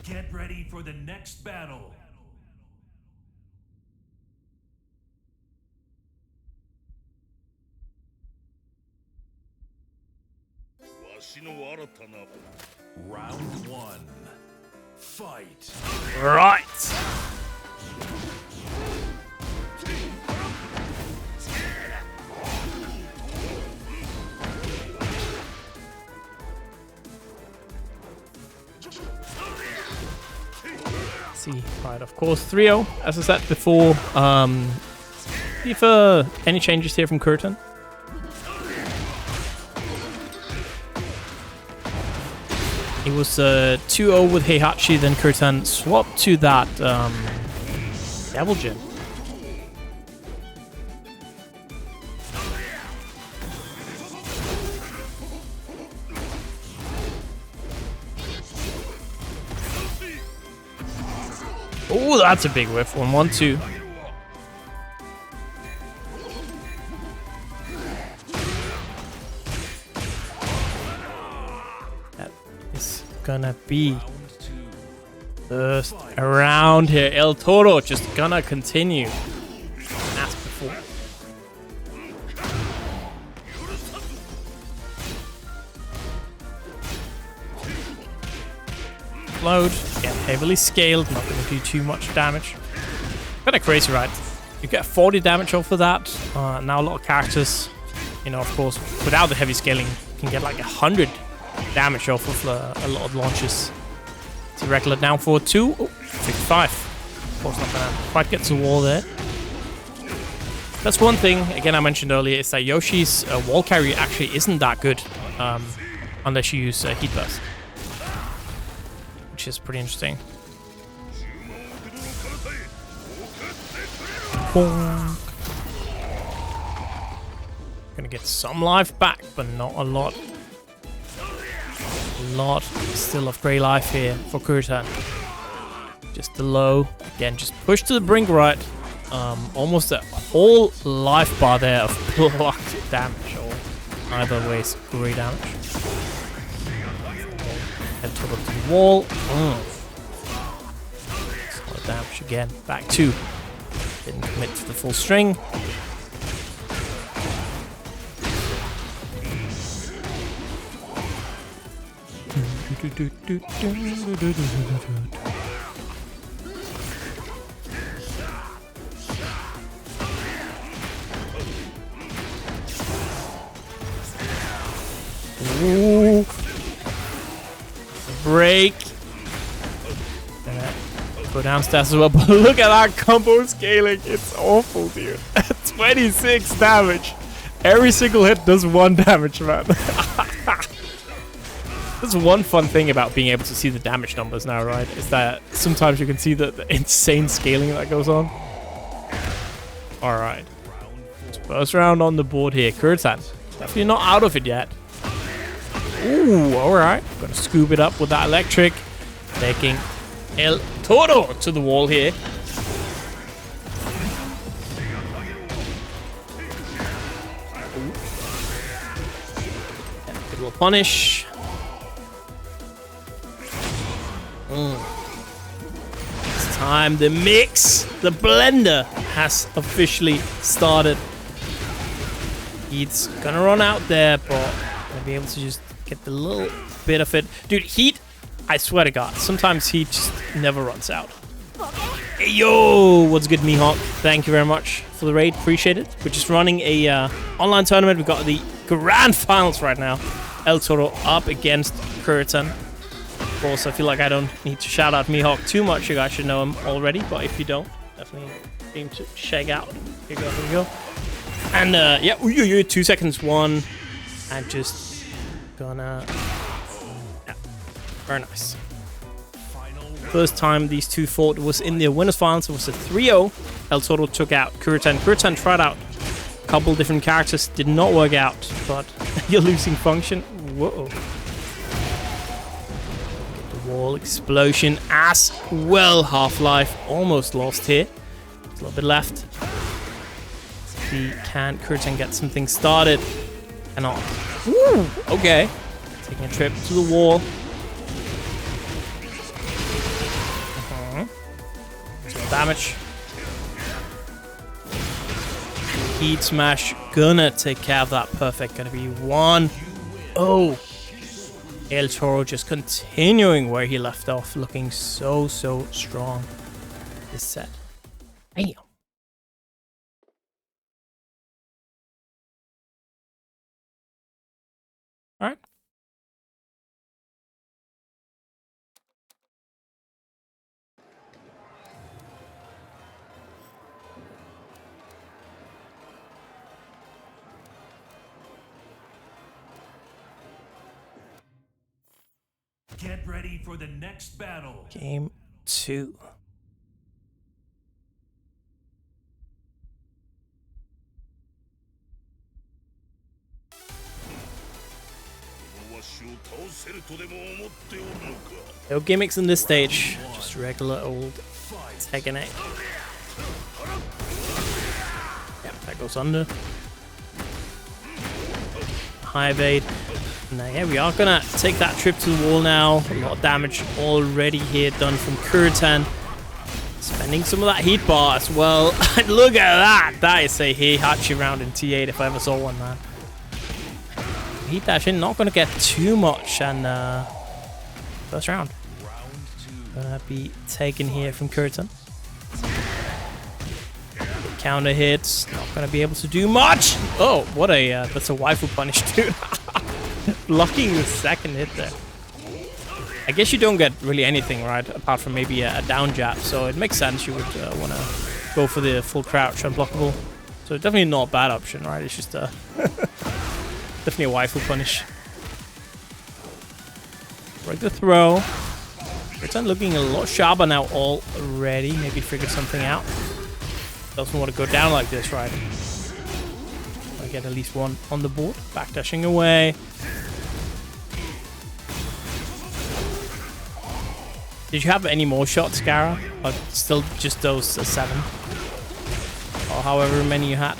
Get ready for the next battle. Round one. Fight. Right. See, right, of course, 3-0, as I said before. If any changes here from Kuroten? It was 2-0 with Heihachi, then Kuroten swapped to that Devil Gem. Oh, that's a big whiff. 1-1-2. That is gonna be first around here. El-Toro just gonna continue as before. Load, again heavily scaled, not going to do too much damage. Kind of crazy, right? You get 40 damage off of that. Now a lot of characters, you know, of course, without the heavy scaling, you can get like 100 damage off of a lot of launches. It's a regular down for 2. Oh, 55. Of course, not going to quite get to the wall there. That's one thing, again, I mentioned earlier, is that Yoshi's wall carry actually isn't that good unless you use Heat Burst. Which is pretty interesting. Bonk. Gonna get some life back, but not a lot. A lot still of grey life here for Kuroten. Just the low. Again, just push to the brink right. Almost a whole life bar there of blocked damage. Or either way, it's great damage. Head to the wall. Solid damage again. Back 2. Didn't commit to the full string. Ooh. Break. Go downstairs as well, but look at that combo scaling. It's awful, dude. 26 damage. Every single hit does 1 damage, man. That's one fun thing about being able to see the damage numbers now, right? Is that sometimes you can see the insane scaling that goes on. Alright. First round on the board here. Kuroten. Definitely not out of it yet. Ooh, alright. Gonna scoop it up with that electric. Taking El-Toro to the wall here. It will punish. This time the mix, the blender has officially started. Heat's gonna run out there, but gonna be able to just get the little bit of it. Dude, Heat, I swear to God, sometimes Heat just never runs out. Hey, yo, what's good, Mihawk? Thank you very much for the raid, appreciate it. We're just running a online tournament. We've got the grand finals right now. El-Toro up against Kuroten. Of course, I feel like I don't need to shout out Mihawk too much. You guys should know him already, but if you don't, definitely aim to check out. Here we go. And yeah, 2 seconds, 1, and just gonna, yeah, very nice. First time these two fought was in the winners finals. It was a 3-0. El-Toro took out Kuroten. Kuroten tried out a couple different characters, did not work out, but you're losing function. Whoa. Wall explosion as well. Half-life almost lost here. There's a little bit left. See, can Kuroten get something started? Cannot. Woo! Okay. Taking a trip to the wall. Some damage. Heat smash. Gonna take care of that. Perfect. Gonna be 1. Oh. El-Toro just continuing where he left off, looking so strong this set. Damn. All right. Get ready for the next battle. Game 2. No gimmicks in this stage, just regular old Tekken. Yep, that goes under. High evade. Now, yeah, we are gonna take that trip to the wall now. A lot of damage already here done from Kuroten. Spending some of that heat bar as well. Look at that! That is a Heihachi round in T8 if I ever saw one, man. Heat dash in, not gonna get too much, and first round. Gonna be taken here from Kuroten. Counter hits, not gonna be able to do much. Oh, what a that's a waifu punish, dude. Blocking the second hit there. I guess you don't get really anything, right? Apart from maybe a down jab, so it makes sense you would want to go for the full crouch unblockable. So definitely not a bad option, right? It's just definitely a waifu punish. Break the throw. Kuroten looking a lot sharper now already. Maybe figured something out. Doesn't want to go down like this, right? get at least one on the board. Backdashing away. Did you have any more shots, Gara? Or still just those 7? Or however many you had?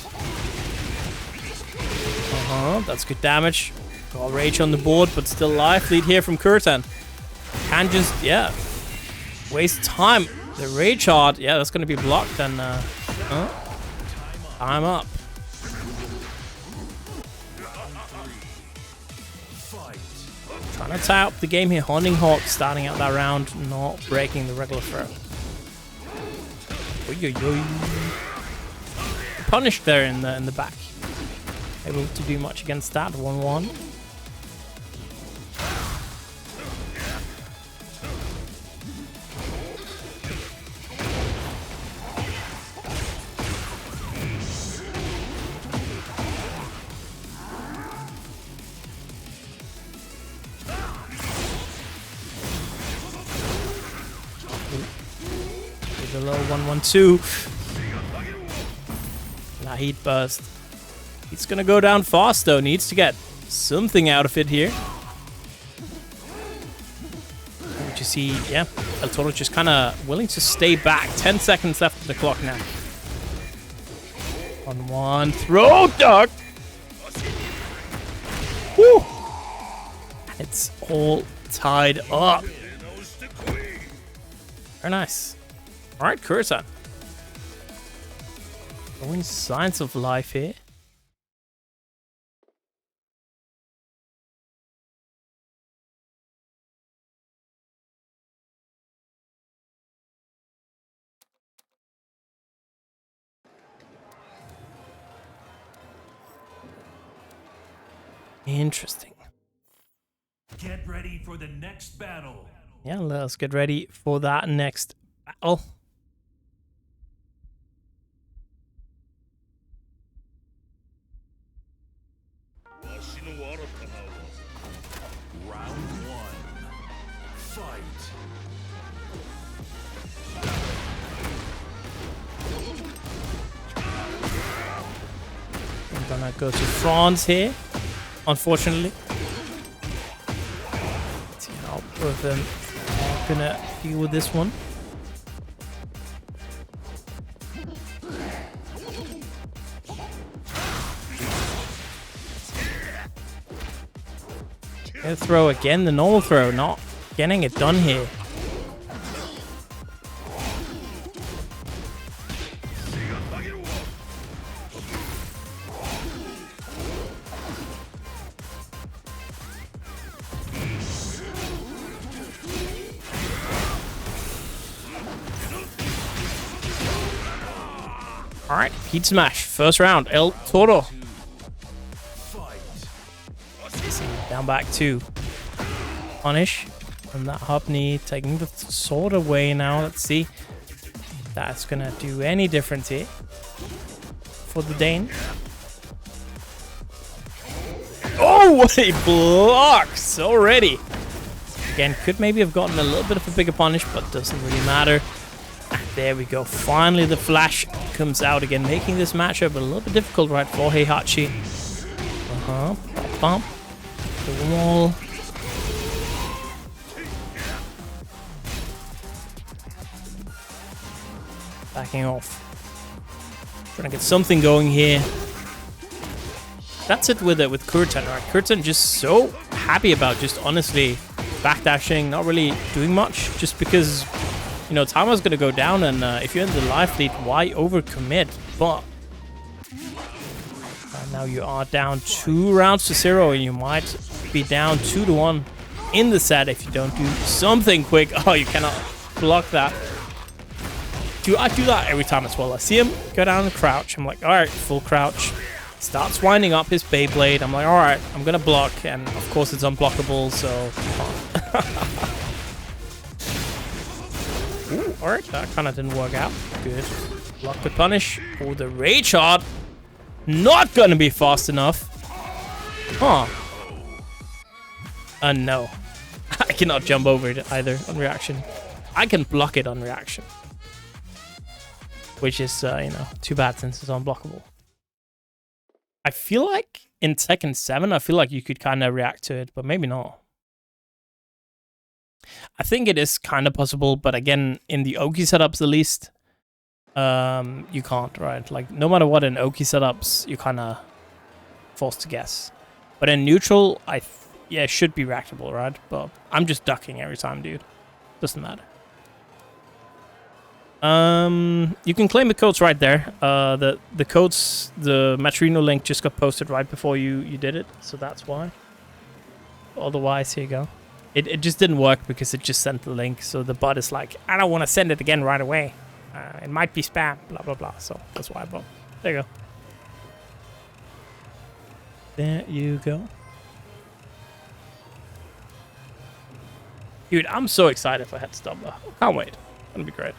That's good damage. Got Rage on the board, but still life lead here from Kuroten. Can just, yeah, waste time. The Rage Art, yeah, that's going to be blocked. And time up. Trying to tie up the game here. Hunting Hawk starting out that round, not breaking the regular throw. Punished there in the back. Able to do much against that. 1-1. The low 1-1-2. Now heat burst. He's gonna go down fast though. Needs to get something out of it here. What you see, yeah, El-Toro just kind of willing to stay back. 10 seconds left of the clock now. 1-1 throw duck. Woo! It's all tied up. Very nice. All right, Kuroten. Showing signs of life here. Interesting. Get ready for the next battle. Yeah, let's get ready for that next battle. Round 1. Fight. I'm gonna go to France here, unfortunately. Let's see how both of them are gonna deal with this one. Gonna throw again, the normal throw, not getting it done here. Alright, Heat Smash, first round, El-Toro. Down back 2. Punish. And that hub knee taking the sword away now. Let's see if that's gonna do any difference here for the Dane. Oh, what a blocks already. Again, could maybe have gotten a little bit of a bigger punish, but doesn't really matter. There we go. Finally, the flash comes out again, making this matchup a little bit difficult, right, for Heihachi. Bump. The wall. Backing off. Trying to get something going here. That's it with Kuroten, right? Kuroten just so happy about just honestly backdashing, not really doing much, just because, you know, timer's gonna go down, and if you're in the life lead, why overcommit? But now you are down 2 rounds to 0, and you might be down 2-1 in the set if you don't do something quick. Oh, you cannot block that. I do that every time as well. I see him go down and crouch. I'm like, all right, full crouch. Starts winding up his Beyblade. I'm like, all right, I'm gonna block, and of course it's unblockable. So, ooh, all right, that kind of didn't work out. Good. Block the punish. Oh, the Rage Art. Not gonna be fast enough. Huh. No. I cannot jump over it either on reaction. I can block it on reaction. Which is, you know, too bad since it's unblockable. I feel like in Tekken 7, I feel like you could kind of react to it, but maybe not. I think it is kind of possible, but again, in the Oki setups at least, you can't, right? Like, no matter what in Oki setups, you kind of forced to guess. But in neutral, yeah, it should be reactable, right? But I'm just ducking every time, dude. Doesn't matter. You can claim the codes right there. The codes, the Matrino link just got posted right before you did it, so that's why. Otherwise, here you go. It just didn't work because it just sent the link, so the bot is like, I don't want to send it again right away. It might be spam, blah blah blah. So that's why I bought. There you go. There you go. Dude, I'm so excited for Head Stumbler. Can't wait. It's gonna be great.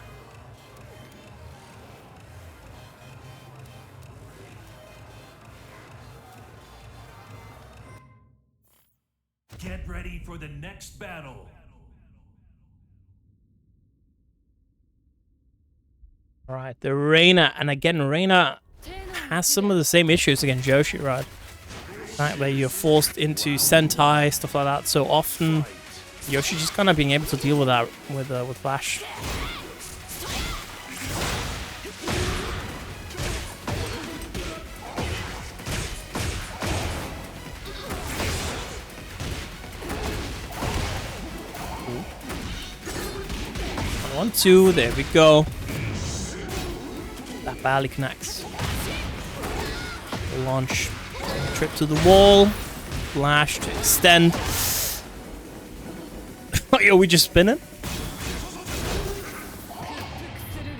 Get ready for the next battle. All right, the Reina, and again, Reina has some of the same issues against Yoshi, right? Right, where you're forced into Sentai, stuff like that. So often, Yoshi just kind of being able to deal with that with Flash. One, two, there we go. That barely connects. Launch. Trip to the wall. Flash to extend. Are we just spinning?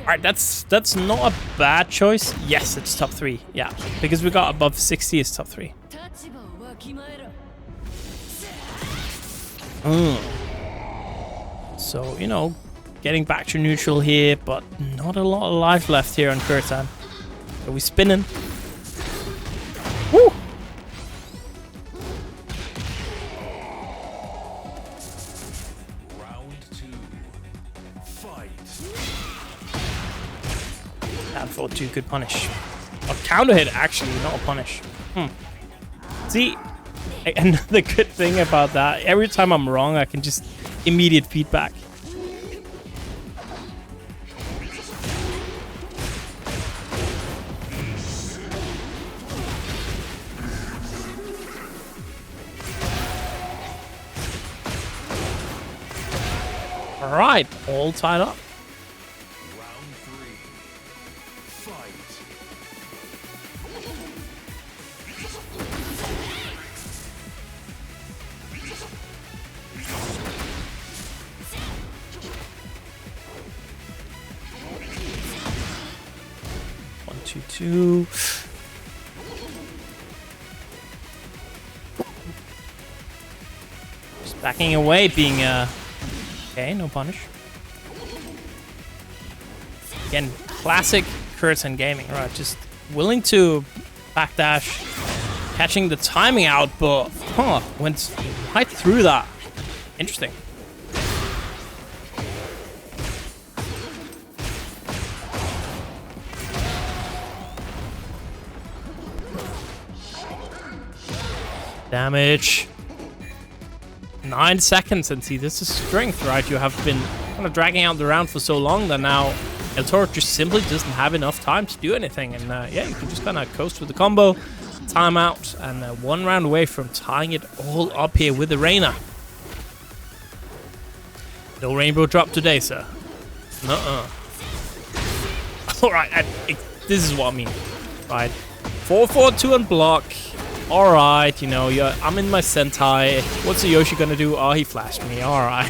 Alright, that's not a bad choice. Yes, it's top 3. Yeah, because we got above 60, it's top 3. So, you know, getting back to neutral here, but not a lot of life left here on Kuroten. Are we spinning? Woo! Round 2. Fight. That for 2 could punish. A counter hit, actually, not a punish. See, another good thing about that, every time I'm wrong, I can just immediate feedback. Alright, all tied up. Round 3. Fight. One, two, two. Just backing away, being okay, no punish. Again, classic Kuroten gaming, right? Just willing to backdash, catching the timing out, but went right through that. Interesting. Damage. 9 seconds, and see, this is strength, right? You have been kind of dragging out the round for so long that now El-Toro just simply doesn't have enough time to do anything. And yeah, you can just kind of coast with the combo, timeout, and 1 round away from tying it all up here with the Reina. No rainbow drop today, sir. Nuh-uh. Alright, this is what I mean, right? 4-4-2 on block. Alright, you know, I'm in my Sentai. What's the Yoshi gonna do? Oh, he flashed me. Alright.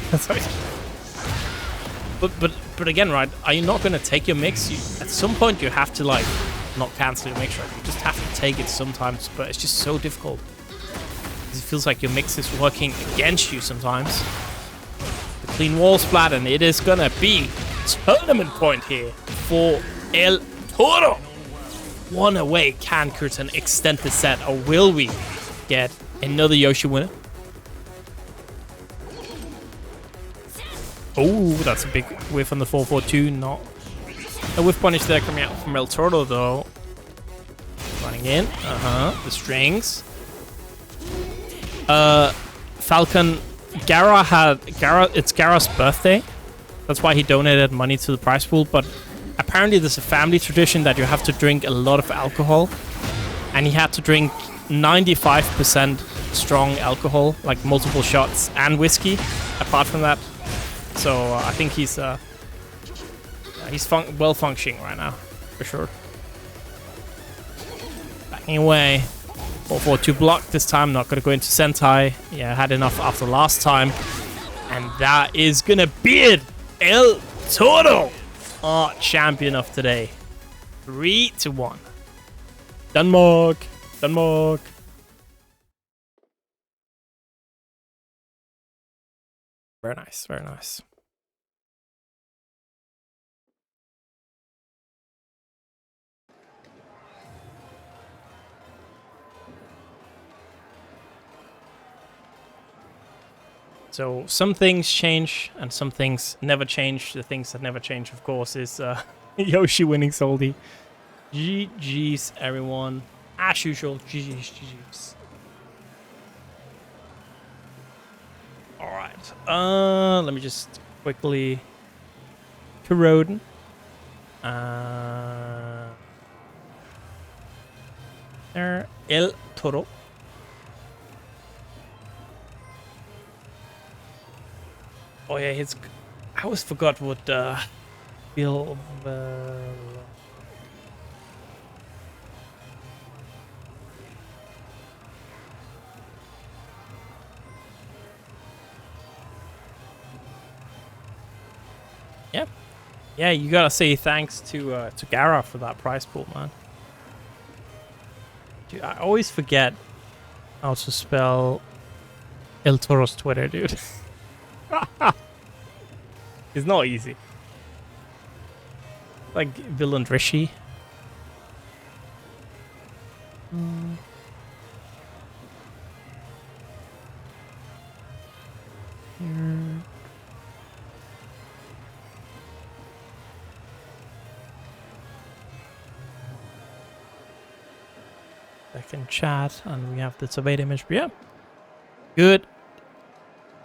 but again, right, are you not gonna take your mix? At some point you have to, like, not cancel your mix, right? You just have to take it sometimes, but it's just so difficult. It feels like your mix is working against you sometimes. The clean wall splat, and it is gonna be tournament point here for El-Toro. 1 away. Can Kuroten extend the set, or will we get another Yoshi winner? Oh, that's a big whiff on the 4-4-2. Not a whiff punish there coming out from El-Toro, though. Running Going in. The strings. Falcon. It's Gara's birthday. That's why he donated money to the prize pool. But apparently there's a family tradition that you have to drink a lot of alcohol. And he had to drink 95% strong alcohol, like multiple shots and whiskey. Apart from that, so I think he's well functioning right now, for sure. Backing away. 4-4-2 block this time. Not gonna go into Sentai. Yeah, had enough after last time, and that is gonna be it. El-Toro, our champion of today. 3-1. Denmark. Very nice, very nice. So some things change and some things never change. The things that never change, of course, is Yoshi winning Salty. GG's, everyone. As usual, GG's. Alright. Let me just quickly... Kuroten. There. El-Toro. Oh yeah, his... I always forgot what Bill... Yeah, you gotta say thanks to Gara for that prize pool, man. Dude, I always forget how to spell El-Toro's Twitter, dude. It's not easy. Like Villain Rishi. Second chat, and we have the Tobate image. But yeah,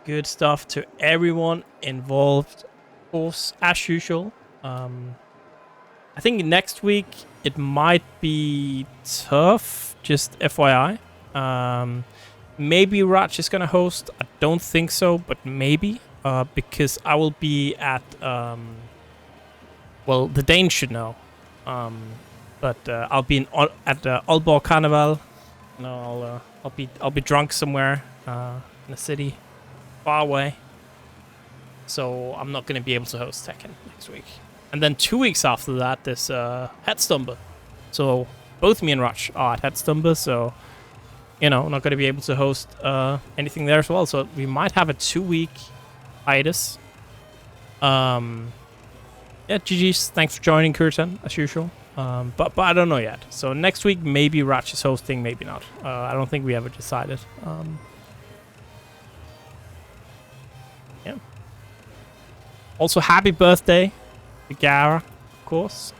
good stuff to everyone involved. Of course, as usual. I think next week it might be tough. Just FYI. Maybe Raj is gonna host. I don't think so, but maybe. Because I will be at well, the Danes should know. But I'll be at the ALBA Carnival. You know, I'll be drunk somewhere in a city far away. So I'm not gonna be able to host Tekken next week. And then 2 weeks after that, there's Headstumber. So both me and Raj are at Headstumber. So you know, I'm not gonna be able to host anything there as well. So we might have a 2-week hiatus. Yeah, GG's. Thanks for joining, Kuroten, as usual. But I don't know yet. So next week, maybe Raj is hosting, maybe not. I don't think we ever decided. Yeah. Also, happy birthday to Gara, of course.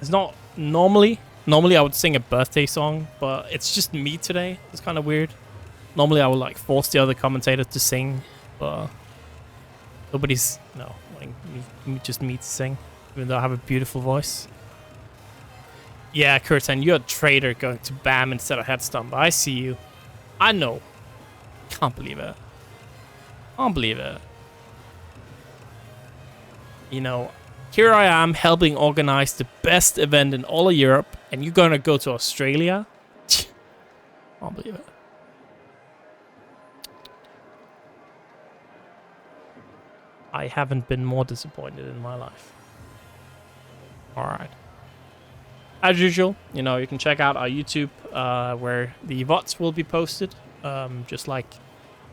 It's not normally I would sing a birthday song, but it's just me today. It's kind of weird. Normally I would like force the other commentators to sing, but nobody's wanting just me to sing. Even though I have a beautiful voice. Yeah, Kuroten, you're a traitor going to BAM instead of Headstump. I see you. I know. Can't believe it. Can't believe it. You know, here I am helping organize the best event in all of Europe, and you're gonna go to Australia? Can't believe it. I haven't been more disappointed in my life. Alright. As usual, you know, you can check out our YouTube where the VODs will be posted. Just like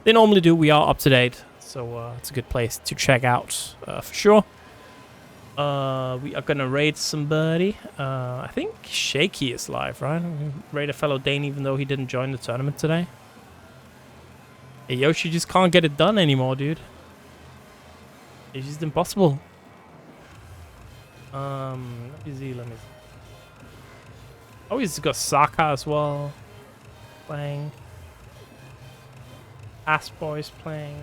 they normally do. We are up to date. So it's a good place to check out for sure. We are going to raid somebody. I think Shaky is live, right? Raid a fellow Dane even though he didn't join the tournament today. Hey, Yoshi just can't get it done anymore, dude. It's just impossible. Let me see. Oh, he's got Saka as well. Playing. Ass Boys playing.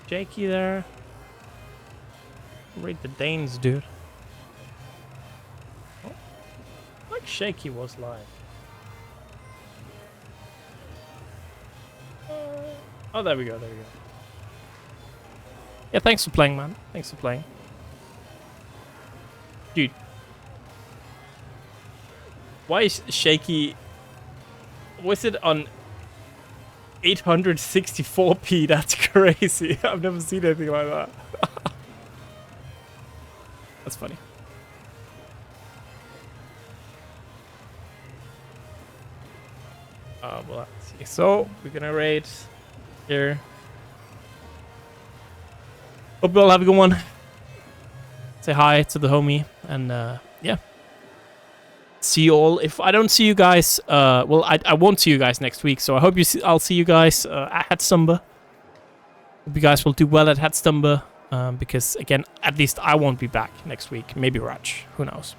Jakey there. Read the Danes, dude. Oh, like Shaky was live. Oh, there we go, there we go. Yeah, thanks for playing, man. Thanks for playing. Dude. Why is Shaky... Was it on 864p? That's crazy. I've never seen anything like that. That's funny. Well, let's see. So, we're gonna raid here. Hope you all have a good one. Say hi to the homie, and yeah. See you all. If I don't see you guys, well, I won't see you guys next week. So I hope I'll see you guys at Headstumber. Hope you guys will do well at Headstumber, because again, at least I won't be back next week. Maybe Raj. Who knows?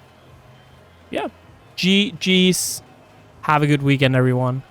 Yeah. GG's. Have a good weekend, everyone.